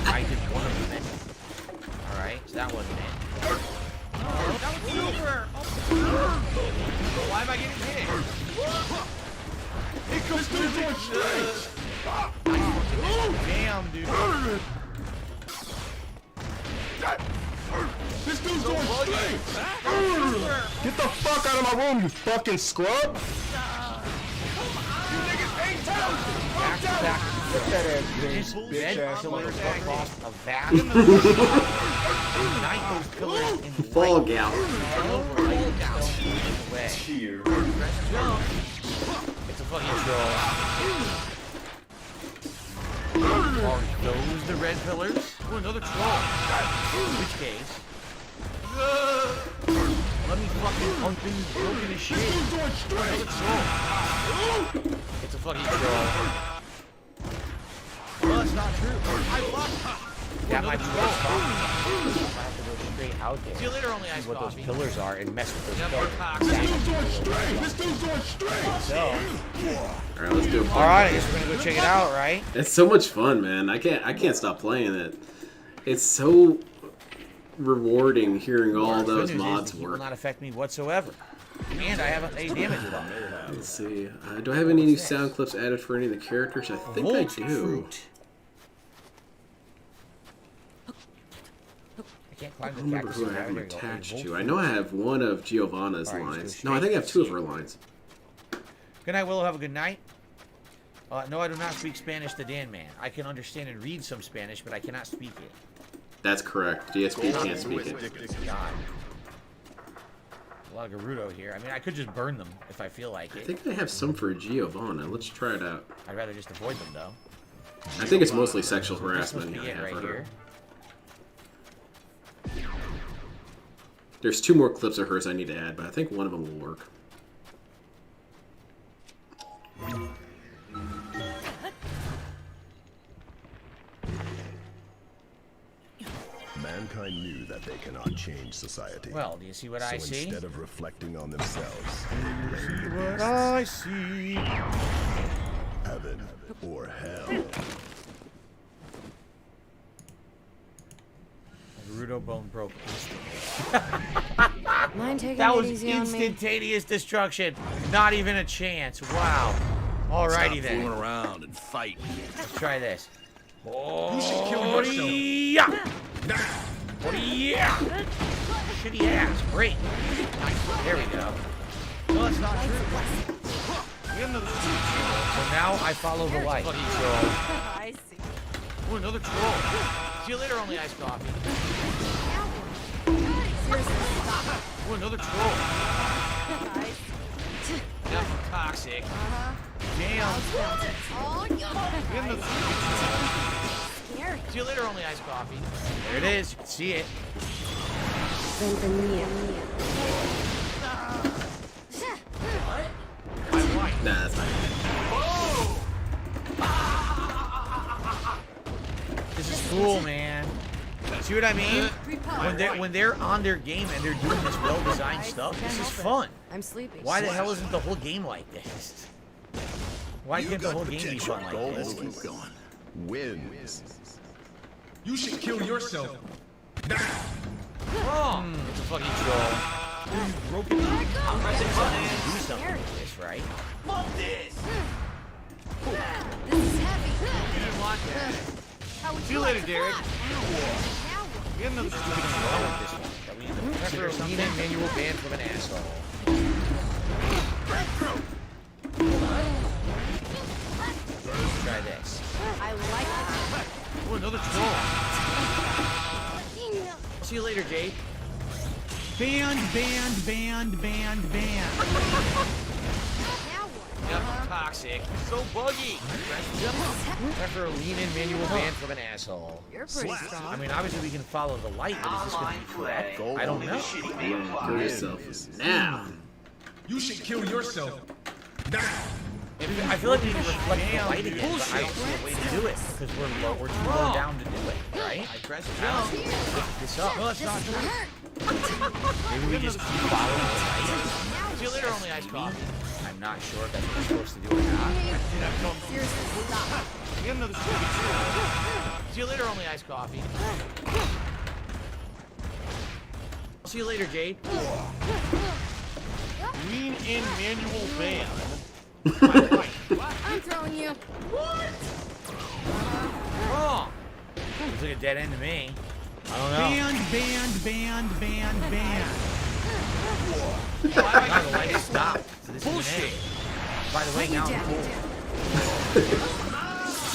I did one of them. Alright, so that wasn't it. Oh, that was super. Why am I getting hit? It comes through on straight. Damn, dude. This dude's on straight. Get the fuck out of my room, you fucking scrub! You niggas ain't tough. Back. Get that ass This bitch, red ass pillars nigga. across a vast ignite those pillars in Fall gout. Cheer. Jump. It's a fucking troll. Are those the red pillars? Oh, another troll. In which case, let me fucking pump in broken as shit. Another troll. It's a fucking troll. Well, that's not true. I blocked. That might be what's stopping me. I have to go straight out there. See you later, only ice what coffee. Those pillars are and mess with those pillars. This dude's on straight. So, Alright, let's do it. alright, I guess we're gonna go check it out, right? It's so much fun, man. I can't stop playing it. It's so rewarding hearing all those mods It will work. not affect me whatsoever. And I have a damage buff. Let's see. Do I have any new sound clips added for any of the characters? I think I do. I can't climb I the don't remember cactus. who I have them There you go. attached to. I know I have one of Giovanna's Alright, let's go lines. No, I think I have 2 of her lines. Good night, Willow. Have a good night. No, I do not speak Spanish to Dan Man. I can understand and read some Spanish, but I cannot speak it. That's correct. DSP can't speak it. God. A lot of Gerudo here. I mean, I could just burn them if I feel like I it. think I have some for Giovanna. Let's try it out. I'd rather just avoid them, though. I think it's mostly sexual harassment. This must be it right here. There's 2 more clips of hers I need to add, but I think one of them will work. Mankind knew that they cannot change society. Well, do you see what I see? Instead of reflecting on themselves, See what I see. heaven or hell. Gerudo bone broke Mind taking that it was easy on me? instantaneous destruction. Not even a chance. Wow. Alrighty then. Stop fooling around and fight. Let's try this. You should kill yourself. Yeah. Yeah. Shitty ass. Great. There we go. No, that's not true. So now I follow the light. I see. Oh, another troll. See you later, only iced coffee. Oh, another troll. Now I'm toxic. Damn. See you later, only iced coffee. There it is. You can see it. Nah, that's not This is cool, man. See what I mean? When they're on their game and they're doing this well-designed stuff, this is fun. I'm sleepy. Why the hell isn't the whole game like this? Why can't the whole game be fun like this? Keep going. Wins. You should kill yourself. Wrong. It's a fucking troll. You broke it. Do something with this, right? Love this. This is heavy. You didn't want that. How would See you later, Derek. Now We have another stupid wrong with this one. That we end up considering something manual ban from an asshole. Let's try this. I like another troll. See you later, Jade. Band. Yep, toxic. So buggy. After a lean-in manual ban from an asshole. You're pretty strong. I mean, obviously we can follow the light, but is this going to be correct? I don't know. Kill yourself now. You should kill yourself. Now. I feel like we can reflect the light again, but I don't see a way to do it because we're too low down to do it, right? I press jump. Lift this up. No, that's not true. Maybe we just keep following the light. See you later, only iced coffee. I'm not sure if that's what we're supposed to do or not. Seriously, stop. Get another See you later, only iced coffee. See you later, Jade. lean in manual ban. I'm throwing you. What? Wrong. Looks like a dead end to me. I don't know. Band. Now the light stopped. So this Bullshit. is by the way, now I'm cool.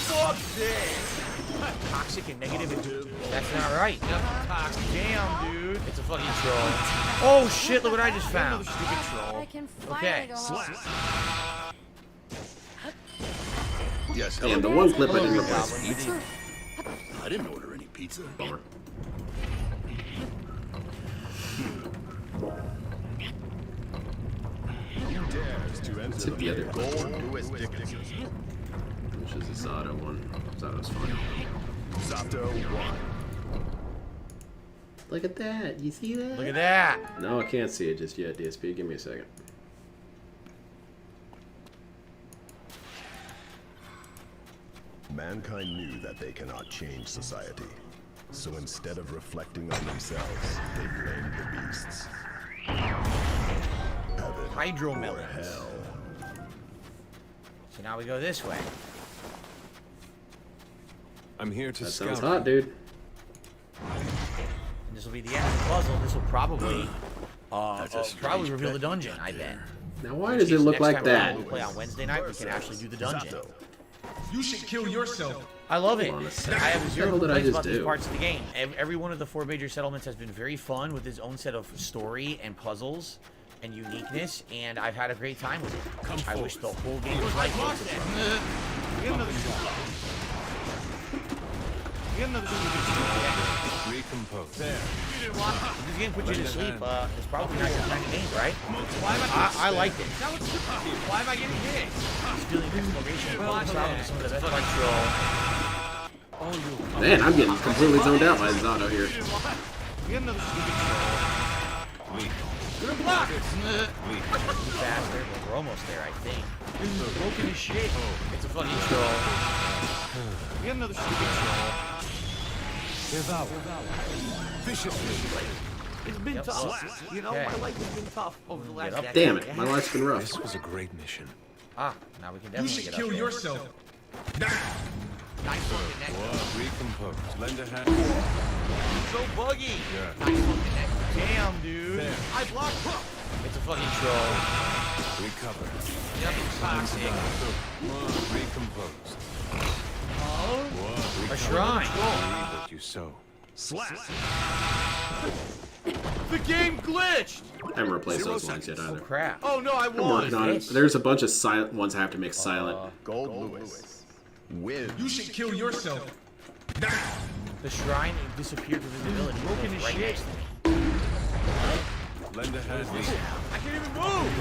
Fuck this. Toxic and negative. That's not right. Toxic. Damn, dude. It's a fucking troll. Oh shit! Look what I just found. Stupid troll. I can Okay. finally go home. Yes, Yeah, the one clip I didn't replace. Pizza? I didn't order any pizza. Bummer. Dares to enter Let's hit the other Gold Louis Dickinson. which is the Zato one. Zato's fun. Zato 1. Look at that. You see that? Look at that. No, I can't see it just yet, DSP. Give me a second. Mankind knew that they cannot change society. So instead of reflecting on themselves, they blamed the beasts. Heaven Hydromelons. or hell. So now we go this way. I'm here to That scout. sounds hot, dude. And this will be the end of the puzzle. This will probably probably reveal the dungeon, I bet. Now, why does it look like that? We play on Wednesday night. We can actually do the dungeon. You should kill yourself. I love it. Hold on a second. I have What the zero hell did I complaints just about these do? parts of the game. Every one of the 4 major settlements has been very fun with its own set of story and puzzles and uniqueness, and I've had a great time with it. I wish the whole game was like this. Get another shot. Get another shot. Recompose. There. If this game puts you to sleep, it's probably not your kind of game, right? Why am I liked it. Why am I getting hit? It's feeling exploration, problem solving, some of the best control. Man, I'm getting completely zoned out by Zato here. Get another stupid troll. Good block. Faster, but we're almost there, I think. This is broken as shit. It's a fucking troll. Get another stupid troll. Viciously. It's been tough. You know, Okay. my life has been tough over the last Get up. decade. Damn it, my life's been rough. This was a great mission. Ah, now we can You definitely should get kill up there. yourself. Now. Nice fucking neck. Recompose. Lend a hand. So buggy. Yeah. Nice fucking neck. Damn, dude. There. I blocked. It's a fucking troll. Recover. Yep, toxic. Recomposed. A shrine. Reap what you sow. Slap. The game glitched. I haven't replaced those lines yet either. Crap. Oh no, I I'm won. working on it. There's a bunch of silent ones I have to make silent. Gold Louis. Win. You should kill yourself. Now. The shrine disappeared with invisibility. Broken as right shit. next to me. Lend a hand. I can't even move.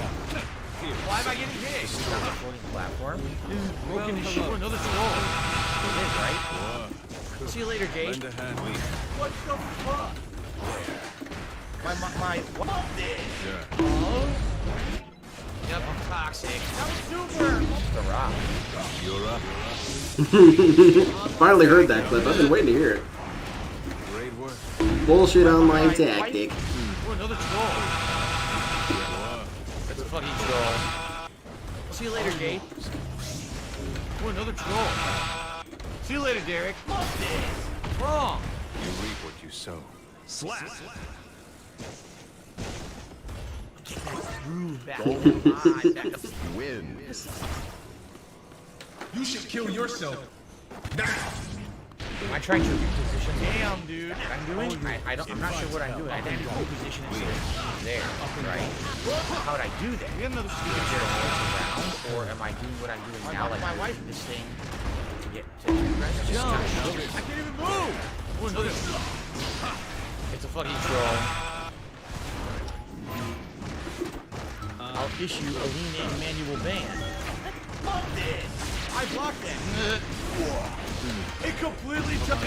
Why am I getting hit? Floating platform. This is broken as shit. Another troll. It is, right? See you later, Jade. Lend a hand. What the fuck? My what? Yeah. Yep, I'm toxic. That was super. The rock. You're up. Finally heard that clip. I've been waiting to hear it. Great work. Bullshit online tactic. Oh, another troll. That's a fucking troll. See you later, Jade. Oh, another troll. See you later, Derek. Wrong. You reap what you sow. Slap. Get that groove back. Wins. You should kill yourself. Now. I trying to reposition? Damn, dude. I'm doing. I'm not sure what I'm doing. I think I'm reposition it there, right? How would I do that? We have another around, or am I doing what I'm doing now? Like my wife, this thing to get to jump. I can't even move. It's a fucking troll. I'll issue a lean-in manual ban. I blocked it. It completely jumped.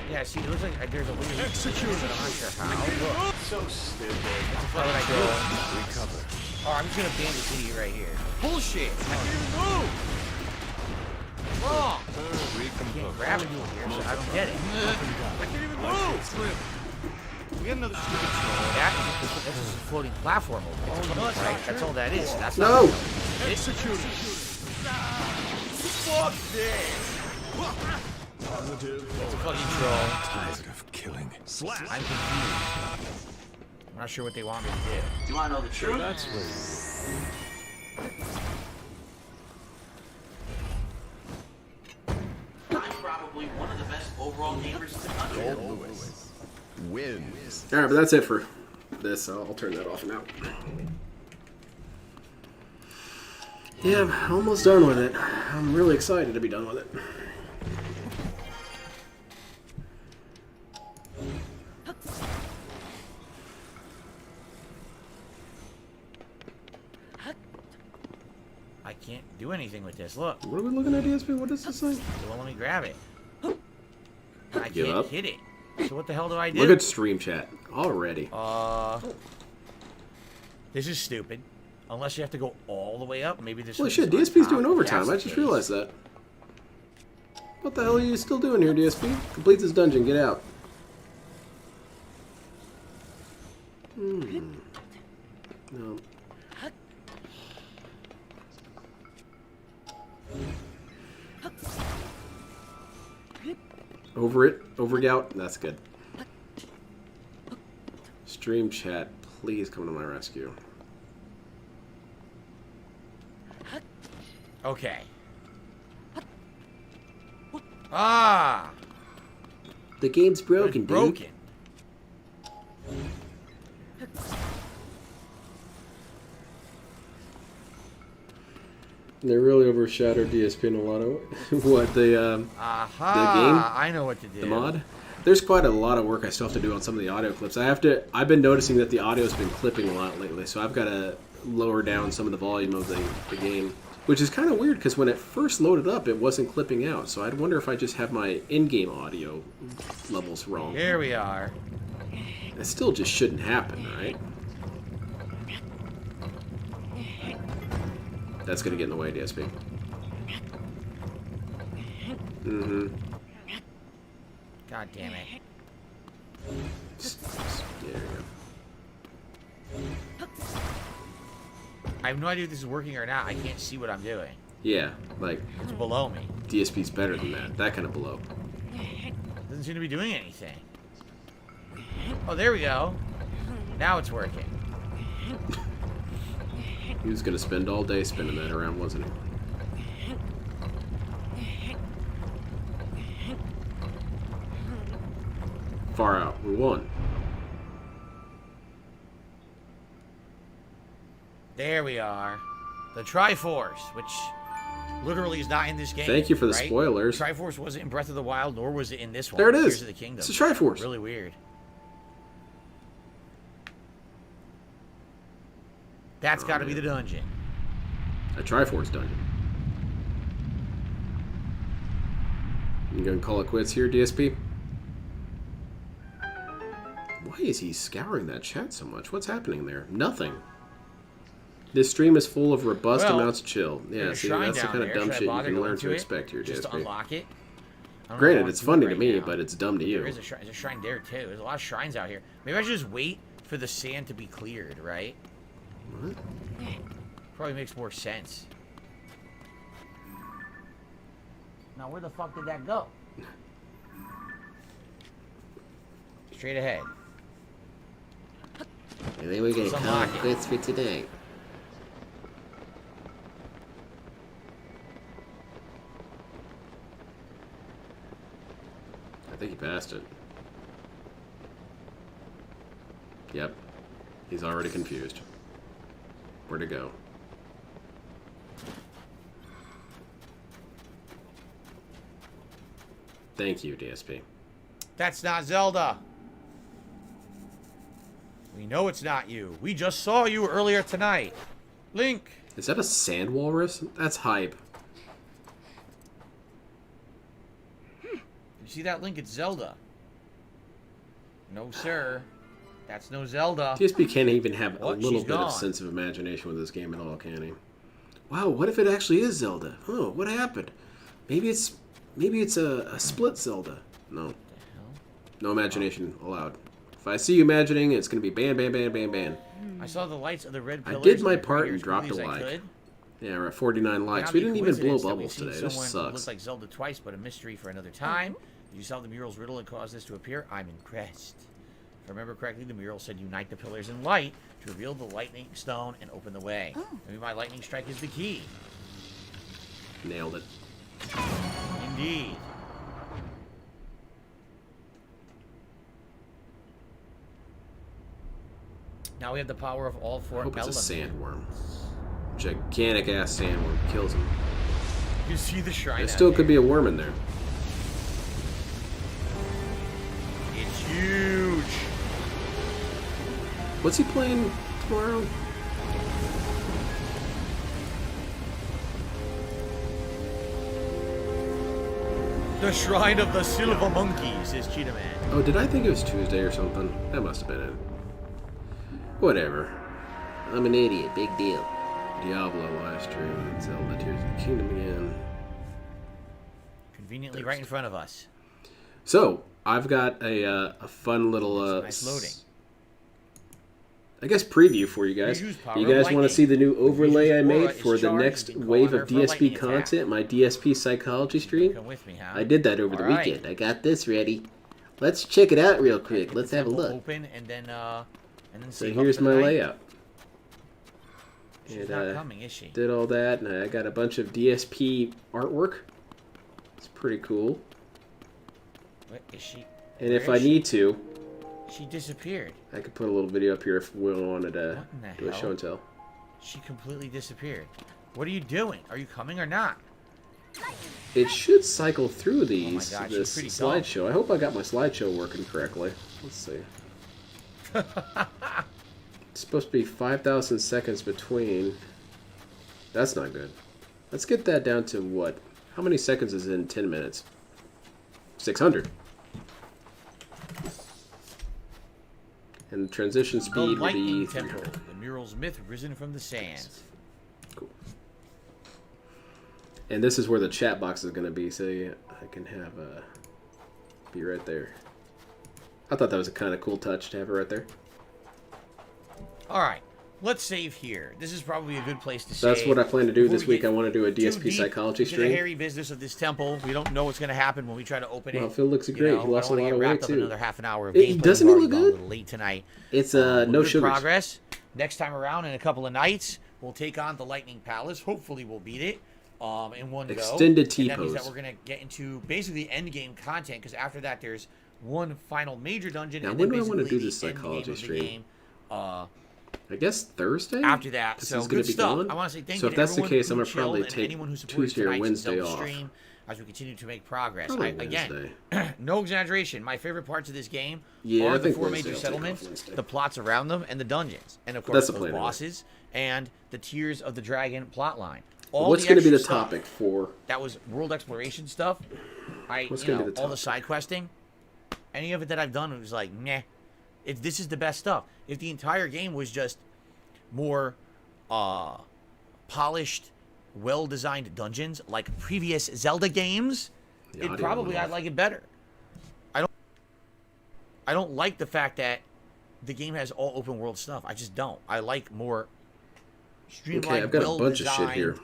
Yeah, see, it looks like there's a weird execution, but I'm not sure how. Look. So stupid. How would I do it? Recover. Oh, I'm just gonna ban this idiot right here. Bullshit! I can't even move! Wrong! I can't grab it here, so I don't get it. I can't even move! We have another stupid troll. That's just a floating platform over there. Right? That's all that is. That's no! Execute. Fuck this! It's a fucking troll. Tired of killing. Slap. I'm confused. I'm not sure what they want me to do. Do you want to know the truth? That's weird. I'm probably one of the best overall gamers in the country. Gold Lewis wins. All right, but that's it for this. I'll turn that off now. Yeah, I'm almost done with it. I'm really excited to be done with it. I can't do anything with this. Look. What are we looking at, DSP? What is this thing? It won't let me grab it. I Give can't up? hit it. So what the hell do I do? Look at stream chat already. This is stupid. Unless you have to go all the way up. Maybe this. Holy shit, DSP's doing overtime. I just realized that. What the hell are you still doing here, DSP? Complete this dungeon. Get out. No. Over it. Over gout. That's good. Stream chat. Please come to my rescue. Okay. Ah! The game's broken, dude. Broken. They really overshadowed DSP in a lot of what the game. I know what to do. The mod. There's quite a lot of work I still have to do on some of the audio clips. I've been noticing that the audio's been clipping a lot lately, so I've got to lower down some of the volume of the game, which is kind of weird because when it first loaded up, it wasn't clipping out. So I'd wonder if I just have my in-game audio levels wrong. Here we are. It still just shouldn't happen, right? That's gonna get in the way, DSP. Mm-hmm. God damn it. There you go. I have no idea if this is working or not. I can't see what I'm doing. Yeah, like... It's below me. DSP's better than that. That kind of below. Doesn't seem to be doing anything. Oh, there we go. Now it's working. He was gonna spend all day spinning that around, wasn't he? Far out. We won. There we are. The Triforce, which literally is not in this game. Thank you for the right? spoilers. Triforce wasn't in Breath of the Wild, nor was it in this one. There it is. Tears of the Kingdom. It's a Triforce. Really weird. That's got to be the dungeon. A Triforce dungeon. You gonna call it quits here, DSP? Why is he scouring that chat so much? What's happening there? Nothing. This stream is full of robust amounts of chill. Yeah, see, that's the kind of dumb shit you can learn to expect here, just DSP. to unlock it. Granted, it's funny to me, but it's dumb to you. There is there's a shrine there, too. There's a lot of shrines out here. Maybe I should just wait for the sand to be cleared, right? What? Probably makes more sense. Now, where the fuck did that go? Straight ahead. And then we're gonna call it quits for today. think he passed it. Yep. He's already confused. Where'd it go? Thank you, DSP. That's not Zelda. We know it's not you. We just saw you earlier tonight. Link. Is that a sand walrus? That's hype. You see that, Link? It's Zelda. No, sir. That's no Zelda. DSP can't even have a little bit of sense of imagination with this game at all, can he? Wow, what if it actually is Zelda? Oh, what happened? Maybe it's a split Zelda. No. No imagination allowed. If I see you imagining, it's going to be ban, ban, ban, ban, ban. I saw the lights of the red pillars. I did my part and dropped a like. Yeah, we're at 49 likes. We didn't even blow bubbles today. This sucks. Looks like Zelda twice, but a mystery for another time. Did you solve the mural's riddle and cause this to appear? I'm impressed. If I remember correctly, the mural said unite the pillars in light to reveal the lightning stone and open the way. Maybe my lightning strike is the key. Nailed it. Indeed. Now we have the power of all four elements. It's a sandworm. Gigantic ass sandworm. Kills him. You see the shrine. There still could be a worm in there. It's huge. What's he playing tomorrow? The Shrine of the Silver Monkey, says Cheetah Man. Oh, did I think it was Tuesday or something? That must have been it. Whatever. I'm an idiot. Big deal. Diablo live stream. Zelda Tears of the Kingdom again. Conveniently right in front of us. So, I've got a fun little... nice loading. I guess preview for you guys. You guys want to see the new overlay I made for the next wave of DSP content, my DSP psychology stream? Come with me, huh? I did that over the weekend. I got this ready. Let's check it out real quick. Let's have a look. Open and then so here's my layout. She's not coming, is she? Did all that, and I got a bunch of DSP artwork. It's pretty cool. What is she? And if I need to, she disappeared. I could put a little video up here if we wanted to do a show and tell. She completely disappeared. What are you doing? Are you coming or not? It should cycle through these oh my God, this slideshow. I hope I got my slideshow working correctly. Let's see. It's supposed to be 5,000 seconds between. That's not good. Let's get that down to what? How many seconds is in 10 minutes? 600. And transition speed will be 300. The mural's myth risen from the sands. Cool. And this is where the chat box is going to be, so I can have be right there. I thought that was a kind of cool touch to have it right there. All right, let's save here. This is probably a good place to save. That's what I plan to do this week. I want to do a DSP DSP psychology stream. The hairy business of this temple. We don't know what's going to happen when we try to open it. Well, Phil looks great. He lost a lot of weight too. Another half an hour of gameplay. Doesn't he look good? A little late tonight. It's no sugars. Progress. Next time around, in a couple of nights, we'll take on the Lightning Palace. Hopefully, we'll beat it in one Extended go. T-pose. That means that we're going to get into basically end game content, because after that, there's one final major dungeon. Now, and when then do I want to do the this psychology stream? Game, I guess Thursday? After that, so good stuff. I want to say thank you to everyone. So if that's the case, I'm going to probably take Tuesday or Wednesday off. Stream as we continue to make progress. Again, no exaggeration. My favorite parts of this game are the four major settlements, the plots around them, and the dungeons. And of course, the bosses and the Tears of the Dragon plotline. What's going to be the topic for? That was world exploration stuff. All the side questing. Any of it that I've done, it was like, meh. If this is the best stuff. If the entire game was just more polished, well-designed dungeons like previous Zelda games, I'd like it better. I don't like the fact that the game has all open world stuff. I just don't. I like more streamlined, well-designed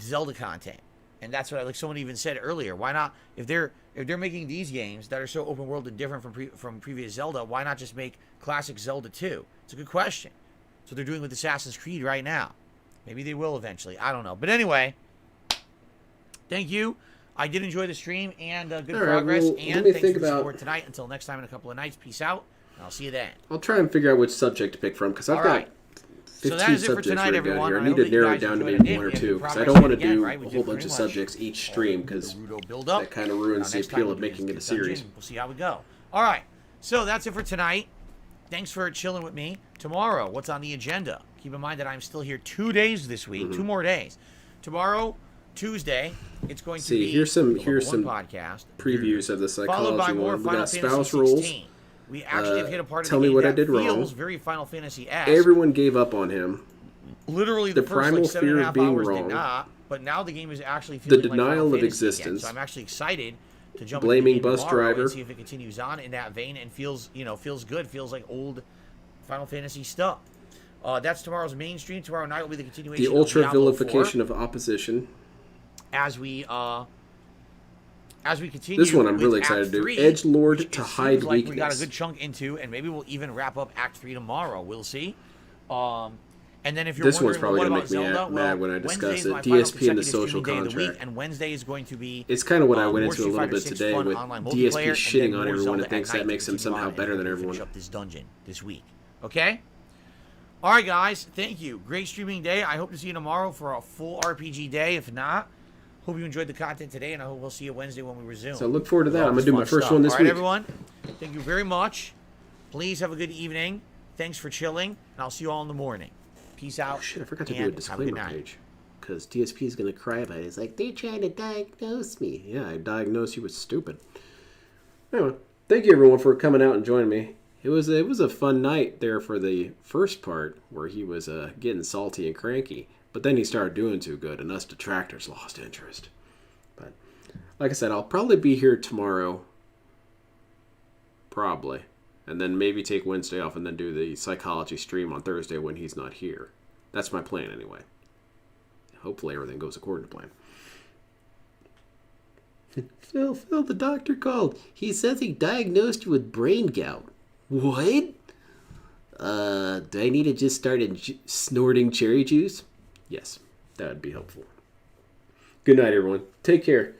Zelda content. And that's what someone even said earlier. Why not, if they're making these games that are so open world and different from previous Zelda, why not just make classic Zelda 2? It's a good question. That's what they're doing with Assassin's Creed right now. Maybe they will eventually. I don't know. But anyway, thank you. I did enjoy the stream and good All right, progress. well, And let me thanks think for the about- support tonight. Until next time in a couple of nights. Peace out. And I'll see you then. I'll try and figure out which subject to pick from because I've All got right. 15 So that is it for subjects tonight, written down everyone. here. I I need hope to that you narrow it guys down to enjoyed maybe it. one or We had two good because I progress don't want to yet again, do right? We a did whole bunch pretty of much subjects each stream because build up. that kind of ruins the Next time appeal we'll of do making it a this series. dungeon. We'll see how we go. All right. So that's it for tonight. Thanks for chilling with me. Tomorrow, what's on the agenda? Keep in mind that I'm still here 2 days this week, 2 more days. Tomorrow, Tuesday, it's going to be here's some podcast previews of the followed by psychology more one. We Final got Fantasy spouse rules. 16. We actually have hit a part of Tell the me game what I that did wrong. feels very Final Fantasy-esque. Everyone gave up on him. Literally, the the first primal like 7.5 fear of being hours wrong. did not, but now the game is actually The feeling like denial Final of Fantasy existence. Again. So I'm actually excited to jump Blaming into the game bus tomorrow driver. and see if it continues on in that vein and feels good, feels like old Final Fantasy stuff. That's tomorrow's main stream. Tomorrow night will be the continuation. The ultra of Diablo vilification 4 of opposition. as we continue. This one I'm with really Act excited to do. 3, Edgelord which to it hide seems like we got a weakness. good chunk into, and maybe we'll even wrap up Act 3 tomorrow. We'll see. And then if you're This one's wondering, probably what gonna about make me Zelda? mad when I discuss Wednesday is it. my final DSP and the consecutive social streaming day of the week, contract. and Wednesday is going to be It's kind of what I went more into a Street little Fighter bit 6 today fun with online DSP multiplayer, and shitting then on more everyone Zelda and at thinks night that to makes him continue somehow on better and than finish everyone. up this dungeon this week. Okay? All right, guys. Thank you. Great streaming day. I hope to see you tomorrow for a full RPG day. If not, hope you enjoyed the content today, and I hope we'll see you Wednesday when we resume. So look forward to that. All I'm this gonna do my fun first stuff. one this All right, week. everyone. Thank you very much. Please have a good evening. Thanks for chilling, and I'll see you all in the morning. Peace out. Oh, shit, I forgot to do and a have disclaimer good night. page. Because DSP is going to cry about it. It's like, they're trying to diagnose me. Yeah, I diagnosed you with stupid. Anyway, thank you everyone for coming out and joining me. It was a fun night there for the first part where he was getting salty and cranky. But then he started doing too good and us detractors lost interest. But like I said, I'll probably be here tomorrow. Probably. And then maybe take Wednesday off and then do the psychology stream on Thursday when he's not here. That's my plan anyway. Hopefully everything goes according to plan. Phil, the doctor called. He says he diagnosed you with brain gout. What? Do I need to just start snorting cherry juice? Yes, that would be helpful. Good night, everyone. Take care.